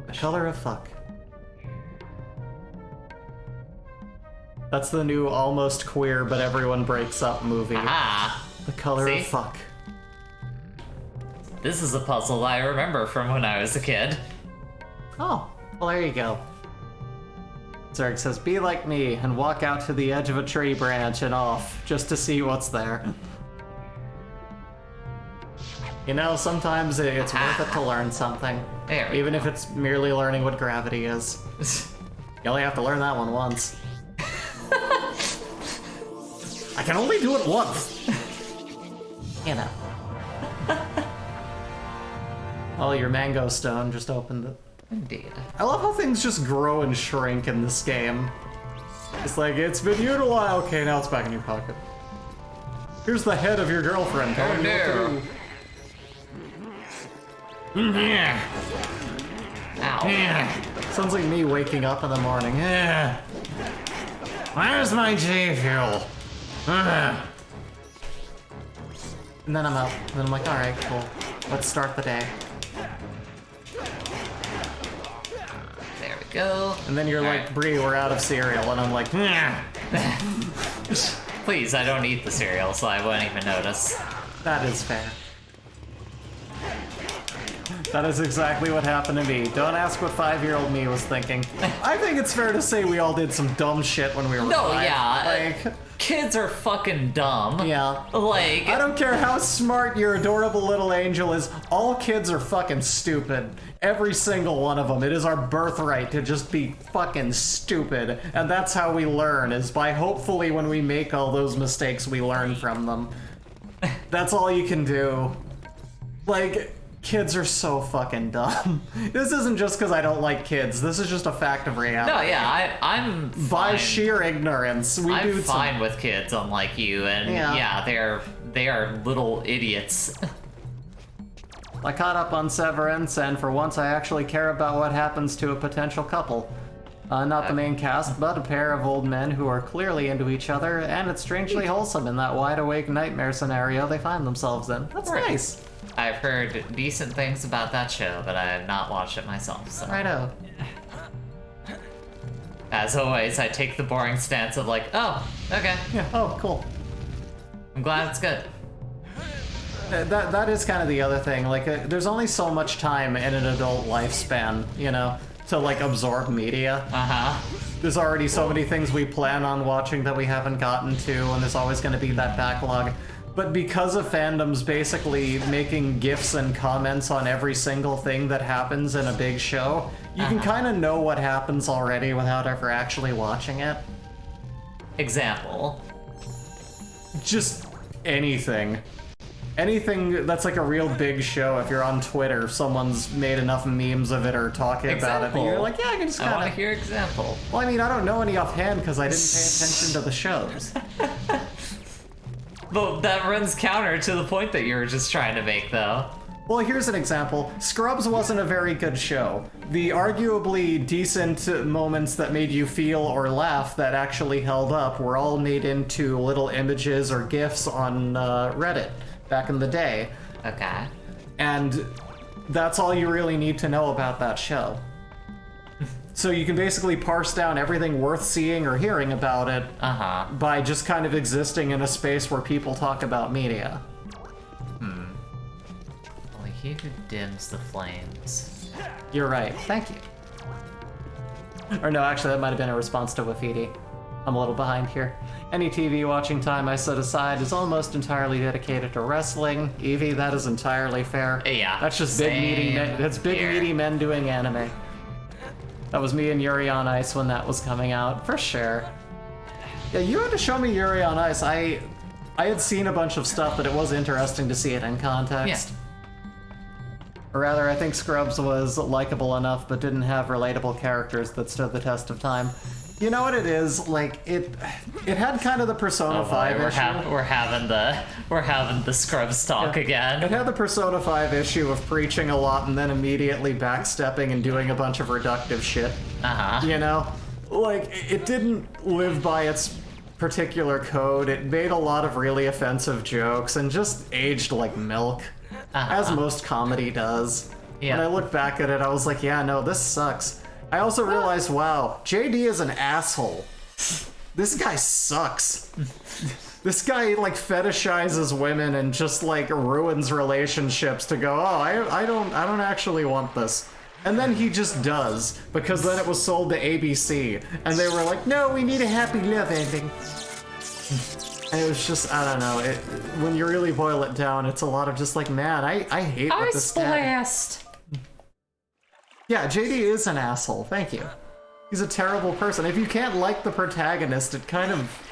the color of fuck. That's the new almost queer but everyone breaks up movie. Aha! The color See? of fuck. This is a puzzle I remember from when I was a kid. Oh, well there you go. Zerg says, be like me and walk out to the edge of a tree branch and off, just to see what's there. You know, sometimes it's worth it to learn something. There we Even if it's merely learning what gravity is. You only have to learn that one once. I can only do it once! You know. Oh, your mango stone just opened it. Indeed. I love how things just grow and shrink in this game. It's like, it's been utilized. Okay, now it's back in your pocket. Here's the head of your girlfriend. Tell me what to do. Ow. Sounds like me waking up in the morning. Where's my G fuel? And then I'm out. And then I'm like, alright, cool. Let's start the day. There we go. And then you're like, Bree, we're out of cereal. And I'm like, Please, I don't eat the cereal, so I won't even notice. that is fair. That is exactly what happened to me. Don't ask what 5-year-old me was thinking. I think it's fair to say we all did some dumb shit when we were No, 5. yeah. Like, Kids are fucking dumb. yeah. Like, I don't care how smart your adorable little angel is, all kids are fucking stupid. Every single one of them. It is our birthright to just be fucking stupid. And that's how we learn, is by hopefully when we make all those mistakes, we learn from them. That's all you can do. Like, kids are so fucking dumb. This isn't just because I don't like kids. This is just a fact of reality. no, yeah, I'm By fine. sheer ignorance, we I'm do fine with kids, unlike you, and Yeah. yeah, they are little idiots. I caught up on Severance, and for once I actually care about what happens to a potential couple. Not the main cast, but a pair of old men who are clearly into each other, and it's strangely wholesome in that wide-awake nightmare scenario they find themselves in. That's Right. nice. I've heard decent things about that show, but I have not watched it myself, so. Righto. As always, I take the boring stance of like, oh, okay, Yeah, oh, cool. I'm glad it's good. That is kind of the other thing. Like, there's only so much time in an adult lifespan, you know, to, like, absorb media. Uh-huh. There's already so many things we plan on watching that we haven't gotten to, and there's always going to be that backlog. But because of fandoms basically making GIFs and comments on every single thing that happens in a big show, you can kind of know what happens already without ever actually watching it. Example. Just anything. Anything that's like a real big show. If you're on Twitter, someone's made enough memes of it or talking about it, and you're like, yeah, I can just I kind want to of... hear example. Well, I mean, I don't know any offhand because I didn't pay attention to the shows. But that runs counter to the point that you were just trying to make, though. Well, here's an example. Scrubs wasn't a very good show. The arguably decent moments that made you feel or laugh that actually held up were all made into little images or GIFs on Reddit back in the day. Okay. And that's all you really need to know about that show. So you can basically parse down everything worth seeing or hearing about it Uh-huh. by just kind of existing in a space where people talk about media. Only he who dims the flames. You're right. Thank you. Or no, actually, that might have been a response to Wafidi. I'm a little behind here. Any TV watching time I set aside is almost entirely dedicated to wrestling. Evie, that is entirely fair. Yeah, That's just big meaty men. That's big here. meaty men doing anime. That was me and Yuri on Ice when that was coming out, for sure. Yeah, you had to show me Yuri on Ice. I had seen a bunch of stuff, but it was interesting to see it in context. Or rather, I think Scrubs was likable enough, but didn't have relatable characters that stood the test of time. You know what it is? Like, it had kind of the Persona 5 we're, issue. we're having the Scrubs talk again. It had the Persona 5 issue of preaching a lot and then immediately backstepping and doing a bunch of reductive shit. Uh-huh. You know? Like, it didn't live by its particular code. It made a lot of really offensive jokes and just aged like milk. As most comedy does. Yeah. When I look back at it, I was like, yeah, no, this sucks. I also realized, wow, JD is an asshole. This guy sucks. This guy, like, fetishizes women and just, like, ruins relationships to go, oh, I don't actually want this. And then he just does, because then it was sold to ABC, and they were like, no, we need a happy love ending. And it was just, I don't know, when you really boil it down, it's a lot of just like, man, I hate what this guy... Blast! Yeah, JD is an asshole, thank you. He's a terrible person. If you can't like the protagonist, it kind of...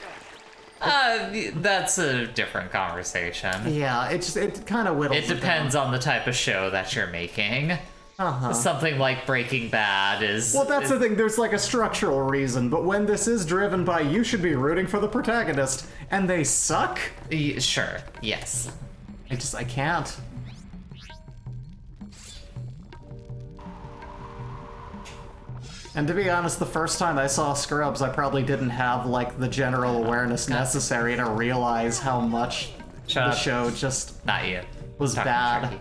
That's a different conversation. Yeah, it kind of whittles It depends on the type of show that you're making. Uh-huh. Something like Breaking Bad is... Well, that's the thing, there's like a structural reason, but when this is driven by you should be rooting for the protagonist, and they suck? Sure, yes. I can't. And to be honest, the first time I saw Scrubs, I probably didn't have, like, the general awareness necessary to realize how much the show just Not you. was Talking bad. turkey.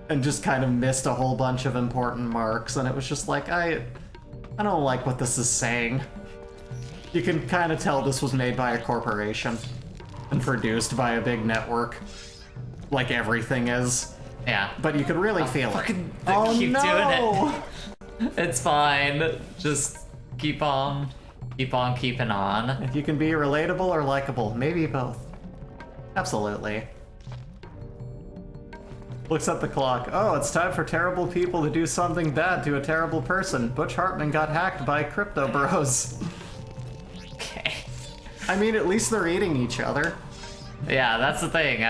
And just kind of missed a whole bunch of important marks, and it was just like, I don't like what this is saying. You can kind of tell this was made by a corporation and produced by a big network, like everything is. Yeah. But you could really feel it. Oh, keep no! doing it. It's fine. Just keep on keeping on. If you can be relatable or likable, maybe both. Absolutely. Looks at the clock. Oh, it's time for terrible people to do something bad to a terrible person. Butch Hartman got hacked by crypto bros. Okay. I mean, at least they're eating each other. Yeah, that's the thing.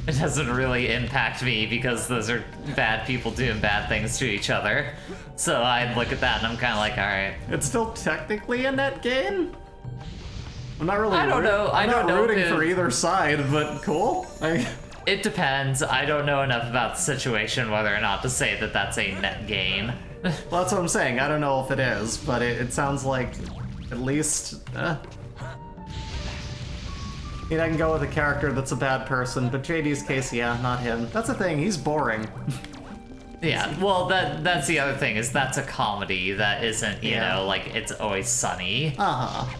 It doesn't really impact me because those are bad people doing bad things to each other. So I look at that and I'm kind of like, all right. It's still technically a net gain? I'm not really. I don't know. I'm not rooting if for either side, but cool. It depends. I don't know enough about the situation whether or not to say that that's a net gain. Well, that's what I'm saying. I don't know if it is, but it sounds like at least. I mean, I can go with a character that's a bad person, but JD's case, yeah, not him. That's the thing. He's boring. Yeah, well, that's the other thing, is that's a comedy that isn't, you know, like, It's Always Sunny. Uh-huh.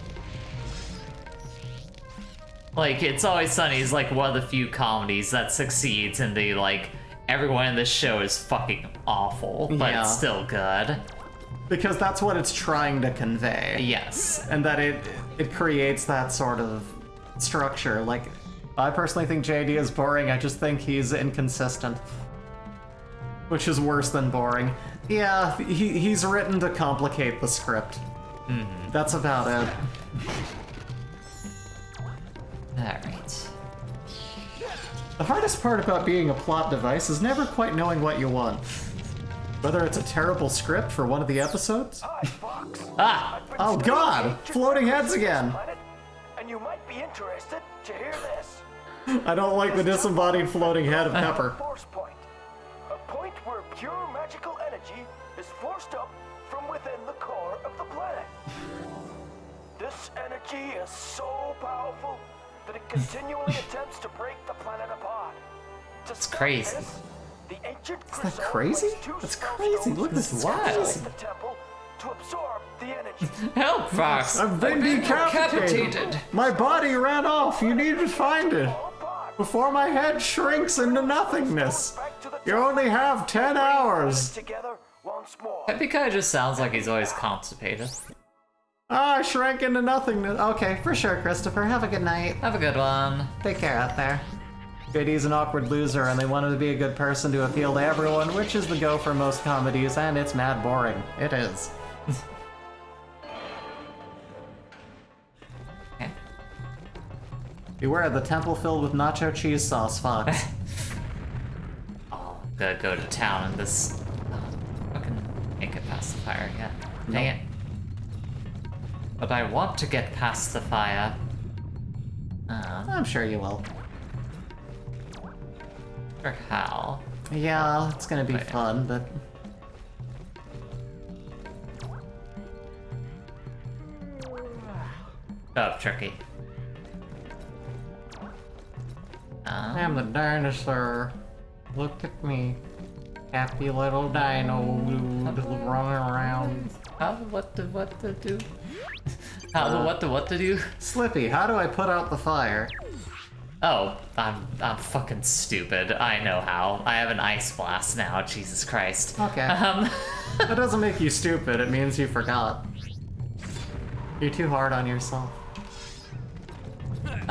Like, It's Always Sunny is, like, one of the few comedies that succeeds in the, like, everyone in this show is fucking awful, but it's still good. Because that's what it's trying to convey. Yes. And that it creates that sort of structure. Like, I personally think JD is boring, I just think he's inconsistent. Which is worse than boring. Yeah, he's written to complicate the script. Mm-hmm. That's about it. Alright. The hardest part about being a plot device is never quite knowing what you want. Whether it's a terrible script for one of the episodes. Hi, Fox. Ah! Oh god! Floating heads again! And you might be interested to hear this. I don't like the disembodied floating head of Pepper. Force point. A point where pure magical energy is forced up from within the core of the planet. This energy is so powerful that it continually attempts to break the planet apart. It's crazy. The ancient Is that crazy? That's crazy. Look, this is crazy. the temple to absorb the energy. Help, Fox! I've been decapitated. My body ran off. You need to find it before my head shrinks into nothingness. You only have 10 hours. Together once more. I think it just sounds like he's always constipated. Ah, I shrank into nothingness. Okay, for sure, Christopher. Have a good night. Have a good one. Take care out there. JD's an awkward loser, and they want him to be a good person to appeal to everyone, which is the go for most comedies, and it's mad boring. It is. Okay. Beware the temple filled with nacho cheese sauce, Fox. Oh, gotta go to town in this. Fucking can't get past the fire yet. Dang it. But I want to get past the fire. I'm sure you will. Or how? Yeah, it's gonna be fun, but... Oh, tricky. I'm the dinosaur. Look at me. Happy little dino dude running around. How the what to do? How the what to do? Slippy, how do I put out the fire? Oh, I'm fucking stupid. I know how. I have an ice blast now. Jesus Christ. Okay. That doesn't make you stupid, it means you forgot. You're too hard on yourself.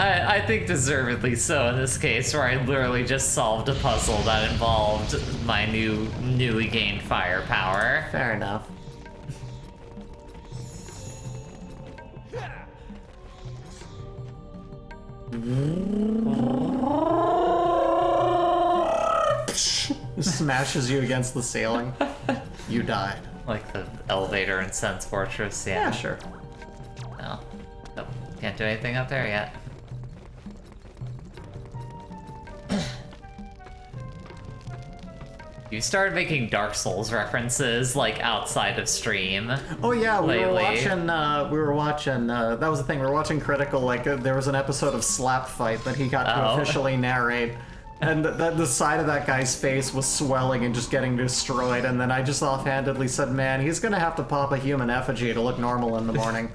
I think deservedly so in this case, where I literally just solved a puzzle that involved my newly gained firepower. Fair enough. Smashes you against the ceiling. You died. Like the elevator in Sense Fortress, yeah. Yeah, sure. No. Nope. Can't do anything up there yet. You started making Dark Souls references, like, outside of stream. Oh yeah, we were lately. watching, that was the thing, we were watching Critical, like, there was an episode of Slap Fight that he got to officially narrate. And the side of that guy's face was swelling and just getting destroyed, and then I just offhandedly said, man, he's gonna have to pop a human effigy to look normal in the morning.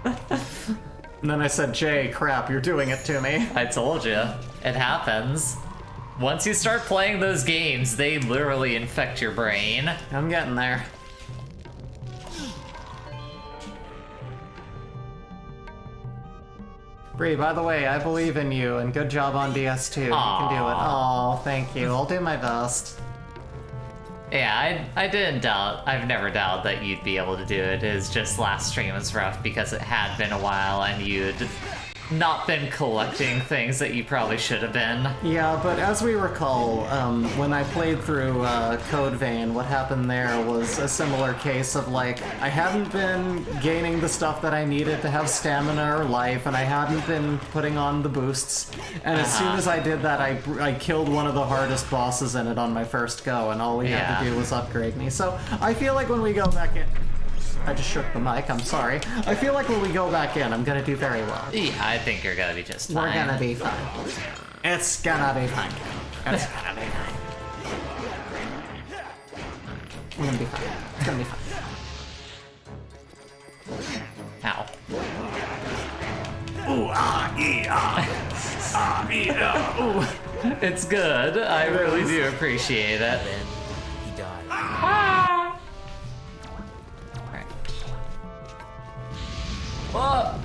And then I said, Jay, crap, you're doing it to me. I told you. It happens. Once you start playing those games, they literally infect your brain. I'm getting there. Bree, by the way, I believe in you, and good job on DS2. You can do it. Oh, thank you. I'll do my best. Yeah, I didn't doubt. I've never doubted that you'd be able to do it. It's just last stream was rough because it had been a while and you'd not been collecting things that you probably should have been. Yeah, but as we recall, when I played through Code Vein, what happened there was a similar case of, like, I hadn't been gaining the stuff that I needed to have stamina or life, and I hadn't been putting on the boosts, and as soon as I did that, I killed one of the hardest bosses in it on my first go, and all we had to do was upgrade me. So I feel like when we go back in... I just shook the mic, I'm sorry. I feel like when we go back in, I'm gonna do very well. Yeah, I think you're gonna be just fine. We're gonna be fine. It's gonna be fine. It's gonna be fine. We're gonna be fine. It's gonna be fine. Ow. Ooh, ah, ee, ah. Ah, ee, ah, ooh. It's good. I really do appreciate it. Then he died. Alright. Whoa!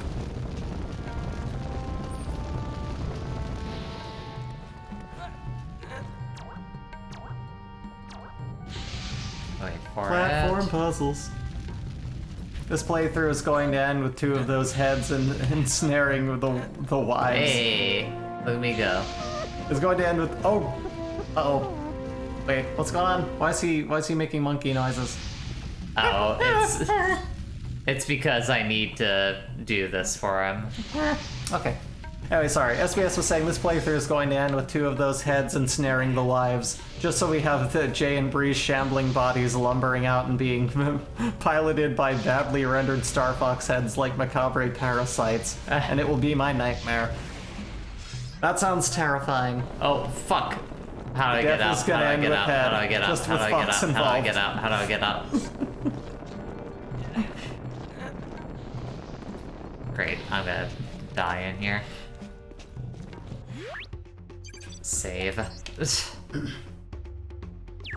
Wait for Platform it. puzzles. This playthrough is going to end with two of those heads and ensnaring the wives. Hey, look at me go. It's going to end with uh-oh. Wait, what's going on? Why is he making monkey noises? Oh, it's because I need to do this for him. Okay. Anyway, sorry. SBS was saying this playthrough is going to end with two of those heads ensnaring the wives, just so we have the Jay and Bree's shambling bodies lumbering out and being piloted by badly rendered Star Fox heads like macabre parasites, and it will be my nightmare. That sounds terrifying. Oh, fuck. How do I Death get out? is How gonna do I end get with out? head, How do I get out? just How do I with get out? fox How do I involved. get out? How do I get out? Great, I'm gonna die in here. Save.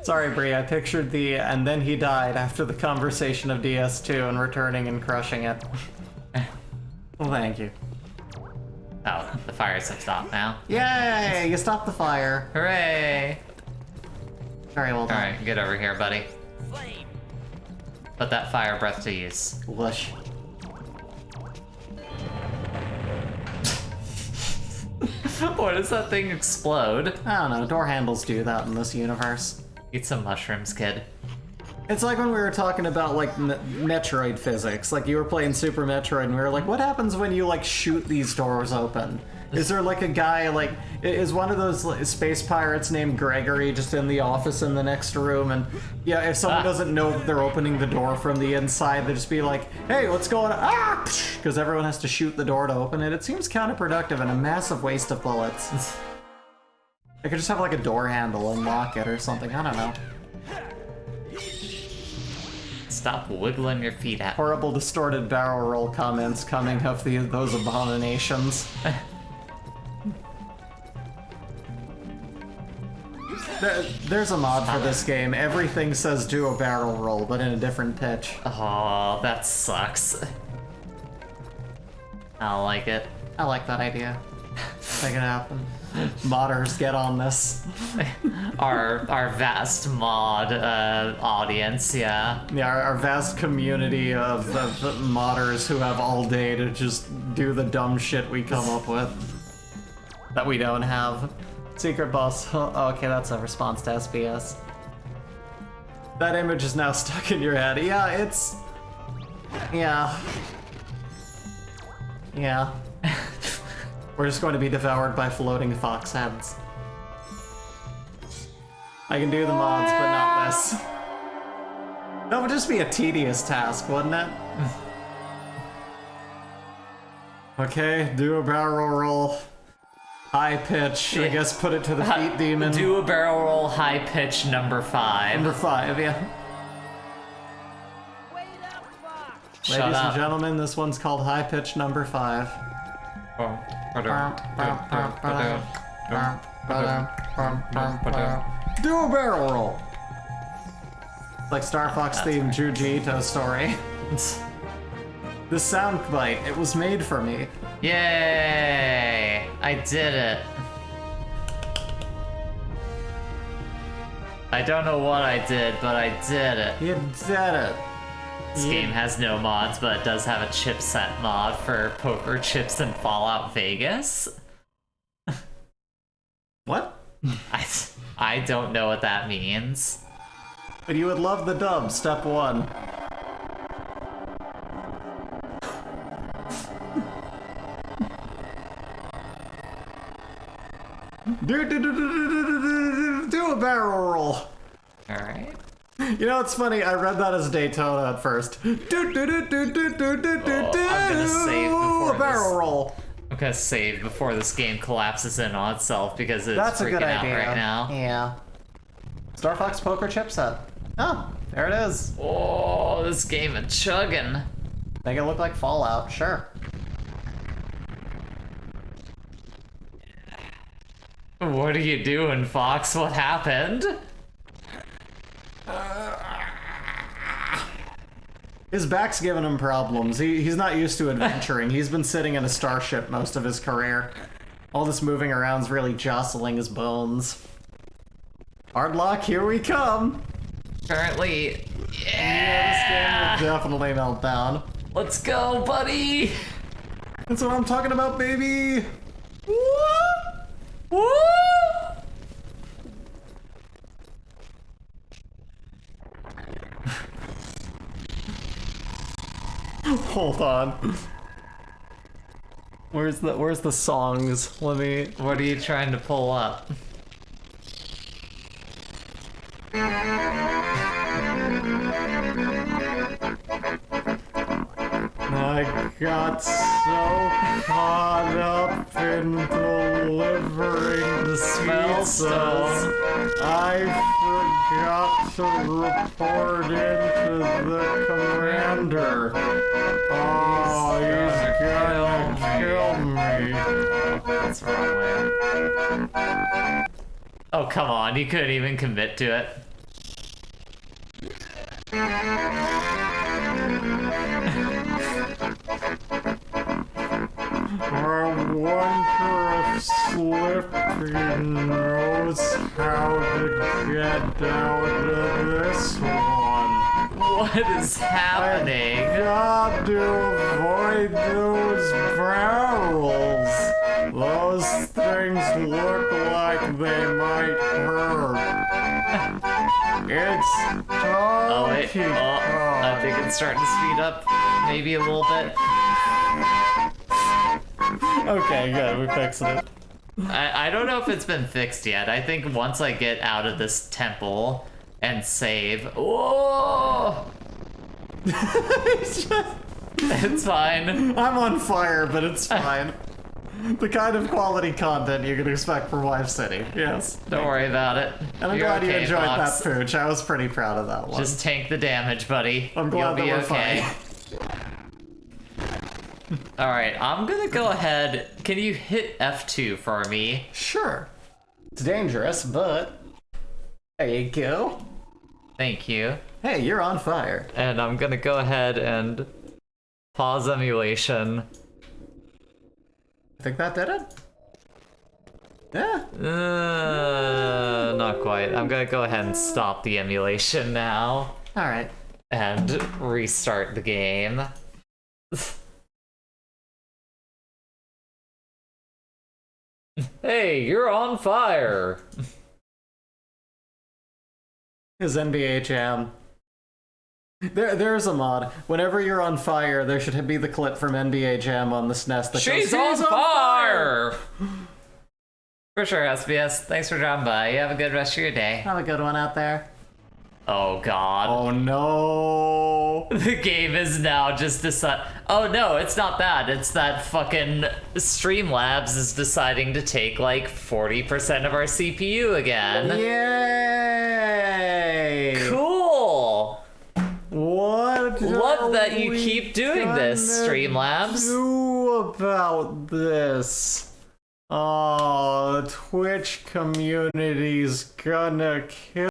Sorry, Bree, I pictured and then he died after the conversation of DS2 and returning and crushing it. Well, thank you. Oh, the fires have stopped now. Yay! You stopped the fire. Hooray! Very well done. Alright, get over here, buddy. Put that fire breath to use. Lush. Why does that thing explode? I don't know, door handles do that in this universe. Eat some mushrooms, kid. It's like when we were talking about, like, Metroid physics. Like, you were playing Super Metroid, and we were like, what happens when you, like, shoot these doors open? Is there, like, a guy, like, is one of those space pirates named Gregory just in the office in the next room? And, yeah, if someone doesn't know that they're opening the door from the inside, they just be like, hey, what's going on? Ah! Because everyone has to shoot the door to open it. It seems counterproductive and a massive waste of bullets. I could just have, like, a door handle and lock it or something. I don't know. Stop wiggling your feet at me. Horrible distorted barrel roll comments coming of those abominations. There's a mod for this game. Everything says do a barrel roll, but in a different pitch. Oh, that sucks. I don't like it. I like that idea. Make it happen. Modders, get on this. Our vast mod audience, yeah. Yeah, our vast community of modders who have all day to just do the dumb shit we come up with. That we don't have. Secret boss. Oh, okay, that's a response to SBS. That image is now stuck in your head. Yeah, it's... Yeah. Yeah. We're just going to be devoured by floating fox heads. I can do the mods, but not this. That would just be a tedious task, wouldn't it? Okay, do a barrel roll. High pitch, I guess put it to the feet demon. Do a barrel roll, high pitch, number 5. Number 5, yeah. Shut Ladies up. and gentlemen, this one's called High Pitch Number 5. Do a barrel roll! Like Star Fox themed Juji Ito story. This sound bite, it was made for me. Yay! I did it. I don't know what I did, but I did it. You did it. This game has no mods, but it does have a chipset mod for poker chips in Fallout Vegas. What? I don't know what that means. But you would love the dub, step 1. Do a barrel roll. Alright. You know what's funny? I read that as Daytona at first. I'm gonna save before a barrel this. roll. I'm gonna save before this game collapses in on itself because it's That's a freaking good out idea. right now. Yeah. Star Fox Poker chipset. Oh, there it is. Oh, this game is chugging. Make it look like Fallout, sure. What are you doing, Fox? What happened? His back's giving him problems. He's not used to adventuring. He's been sitting in a starship most of his career. All this moving around's really jostling his bones. Hard luck, here we come! Currently, Yeah, this game will definitely melt down. let's go, buddy! That's what I'm talking about, baby! Woo! Hold on. Where's the songs? Let me... What are you trying to pull up? I got so caught up in delivering the Spell stone. I forgot to report into the commander. Oh, he's gonna kill me. That's the wrong way. Oh, come on, you couldn't even commit to it. I wonder if Slippy knows how to get out of this one. What is happening? Got to avoid those barrels. Those things look like they might hurt. It's Oh, wait. Donkey Oh, I Kong. think it's starting to speed up. Maybe a little bit. Okay, good. We fixed it. I don't know if it's been fixed yet. I think once I get out of this temple and save. Whoa! It's fine. I'm on fire, but it's fine. The kind of quality content you can expect from Wife City. Yes. Don't worry about it. And I'm You're glad you okay, enjoyed Fox. that, Pooch. I was pretty proud of that one. Just tank the damage, buddy. I'm glad You'll be that we're okay. Alright, I'm gonna go ahead. Can you hit F2 for me? Sure. It's dangerous, but there you go. Thank you. Hey, you're on fire. And I'm gonna go ahead and pause emulation. I think that did it? Yeah. Not quite. I'm gonna go ahead and stop the emulation now. Alright. And restart the game. Hey, you're on fire! His NBA Jam. There's a mod. Whenever you're on fire, there should be the clip from NBA Jam on the SNES that She's goes, on fire! For sure, SBS. Thanks for dropping by. You have a good rest of your day. Have a good one out there. Oh god. Oh no. The game is now just oh no, it's not that. It's that fucking Streamlabs is deciding to take like 40% of our CPU again. Yay! Cool! What? Love that you keep doing this, Streamlabs. Do about this? Oh, the Twitch community's gonna kill